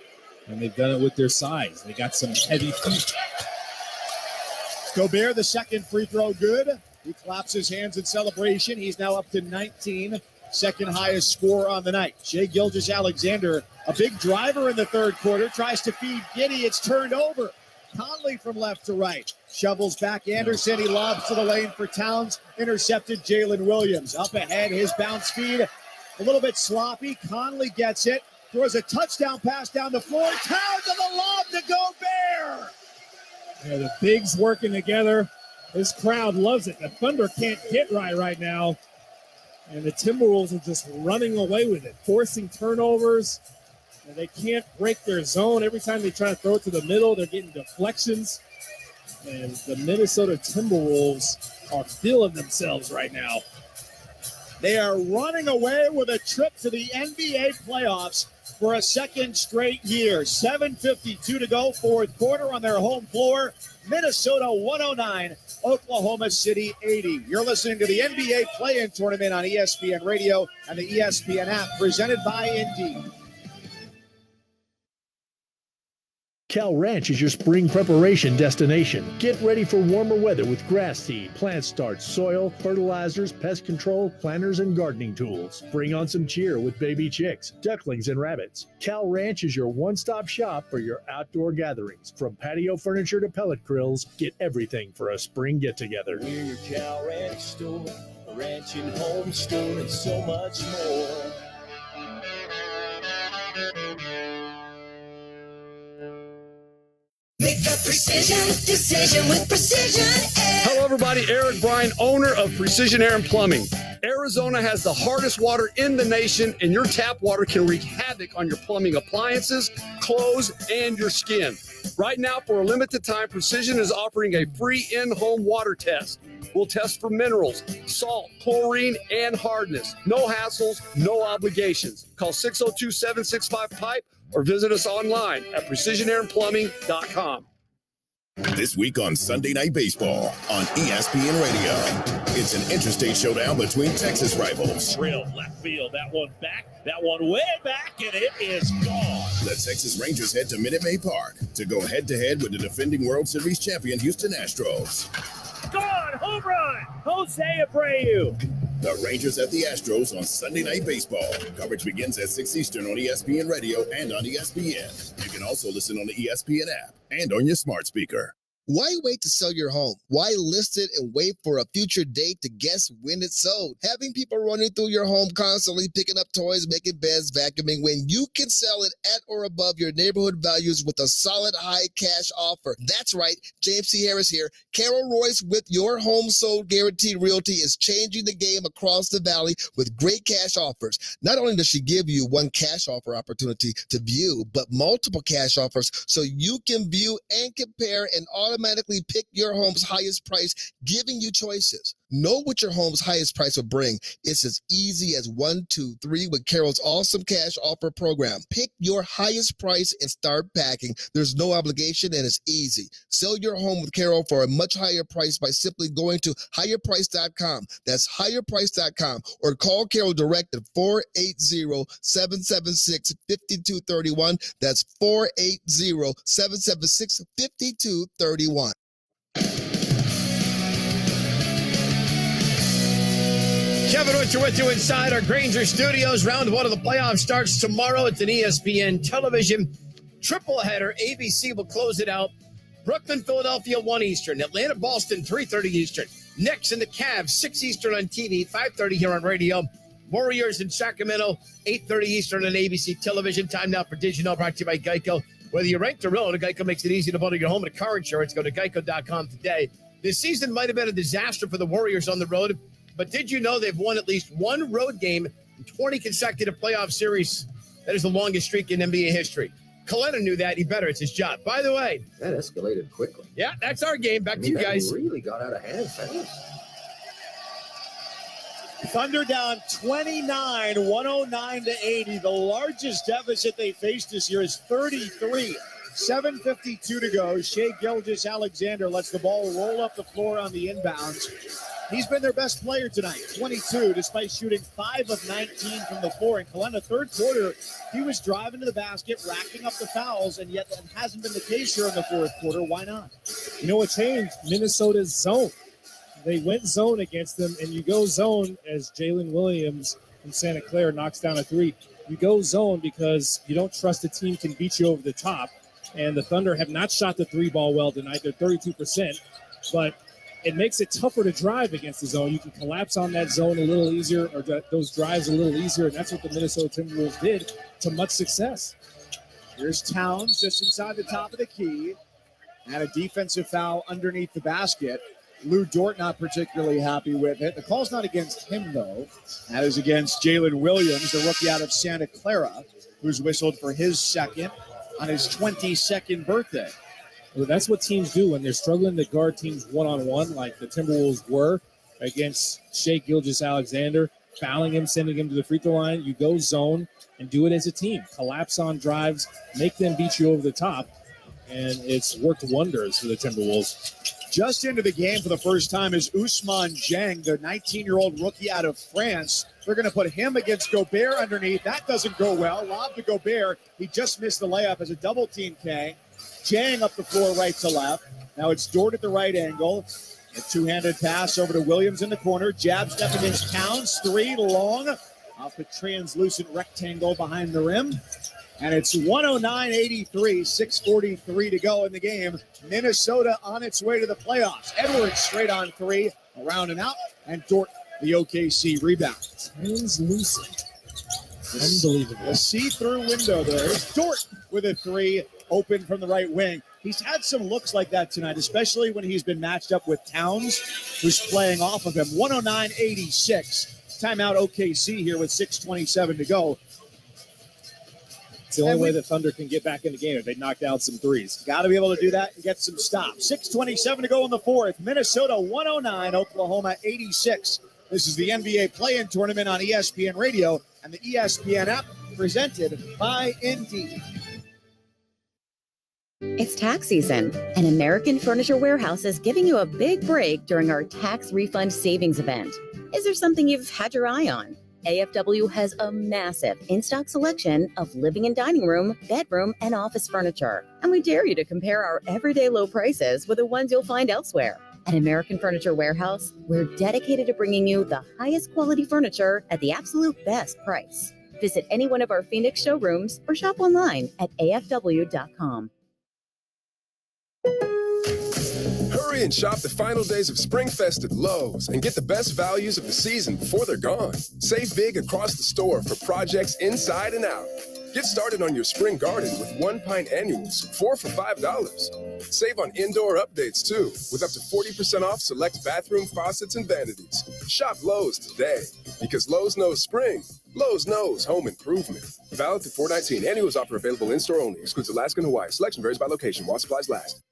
and they've done it with their size. They got some heavy feet. Gobert, the second free throw, good. He claps his hands in celebration. He's now up to 19, second highest score on the night. Shai Gilgeous-Alexander, a big driver in the third quarter, tries to feed Giddey. It's turned over. Conley from left to right. Shovels back Anderson. He lobs to the lane for Towns. Intercepted Jalen Williams. Up ahead, his bounce feed. A little bit sloppy. Conley gets it. Throws a touchdown pass down the floor. Towns on the lob to Gobert. Yeah, the bigs working together. This crowd loves it. The Thunder can't get right now. And the Timberwolves are just running away with it, forcing turnovers. And they can't break their zone. Every time they try to throw it to the middle, they're getting deflections. And the Minnesota Timberwolves are feeling themselves right now. They are running away with a trip to the NBA playoffs for a second straight year. 7:52 to go, fourth quarter on their home floor. Minnesota 109, Oklahoma City 80. You're listening to the NBA Play-In Tournament on ESPN Radio and the ESPN app, presented by Indeed. Cal Ranch is your spring preparation destination. Get ready for warmer weather with grass seed, plant starts, soil, fertilizers, pest control, planters, and gardening tools. Bring on some cheer with baby chicks, ducklings, and rabbits. Cal Ranch is your one-stop shop for your outdoor gatherings. From patio furniture to pellet grills, get everything for a spring get-together. We're your Cal Ranch store, a ranch and home store, and so much more. Make a decision with Precision Air. Hello, everybody. Eric Bryan, owner of Precision Air and Plumbing. Arizona has the hardest water in the nation, and your tap water can wreak havoc on your plumbing appliances, clothes, and your skin. Right now, for a limited time, Precision is offering a free in-home water test. We'll test for minerals, salt, chlorine, and hardness. No hassles, no obligations. Call 602-765-PIPE or visit us online at precisionairandplumbing.com. This week on Sunday Night Baseball on ESPN Radio. It's an interstate showdown between Texas rivals. Real left field. That one back. That one way back, and it is gone. The Texas Rangers head to Minute Maid Park to go head-to-head with the defending World Series champion Houston Astros. Gone! Home run! Jose Abreu. The Rangers at the Astros on Sunday Night Baseball. Coverage begins at 6 Eastern on ESPN Radio and on ESPN. You can also listen on the ESPN app and on your smart speaker. Why wait to sell your home? Why list it and wait for a future date to guess when it's sold? Having people running through your home constantly, picking up toys, making beds, vacuuming, when you can sell it at or above your neighborhood values with a solid high cash offer. That's right. James C. Harris here. Carol Royce with Your Home Sold Guaranteed Realty is changing the game across the valley with great cash offers. Not only does she give you one cash offer opportunity to view, but multiple cash offers so you can view and compare and automatically pick your home's highest price, giving you choices. Know what your home's highest price will bring. It's as easy as 1, 2, 3 with Carol's awesome cash offer program. Pick your highest price and start packing. There's no obligation and it's easy. Sell your home with Carol for a much higher price by simply going to higherprice.com. That's higherprice.com, or call Carol direct at 480-776-5231. That's 480-776-5231. Kevin Richard with you inside our Granger Studios. Round one of the playoffs starts tomorrow. It's an ESPN television triple header. ABC will close it out. Brooklyn, Philadelphia, 1 Eastern. Atlanta, Boston, 3:30 Eastern. Knicks and the Cavs, 6 Eastern on TV, 5:30 here on radio. Warriors in Sacramento, 8:30 Eastern on ABC television. Time now for Digital, brought to you by Geico. Whether you rent or own, Geico makes it easy to bundle your home and car insurance. Go to geico.com today. This season might have been a disaster for the Warriors on the road, but did you know they've won at least one road game in 20 consecutive playoff series? That is the longest streak in NBA history. Coletta knew that. He better. It's his job. By the way, that escalated quickly. Yeah, that's our game. Back to you guys. Really got out of hand fast. Thunder down 29, 109-80. The largest deficit they faced this year is 33. 7:52 to go. Shai Gilgeous-Alexander lets the ball roll up the floor on the inbounds. He's been their best player tonight, 22, despite shooting 5 of 19 from the floor. In Kalenda, third quarter, he was driving to the basket, racking up the fouls, and yet that hasn't been the case here in the fourth quarter. Why not? You know what changed? Minnesota's zone. They went zone against them, and you go zone as Jalen Williams from Santa Clara knocks down a three. You go zone because you don't trust the team can beat you over the top. And the Thunder have not shot the three ball well tonight. They're 32%, but it makes it tougher to drive against the zone. You can collapse on that zone a little easier, or those drives a little easier, and that's what the Minnesota Timberwolves did to much success. Here's Towns just inside the top of the key. And a defensive foul underneath the basket. Lou Dort not particularly happy with it. The call's not against him, though. That is against Jalen Williams, the rookie out of Santa Clara, who's whistled for his second on his 22nd birthday. Well, that's what teams do when they're struggling to guard teams one-on-one, like the Timberwolves were against Shai Gilgeous-Alexander, fouling him, sending him to the free throw line. You go zone and do it as a team. Collapse on drives, make them beat you over the top, and it's worked wonders for the Timberwolves. Just into the game for the first time is Ousmane Dieng, the 19-year-old rookie out of France. They're going to put him against Gobert underneath. That doesn't go well. Lob to Gobert. He just missed the layup as a double-team K. Dieng up the floor right to left. Now it's Dort at the right angle. A two-handed pass over to Williams in the corner. Jab step against Towns. Three long off the translucent rectangle behind the rim. And it's 109-83, 6:43 to go in the game. Minnesota on its way to the playoffs. Edwards straight on three, around and out, and Dort, the OKC rebound. Translucent. Unbelievable. A see-through window there. Dort with a three, open from the right wing. He's had some looks like that tonight, especially when he's been matched up with Towns, who's playing off of him. 109-86. Timeout OKC here with 6:27 to go. It's the only way the Thunder can get back in the game if they knock down some threes. Got to be able to do that and get some stops. 6:27 to go in the fourth. Minnesota 109, Oklahoma 86. This is the NBA play-in tournament on ESPN Radio and the ESPN app, presented by Indeed. It's tax season, and American Furniture Warehouse is giving you a big break during our tax refund savings event. Is there something you've had your eye on? AFW has a massive in-stock selection of living and dining room, bedroom, and office furniture. And we dare you to compare our everyday low prices with the ones you'll find elsewhere. At American Furniture Warehouse, we're dedicated to bringing you the highest quality furniture at the absolute best price. Visit any one of our Phoenix showrooms or shop online at afw.com. Hurry and shop the final days of Spring Fest at Lowe's and get the best values of the season before they're gone. Save big across the store for projects inside and out. Get started on your spring garden with 1 pint annuals, 4 for $5. Save on indoor updates too, with up to 40% off select bathroom faucets and vanities. Shop Lowe's today, because Lowe's knows spring. Lowe's knows home improvement. Valid through 4/19. Annuals offer available in-store only. Excludes Alaska and Hawaii. Selection varies by location while supplies last.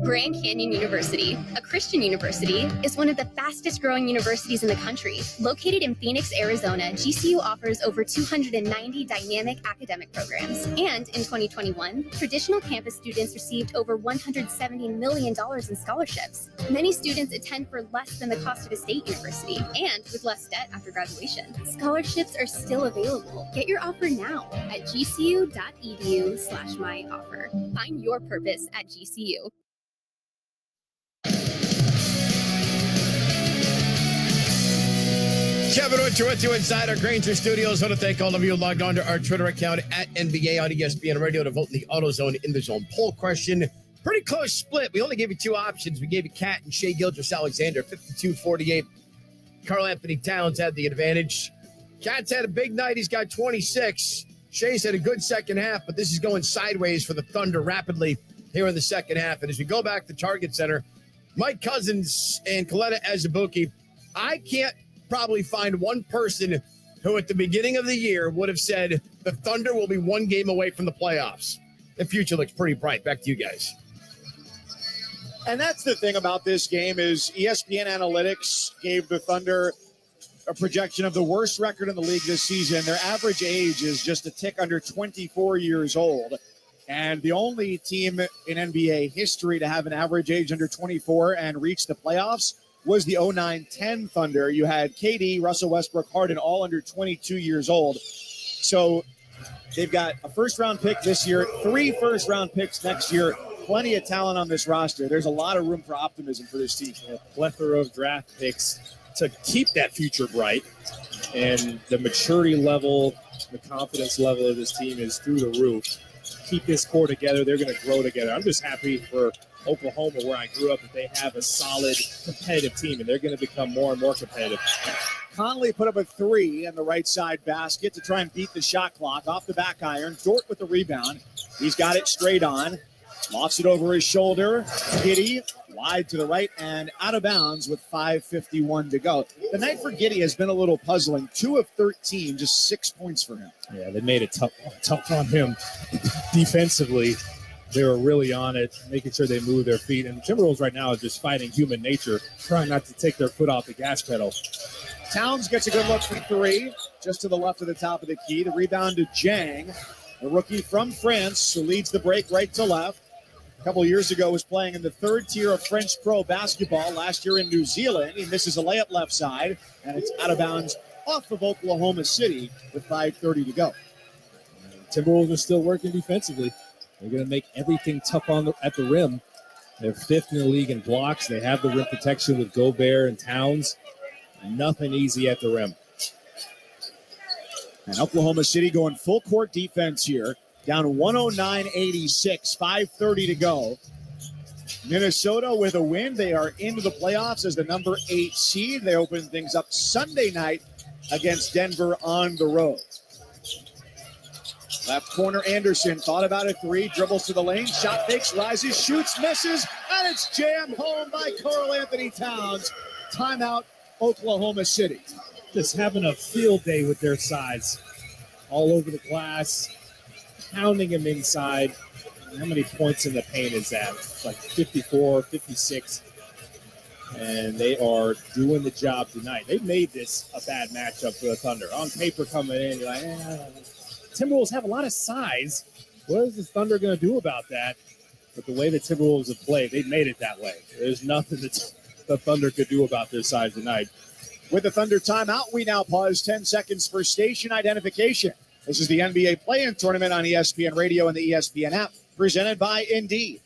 Grand Canyon University, a Christian university, is one of the fastest growing universities in the country. Located in Phoenix, Arizona, GCU offers over 290 dynamic academic programs. And in 2021, traditional campus students received over $170 million in scholarships. Many students attend for less than the cost of a state university and with less debt after graduation. Scholarships are still available. Get your offer now at gcu.edu/myoffer. Find your purpose at GCU. Kevin with you inside our Granger Studios. I want to thank all of you who logged on to our Twitter account at NBA on ESPN Radio to vote in the AutoZone in the Zone poll question. Pretty close split. We only gave you two options. We gave you Cat and Shai Gilgeous-Alexander, 52-48. Karl Anthony Towns had the advantage. Cat's had a big night. He's got 26. Shai's had a good second half, but this is going sideways for the Thunder rapidly here in the second half. And as we go back to Target Center, Mike Cousins and Kaleta Azubuike, I can't probably find one person who at the beginning of the year would have said the Thunder will be one game away from the playoffs. The future looks pretty bright. Back to you guys. And that's the thing about this game is ESPN Analytics gave the Thunder a projection of the worst record in the league this season. Their average age is just a tick under 24 years old. And the only team in NBA history to have an average age under 24 and reach the playoffs was the 09-10 Thunder. You had KD, Russell Westbrook, Harden, all under 22 years old. So they've got a first-round pick this year, 3 first-round picks next year, plenty of talent on this roster. There's a lot of room for optimism for this team. A plethora of draft picks to keep that future bright. And the maturity level, the confidence level of this team is through the roof. Keep this core together. They're going to grow together. I'm just happy for Oklahoma, where I grew up, that they have a solid, competitive team, and they're going to become more and more competitive. Conley put up a 3 in the right side basket to try and beat the shot clock off the back iron. Dort with the rebound. He's got it straight on. Lofts it over his shoulder. Giddey wide to the right and out of bounds with 5:51 to go. The night for Giddey has been a little puzzling. 2 of 13, just 6 points for him. Yeah, they made it tough on him defensively. They were really on it, making sure they move their feet. And the Timberwolves right now are just fighting human nature, trying not to take their foot off the gas pedal. Towns gets a good look from 3, just to the left of the top of the key. The rebound to Jang, the rookie from France, who leads the break right to left. A couple of years ago was playing in the 3rd tier of French pro basketball. Last year in New Zealand, he misses a layup left side, and it's out of bounds off of Oklahoma City with 5:30 to go. Timberwolves are still working defensively. They're going to make everything tough at the rim. They're 5th in the league in blocks. They have the rim protection with Gobert and Towns. Nothing easy at the rim. And Oklahoma City going full court defense here. Down 109-86, 5:30 to go. Minnesota with a win. They are into the playoffs as the number 8 seed. They open things up Sunday night against Denver on the road. Left corner, Anderson thought about a 3, dribbles to the lane, shot fakes, rises, shoots, misses, and it's jammed home by Karl Anthony Towns. Timeout, Oklahoma City. Just having a field day with their size. All over the glass, pounding him inside. How many points in the paint is that? Like 54, 56. And they are doing the job tonight. They made this a bad matchup for the Thunder. On paper coming in, you're like, Timberwolves have a lot of size. What is the Thunder going to do about that? But the way the Timberwolves have played, they made it that way. There's nothing that the Thunder could do about their size tonight. With the Thunder timeout, we now pause 10 seconds for station identification. This is the NBA Play-In Tournament on ESPN Radio and the ESPN app, presented by Indeed.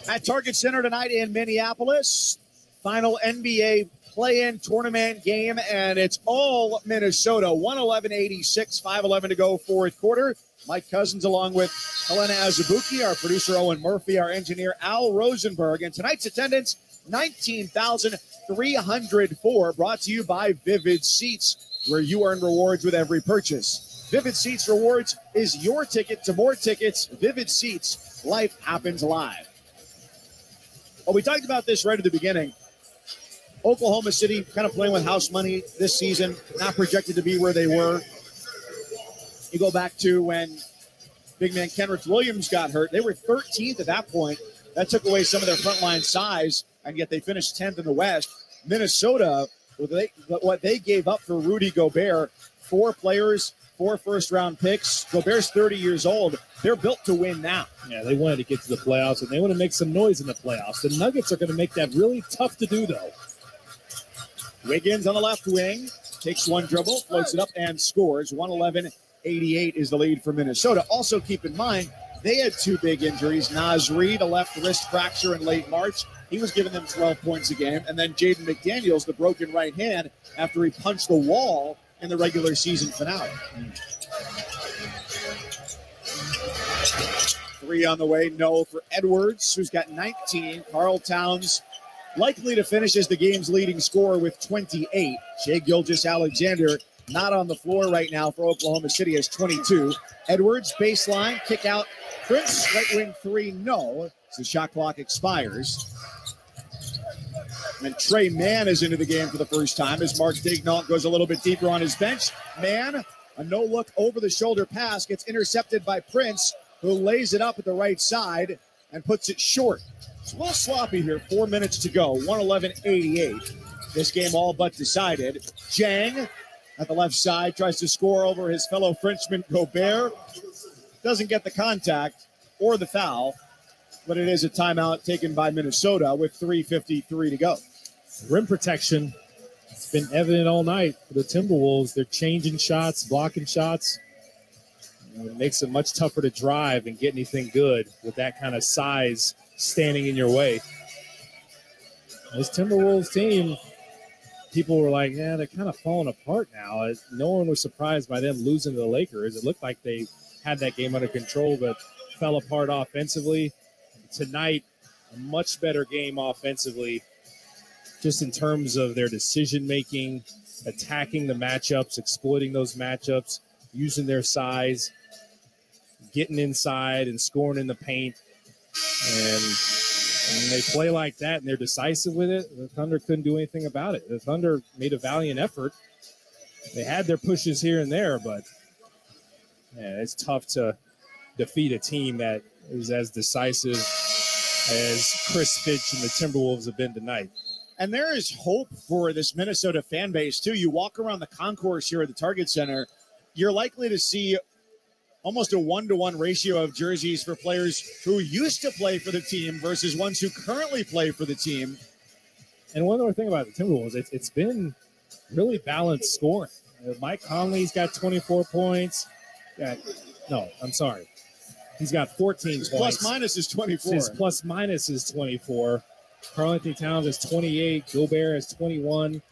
At Target Center tonight in Minneapolis, final NBA play-in tournament game, and it's all Minnesota. 111-86, 5:11 to go, fourth quarter. Mike Cousins along with Helena Azubuki, our producer Owen Murphy, our engineer Al Rosenberg. And tonight's attendance, 19,304, brought to you by Vivid Seats, where you earn rewards with every purchase. Vivid Seats Rewards is your ticket to more tickets. Vivid Seats, life happens live. Well, we talked about this right at the beginning. Oklahoma City kind of playing with house money this season, not projected to be where they were. You go back to when big man Kenrich Williams got hurt. They were 13th at that point. That took away some of their frontline size, and yet they finished 10th in the West. Minnesota, what they gave up for Rudy Gobert, 4 players, 4 first-round picks. Gobert's 30 years old. They're built to win now. Yeah, they wanted to get to the playoffs, and they want to make some noise in the playoffs. The Nuggets are going to make that really tough to do, though. Wiggins on the left wing, takes one dribble, floats it up, and scores. 111-88 is the lead for Minnesota. Also keep in mind, they had 2 big injuries. Naz Reid, a left wrist fracture in late March. He was giving them 12 points a game. And then Jaden McDaniels, the broken right hand, after he punched the wall in the regular season finale. 3 on the way, no for Edwards, who's got 19. Karl Towns likely to finish as the game's leading scorer with 28. Shai Gilgeous-Alexander not on the floor right now for Oklahoma City has 22. Edwards, baseline, kick out. Prince, right wing 3, no. As the shot clock expires. And Trey Mann is into the game for the first time as Mark Daignault goes a little bit deeper on his bench. Mann, a no-look over-the-shoulder pass, gets intercepted by Prince, who lays it up at the right side and puts it short. It's a little sloppy here. 4 minutes to go. 111-88. This game all but decided. Jang at the left side tries to score over his fellow Frenchman Gobert. Doesn't get the contact or the foul, but it is a timeout taken by Minnesota with 3:53 to go. Rim protection. It's been evident all night for the Timberwolves. They're changing shots, blocking shots. It makes it much tougher to drive and get anything good with that kind of size standing in your way. This Timberwolves team, people were like, yeah, they're kind of falling apart now. No one was surprised by them losing to the Lakers. It looked like they had that game under control, but fell apart offensively. Tonight, a much better game offensively, just in terms of their decision-making, attacking the matchups, exploiting those matchups, using their size, getting inside and scoring in the paint. And when they play like that and they're decisive with it, the Thunder couldn't do anything about it. The Thunder made a valiant effort. They had their pushes here and there, but it's tough to defeat a team that is as decisive as Chris Fitch and the Timberwolves have been tonight. And there is hope for this Minnesota fan base, too. You walk around the concourse here at the Target Center, you're likely to see almost a 1-to-1 ratio of jerseys for players who used to play for the team versus ones who currently play for the team. And one other thing about the Timberwolves, it's been really balanced scoring. Mike Conley's got 24 points. He's got 14 points. Plus minus is 24. His plus minus is 24. Karl-Anthony Towns is 28. Gobert is 21.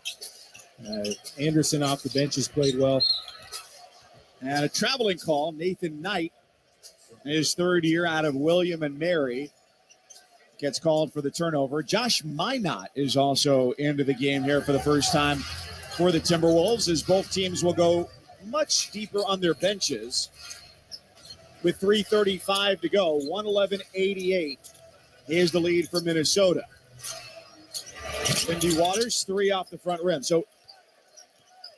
Anderson off the bench has played well. And a traveling call, Nathan Knight, his third year out of William and Mary, gets called for the turnover. Josh Minot is also into the game here for the first time for the Timberwolves, as both teams will go much deeper on their benches. With 3:35 to go, 111-88 is the lead for Minnesota. Lindy Waters, 3 off the front rim. So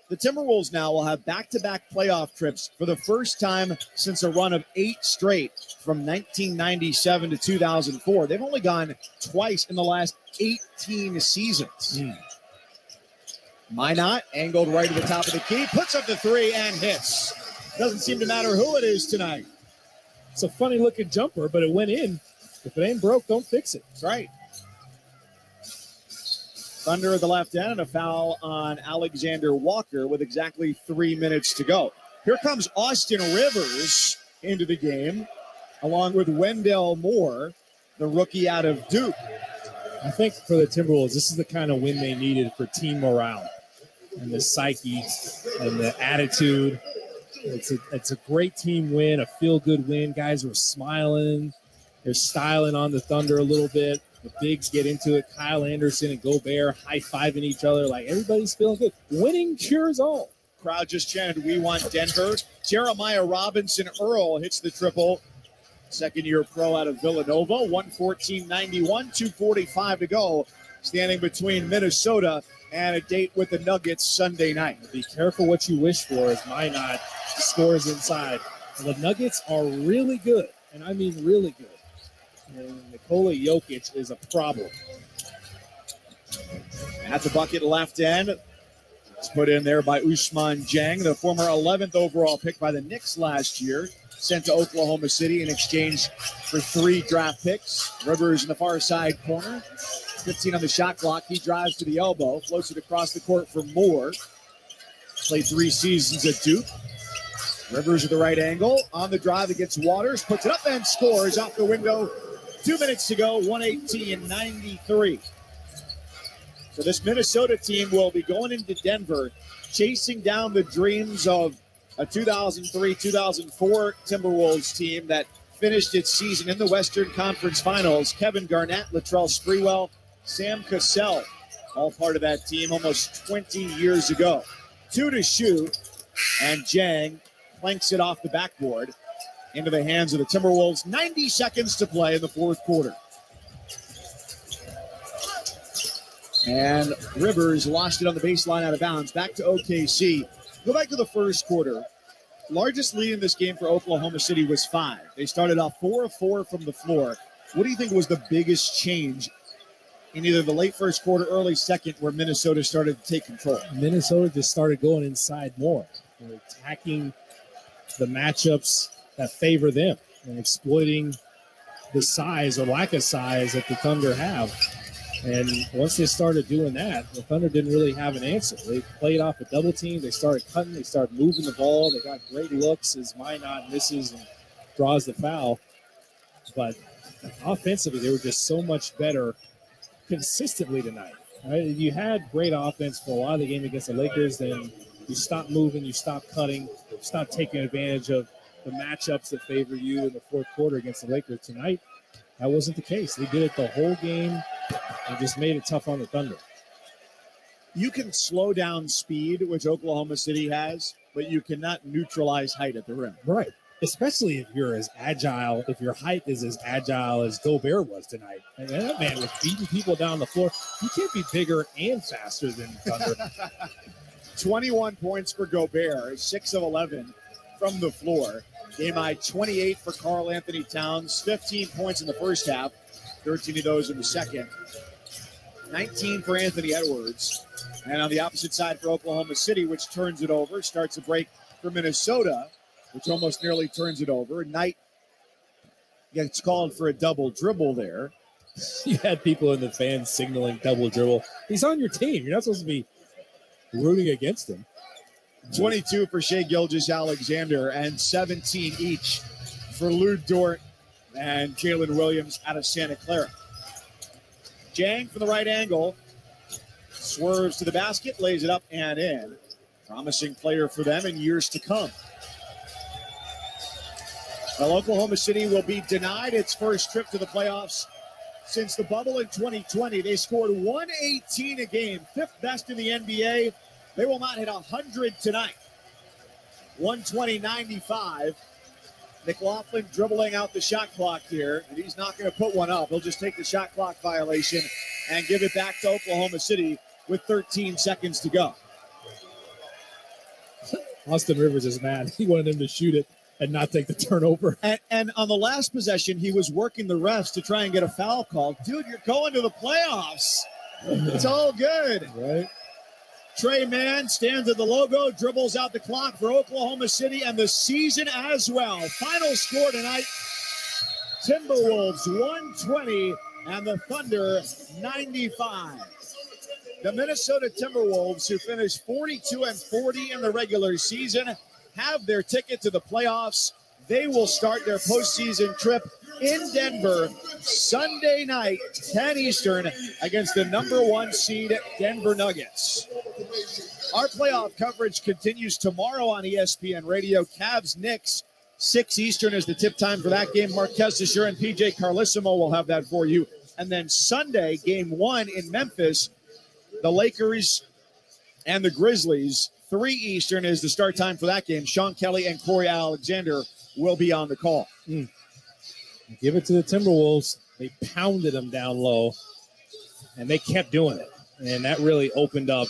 the Timberwolves now will have back-to-back playoff trips for the first time since a run of 8 straight from 1997 to 2004. They've only gone twice in the last 18 seasons. Minot, angled right at the top of the key, puts up the 3 and hits. Doesn't seem to matter who it is tonight. It's a funny-looking jumper, but it went in. If it ain't broke, don't fix it. That's right. Thunder at the left end and a foul on Alexander Walker with exactly 3 minutes to go. Here comes Austin Rivers into the game, along with Wendell Moore, the rookie out of Duke. I think for the Timberwolves, this is the kind of win they needed for team morale and the psyche and the attitude. It's a great team win, a feel-good win. Guys were smiling. They're styling on the Thunder a little bit. The bigs get into it. Kyle Anderson and Gobert high-fiving each other. Like, everybody's feeling good. Winning cures all. Crowd just chanted, "We want Denver." Jeremiah Robinson Earl hits the triple. Second-year pro out of Villanova. 114.91, 2:45 to go. Standing between Minnesota and a date with the Nuggets Sunday night. Be careful what you wish for, as Minot scores inside. And the Nuggets are really good, and I mean really good. And Nikola Jokic is a problem. At the bucket left end, it's put in there by Ousmane Dieng, the former 11th overall pick by the Knicks last year, sent to Oklahoma City in exchange for 3 draft picks. Rivers in the far side corner, 15 on the shot clock. He drives to the elbow, floats it across the court for Moore. Played 3 seasons at Duke. Rivers at the right angle, on the drive against Waters, puts it up and scores off the window. 2 minutes to go, 118-93. So this Minnesota team will be going into Denver, chasing down the dreams of a 2003-2004 Timberwolves team that finished its season in the Western Conference Finals. Kevin Garnett, Latrell Sprewell, Sam Cassell, all part of that team almost 20 years ago. 2 to shoot, and Dieng planks it off the backboard into the hands of the Timberwolves. 90 seconds to play in the fourth quarter. And Rivers lost it on the baseline out of bounds. Back to OKC. Go back to the first quarter. Largest lead in this game for Oklahoma City was 5. They started off 4 of 4 from the floor. What do you think was the biggest change in either the late first quarter, early second, where Minnesota started to take control? Minnesota just started going inside more. They're attacking the matchups that favor them and exploiting the size or lack of size that the Thunder have. And once they started doing that, the Thunder didn't really have an answer. They played off a double team. They started cutting. They started moving the ball. They got great looks as Minot misses and draws the foul. But offensively, they were just so much better consistently tonight. Right? You had great offense for a lot of the game against the Lakers. Then you stopped moving. You stopped cutting. You stopped taking advantage of the matchups that favor you in the fourth quarter against the Lakers. Tonight, that wasn't the case. They did it the whole game and just made it tough on the Thunder. You can slow down speed, which Oklahoma City has, but you cannot neutralize height at the rim. Right. Especially if you're as agile, if your height is as agile as Gobert was tonight. And that man was beating people down the floor. You can't be bigger and faster than Thunder. 21 points for Gobert, 6 of 11 from the floor. Game high 28 for Karl Anthony Towns, 15 points in the first half, 13 of those in the second. 19 for Anthony Edwards. And on the opposite side for Oklahoma City, which turns it over, starts a break for Minnesota, which almost nearly turns it over. Knight gets called for a double dribble there. You had people in the fans signaling double dribble. He's on your team. You're not supposed to be rooting against him. 22 for Shai Gilgeous-Alexander and 17 each for Lou Dort and Jalen Williams out of Santa Clara. Dieng from the right angle swerves to the basket, lays it up and in. Promising player for them in years to come. Well, Oklahoma City will be denied its first trip to the playoffs since the bubble in 2020. They scored 118 a game, 5th best in the NBA. They will not hit 100 tonight. 120-95. McLaughlin dribbling out the shot clock here, and he's not going to put one up. He'll just take the shot clock violation and give it back to Oklahoma City with 13 seconds to go. Austin Rivers is mad. He wanted him to shoot it and not take the turnover. And on the last possession, he was working the refs to try and get a foul call. Dude, you're going to the playoffs. It's all good. Right. Trey Mann stands at the logo, dribbles out the clock for Oklahoma City and the season as well. Final score tonight, Timberwolves 120 and the Thunder 95. The Minnesota Timberwolves, who finished 42-40 in the regular season, have their ticket to the playoffs. They will start their postseason trip in Denver Sunday night, 10 Eastern, against the number 1 seed Denver Nuggets. Our playoff coverage continues tomorrow on ESPN Radio. Cavs-Knicks, 6 Eastern is the tip time for that game. Marquez Desir and PJ Carlissimo will have that for you. And then Sunday, game 1 in Memphis, the Lakers and the Grizzlies. 3 Eastern is the start time for that game. Sean Kelly and Corey Alexander will be on the call. Give it to the Timberwolves. They pounded them down low, and they kept doing it. And that really opened up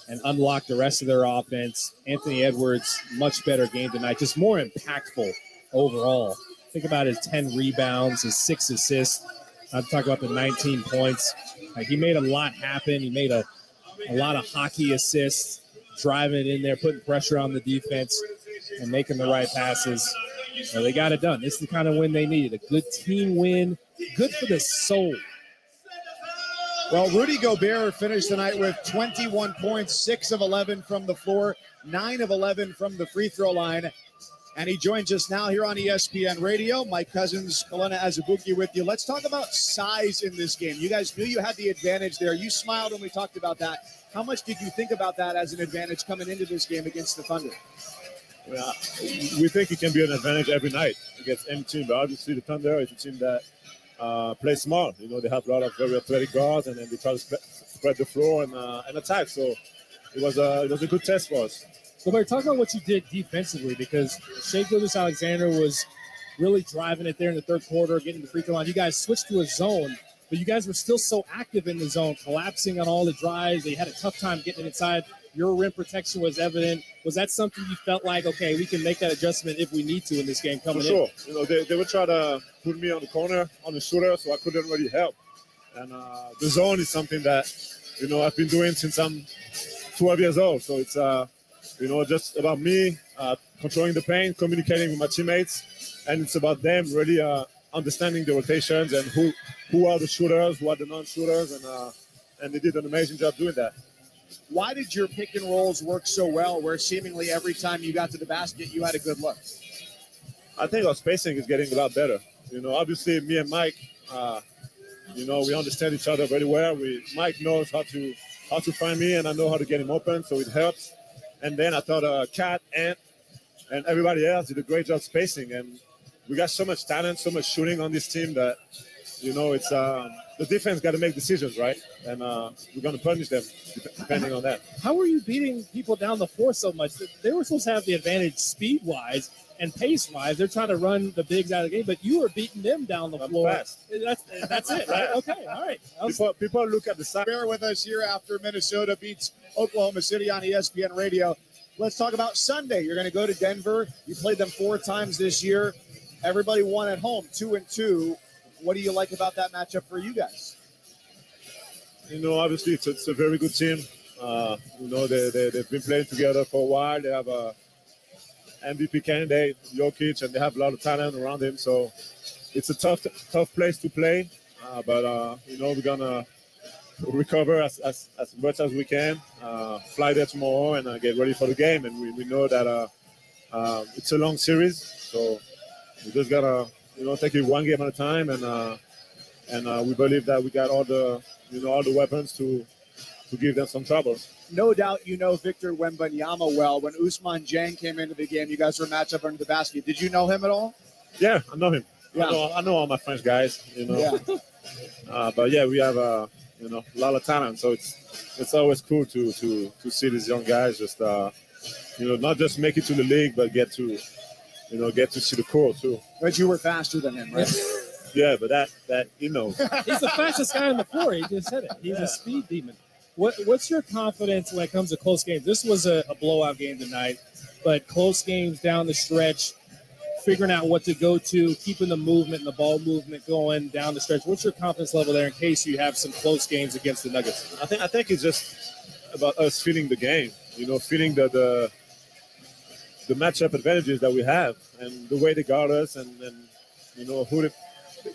and unlocked the rest of their offense. Anthony Edwards, much better game tonight, just more impactful overall. Think about his 10 rebounds, his 6 assists. I'm talking about the 19 points. He made a lot happen. He made a lot of hockey assists, driving it in there, putting pressure on the defense, and making the right passes. They got it done. This is the kind of win they needed. A good team win, good for the soul. Well, Rudy Gobert finished the night with 21 points, 6 of 11 from the floor, 9 of 11 from the free throw line. And he joins us now here on ESPN Radio. My cousins, Kalena Azubuki, with you. Let's talk about size in this game. You guys knew you had the advantage there. You smiled when we talked about that. How much did you think about that as an advantage coming into this game against the Thunder? Yeah, we think it can be an advantage every night against any team. But obviously, the Thunder is a team that plays smart. You know, they have a lot of very athletic guards, and then they try to spread the floor and attack. So it was a good test for us. So, Barry, talk about what you did defensively, because Shai Gilgeous-Alexander was really driving it there in the third quarter, getting the free throw line. You guys switched to a zone, but you guys were still so active in the zone, collapsing on all the drives. They had a tough time getting it inside. Your rim protection was evident. Was that something you felt like, okay, we can make that adjustment if we need to in this game coming in? For sure. You know, they would try to put me on the corner, on the shooter, so I couldn't really help. And the zone is something that, you know, I've been doing since I'm 12 years old. So it's, you know, just about me controlling the paint, communicating with my teammates, and it's about them really understanding the rotations and who are the shooters, who are the non-shooters, and they did an amazing job doing that. Why did your pick and rolls work so well, where seemingly every time you got to the basket, you had a good look? I think our spacing is getting a lot better. You know, obviously me and Mike, you know, we understand each other very well. Mike knows how to find me, and I know how to get him open, so it helps. And then I thought Kat, Ant, and everybody else did a great job spacing. And we got so much talent, so much shooting on this team that, you know, it's the defense got to make decisions, right? And we're going to punish them depending on that. How were you beating people down the floor so much? They were supposed to have the advantage speed-wise and pace-wise. They're trying to run the bigs out of the game, but you were beating them down the floor. Fast. That's it, right? Okay, all right. People look at the side. Bear with us here after Minnesota beats Oklahoma City on ESPN Radio. Let's talk about Sunday. You're going to go to Denver. You played them 4 times this year. Everybody won at home, 2-2. What do you like about that matchup for you guys? You know, obviously it's a very good team. You know, they've been playing together for a while. They have a MVP candidate, Jokic, and they have a lot of talent around him. So it's a tough place to play. But you know, we're gonna recover as much as we can. Fly there tomorrow and get ready for the game. And we know that it's a long series, so we just gotta, you know, take it one game at a time. And we believe that we got all the weapons to give them some trouble. No doubt you know Victor Wembanyama well. When Ousmane Dieng came into the game, you guys were matched up under the basket. Did you know him at all? Yeah, I know him. Yeah. I know all my French guys, you know. Yeah. But yeah, we have you know, a lot of talent. So it's always cool to see these young guys just you know, not just make it to the league, but get to see the court too. But you were faster than him, right? Yeah, but that you know. He's the fastest guy on the floor. He just said it. He's a speed demon. What's your confidence when it comes to close games? This was a blowout game tonight, but close games down the stretch, figuring out what to go to, keeping the movement and the ball movement going down the stretch. What's your confidence level there in case you have some close games against the Nuggets? I think it's just about us feeling the game, you know, feeling the matchup advantages that we have and the way they guard us, and you know who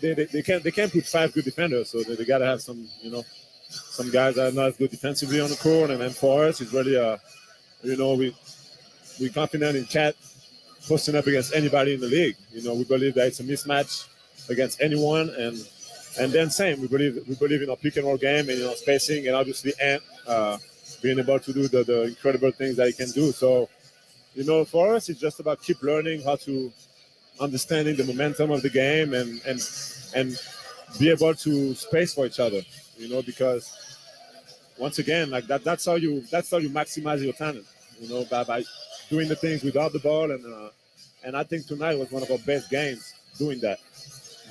they can't put 5 good defenders, so they got to have some, you know, some guys that are not as good defensively on the court. And then for us, it's really you know, we're confident in Cat posting up against anybody in the league. You know, we believe that it's a mismatch against anyone. And then same, we believe in our pick and roll game and spacing, and obviously Ant being able to do the incredible things that he can do. So, for us, it's just about keep learning how to understanding the momentum of the game and be able to space for each other, because once again, like that's how you maximize your talent, by doing the things without the ball. And I think tonight was one of our best games doing that.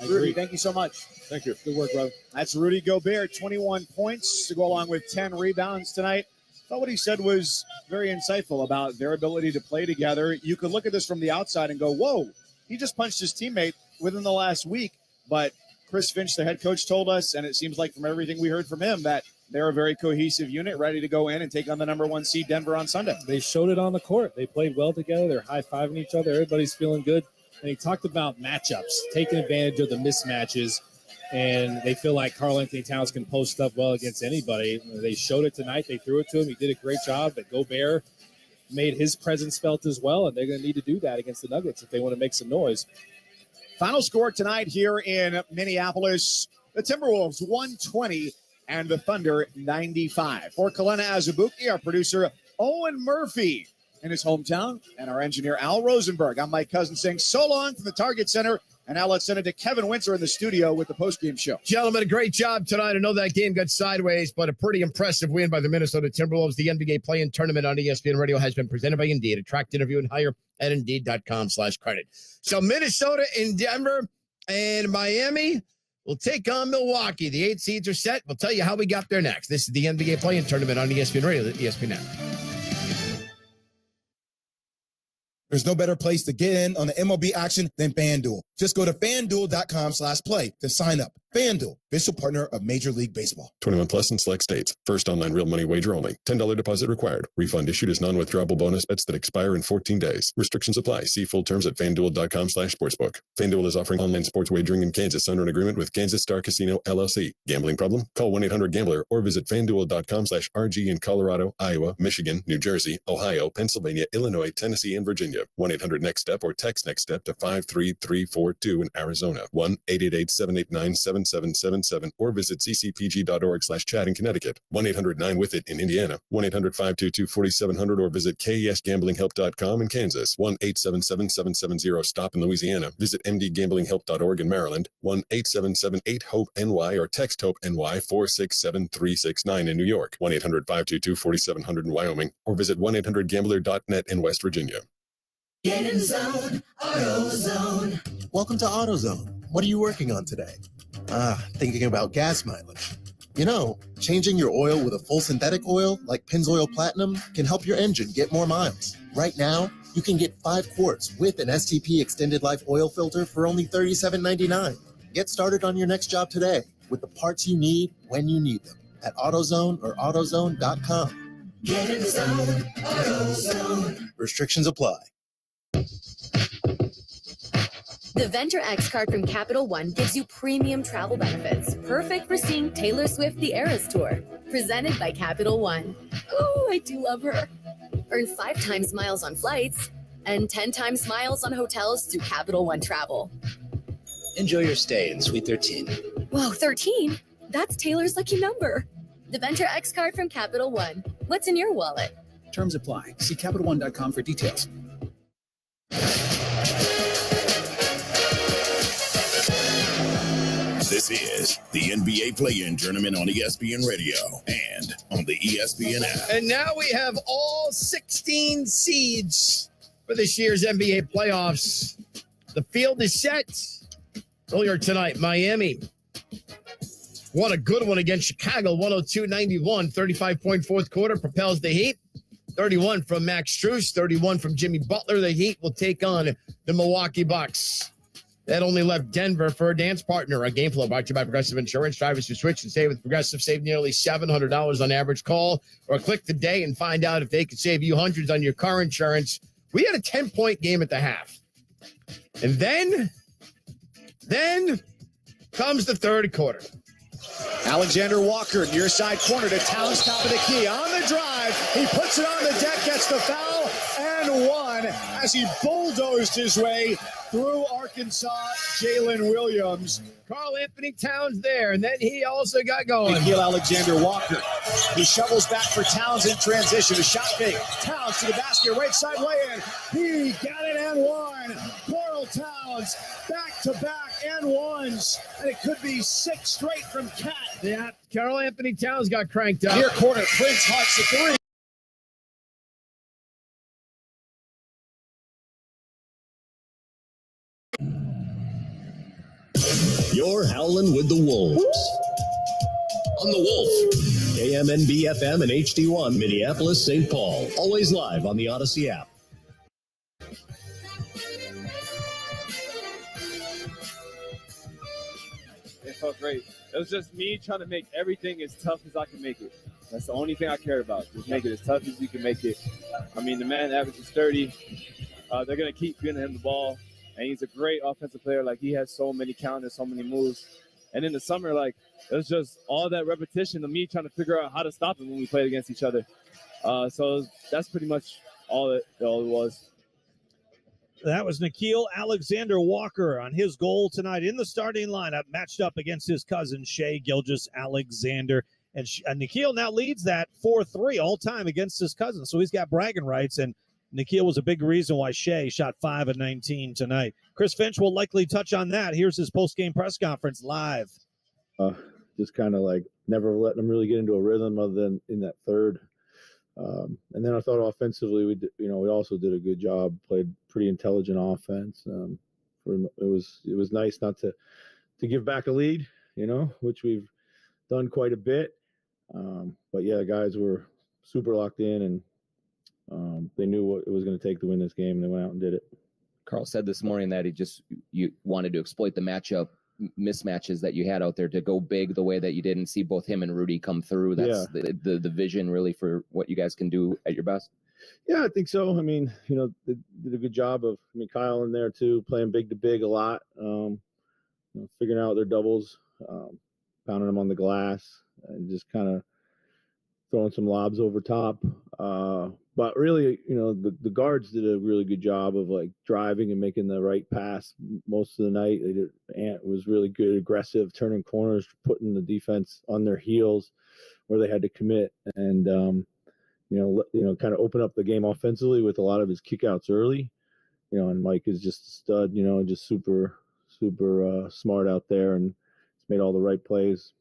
Rudy, thank you so much. Thank you. Good work, brother. That's Rudy Gobert, 21 points to go along with 10 rebounds tonight. I thought what he said was very insightful about their ability to play together. You could look at this from the outside and go, whoa, he just punched his teammate within the last week. But Chris Finch, the head coach, told us, and it seems like from everything we heard from him, that they're a very cohesive unit, ready to go in and take on the number 1 seed Denver on Sunday. They showed it on the court. They played well together. They're high-fiving each other. Everybody's feeling good. And he talked about matchups, taking advantage of the mismatches. And they feel like Karl Anthony Towns can post up well against anybody. They showed it tonight. They threw it to him. He did a great job. But Gobert made his presence felt as well, and they're going to need to do that against the Nuggets if they want to make some noise. Final score tonight here in Minneapolis, the Timberwolves 120 and the Thunder 95. For Kalena Azubuki, our producer Owen Murphy in his hometown, and our engineer Al Rosenberg, I'm Mike Cousins saying so long from the Target Center. And now let's send it to Kevin Winter in the studio with the postgame show. Gentlemen, a great job tonight. I know that game got sideways, but a pretty impressive win by the Minnesota Timberwolves. The NBA play-in tournament on ESPN Radio has been presented by Indeed. Attract, interview, and hire at Indeed.com/credit. So Minnesota and Denver and Miami will take on Milwaukee. The 8 seeds are set. We'll tell you how we got there next. This is the NBA play-in tournament on ESPN Radio, ESPN app. There's no better place to get in on the MLB action than FanDuel. Just go to FanDuel.com/play to sign up. FanDuel, official partner of Major League Baseball. 21 plus in select states. First online real money wager only. $10 deposit required. Refund issued as non-withdrawable bonus bets that expire in 14 days. Restrictions apply. See full terms at FanDuel.com/sportsbook. FanDuel is offering online sports wagering in Kansas under an agreement with Kansas Star Casino, LLC. Gambling problem? Call 1-800-GAMBLER or visit FanDuel.com/RG in Colorado, Iowa, Michigan, New Jersey, Ohio, Pennsylvania, Illinois, Tennessee, and Virginia. 1-800-NEXT-STEP or text NEXT-STEP to 53342 in Arizona. 1-888-789-7777 or visit ccpg.org/chat in Connecticut. 1-800-9-WITH-IT in Indiana. 1-800-522-4700 or visit kesgamblinghelp.com in Kansas. 1-877-770-STOP in Louisiana. Visit mdgamblinghelp.org in Maryland. 1-877-8-HOPE-NY or text HOPE-NY 467-369 in New York. 1-800-522-4700 in Wyoming or visit 1-800-GAMBLER.net in West Virginia. Get in zone, AutoZone. Welcome to AutoZone. What are you working on today? Thinking about gas mileage. You know, changing your oil with a full synthetic oil like Pennzoil Platinum can help your engine get more miles. Right now, you can get 5 quarts with an STP Extended Life Oil Filter for only $37.99. Get started on your next job today with the parts you need when you need them at AutoZone or AutoZone.com. Get in zone, AutoZone. Restrictions apply. The Venture X card from Capital One gives you premium travel benefits, perfect for seeing Taylor Swift the Eras Tour. Presented by Capital One. Ooh, I do love her. Earn 5 times miles on flights and 10 times miles on hotels through Capital One Travel. Enjoy your stay in Suite 13. Whoa, 13? That's Taylor's lucky number. The Venture X card from Capital One. What's in your wallet? Terms apply. See CapitalOne.com for details. This is the NBA play-in tournament on ESPN Radio and on the ESPN app. And now we have all 16 seeds for this year's NBA playoffs. The field is set. Earlier tonight, Miami won a good one against Chicago, 102-91. 35-point fourth quarter propels the Heat. 31 from Max Strus, 31 from Jimmy Butler. The Heat will take on the Milwaukee Bucks. That only left Denver for a dance partner. A game flow brought to you by Progressive Insurance. Drivers who switch and save with Progressive save nearly $700 on average. Call or click today and find out if they could save you hundreds on your car insurance. We had a 10-point game at the half. And then comes the third quarter. Alexander Walker, near side corner to Towns, top of the key. On the drive, he puts it on the deck, gets the foul, and one as he bulldozed his way through Arkansas, Jalen Williams. Carl Anthony Towns there, and then he also got going. Nikhil Alexander Walker. He shovels back for Towns in transition. A shot fake. Towns to the basket, right side lay-in. He got it and one. Carl Towns back-to-back and ones. And it could be 6 straight from Cat. Yeah, Carl Anthony Towns got cranked up. Near corner, Prince Hawks the three. You're howling with the Wolves. On the Wolf. KMNB FM and HD1, Minneapolis, St. Paul. Always live on the Odyssey app. It felt great. It was just me trying to make everything as tough as I can make it. That's the only thing I care about. Just make it as tough as you can make it. I mean, the man averages 30. They're going to keep giving him the ball. And he's a great offensive player. Like, he has so many counters, so many moves. And in the summer, like, it was just all that repetition of me trying to figure out how to stop him when we played against each other. So that's pretty much all it was. That was Nikhil Alexander Walker on his goal tonight in the starting lineup, matched up against his cousin, Shai Gilgeous-Alexander. And Nikhil now leads that 4-3 all-time against his cousin. So he's got bragging rights, and Nikhil was a big reason why Shai shot 5 of 19 tonight. Chris Finch will likely touch on that. Here's his post-game press conference live. Just kind of like never letting them really get into a rhythm other than in that third. And then I thought offensively, we also did a good job, played pretty intelligent offense. It was nice not to give back a lead, which we've done quite a bit. But yeah, the guys were super locked in, and they knew what it was going to take to win this game, and they went out and did it. Carl said this morning that you wanted to exploit the matchup mismatches that you had out there to go big the way that you did and see both him and Rudy come through. That's the vision really for what you guys can do at your best. Yeah, I think so. I mean, they did a good job of, Kyle in there too, playing big to big a lot, figuring out their doubles, pounding them on the glass, and just kind of throwing some lobs over top. But really, the guards did a really good job of like driving and making the right pass most of the night. Ant was really good, aggressive, turning corners, putting the defense on their heels where they had to commit, and kind of open up the game offensively with a lot of his kickouts early. And Mike is just a stud, just super smart out there, and he's made all the right plays.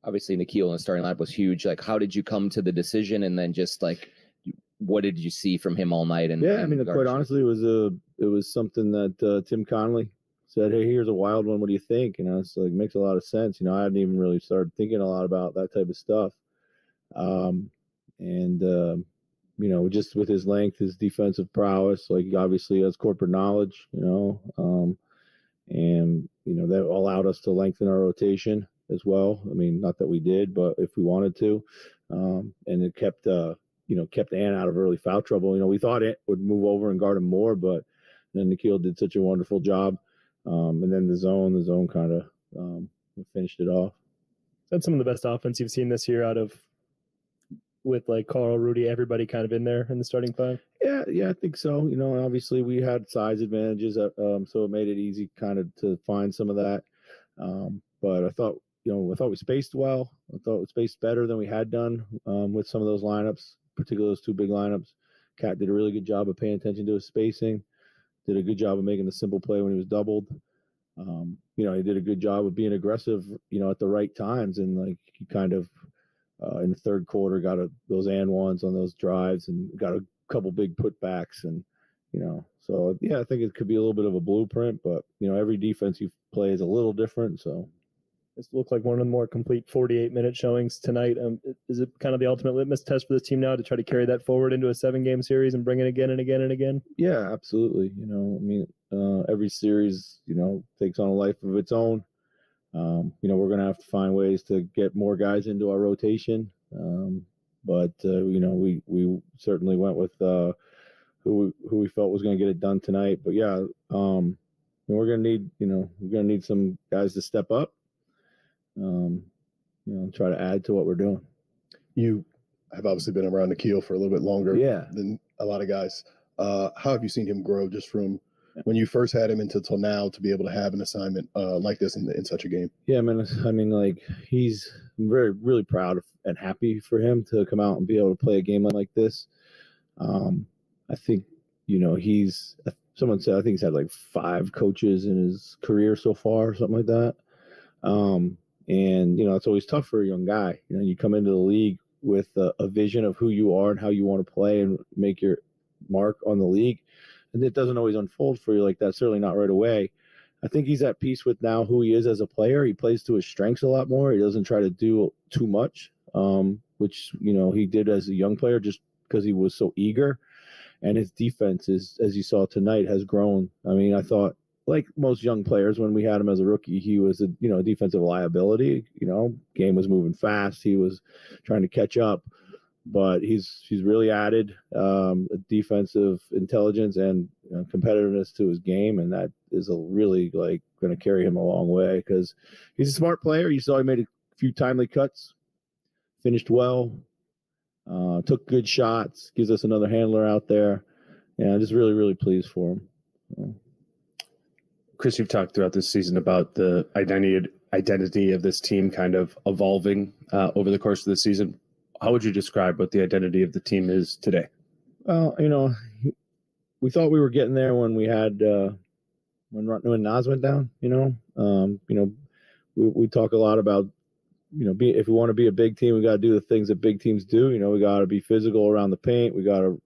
Obviously, Nikhil in the starting lineup was huge. Like, how did you come to the decision, and then just like, what did you see from him all night? And quite honestly, it was something that Tim Connolly said, "Hey, here's a wild one. What do you think?" It's like, makes a lot of sense. I hadn't even really started thinking a lot about that type of stuff. Just with his length, his defensive prowess, like obviously has corporate knowledge, that allowed us to lengthen our rotation as well. I mean, not that we did, but if we wanted to, and it kept Ant out of early foul trouble. We thought Ant would move over and guard him more, but then Nikhil did such a wonderful job. And then the zone kind of finished it off. That's some of the best offense you've seen this year with like Carl, Rudy, everybody kind of in there in the starting five. Yeah, I think so. Obviously we had size advantages, so it made it easy kind of to find some of that. But I thought we spaced well. I thought we spaced better than we had done with some of those lineups, particularly those two big lineups. Cat did a really good job of paying attention to his spacing. Did a good job of making the simple play when he was doubled. He did a good job of being aggressive, at the right times. And like he kind of in the third quarter got those and ones on those drives and got a couple big putbacks. And, so yeah, I think it could be a little bit of a blueprint, but every defense you play is a little different. So this looked like one of the more complete 48-minute showings tonight. Is it kind of the ultimate litmus test for this team now to try to carry that forward into a 7-game series and bring it again and again and again? Yeah, absolutely. Every series, takes on a life of its own. We're going to have to find ways to get more guys into our rotation. But we certainly went with who we felt was going to get it done tonight. But yeah, we're going to need some guys to step up. try to add to what we're doing. You have obviously been around Nikhil for a little bit longer than a lot of guys. How have you seen him grow just from when you first had him until now to be able to have an assignment like this in such a game? Yeah, man. I mean, like I'm really proud and happy for him to come out and be able to play a game like this. I think, someone said, I think he's had like 5 coaches in his career so far, or something like that. And, it's always tough for a young guy. You come into the league with a vision of who you are and how you want to play and make your mark on the league. And it doesn't always unfold for you like that, certainly not right away. I think he's at peace with now who he is as a player. He plays to his strengths a lot more. He doesn't try to do too much, which, he did as a young player just because he was so eager. And his defense is, as you saw tonight, has grown. I mean, I thought, like most young players, when we had him as a rookie, he was a defensive liability. Game was moving fast. He was trying to catch up, but he's really added a defensive intelligence and competitiveness to his game, and that is really going to carry him a long way because he's a smart player. You saw he made a few timely cuts, finished well. Took good shots, gives us another handler out there. Yeah, I'm just really, really pleased for him. Chris, you've talked throughout this season about the identity of this team kind of evolving over the course of the season. How would you describe what the identity of the team is today? Well, we thought we were getting there when we had when Nas went down. We talk a lot about if we want to be a big team, we got to do the things that big teams do. We got to be physical around the paint. We got to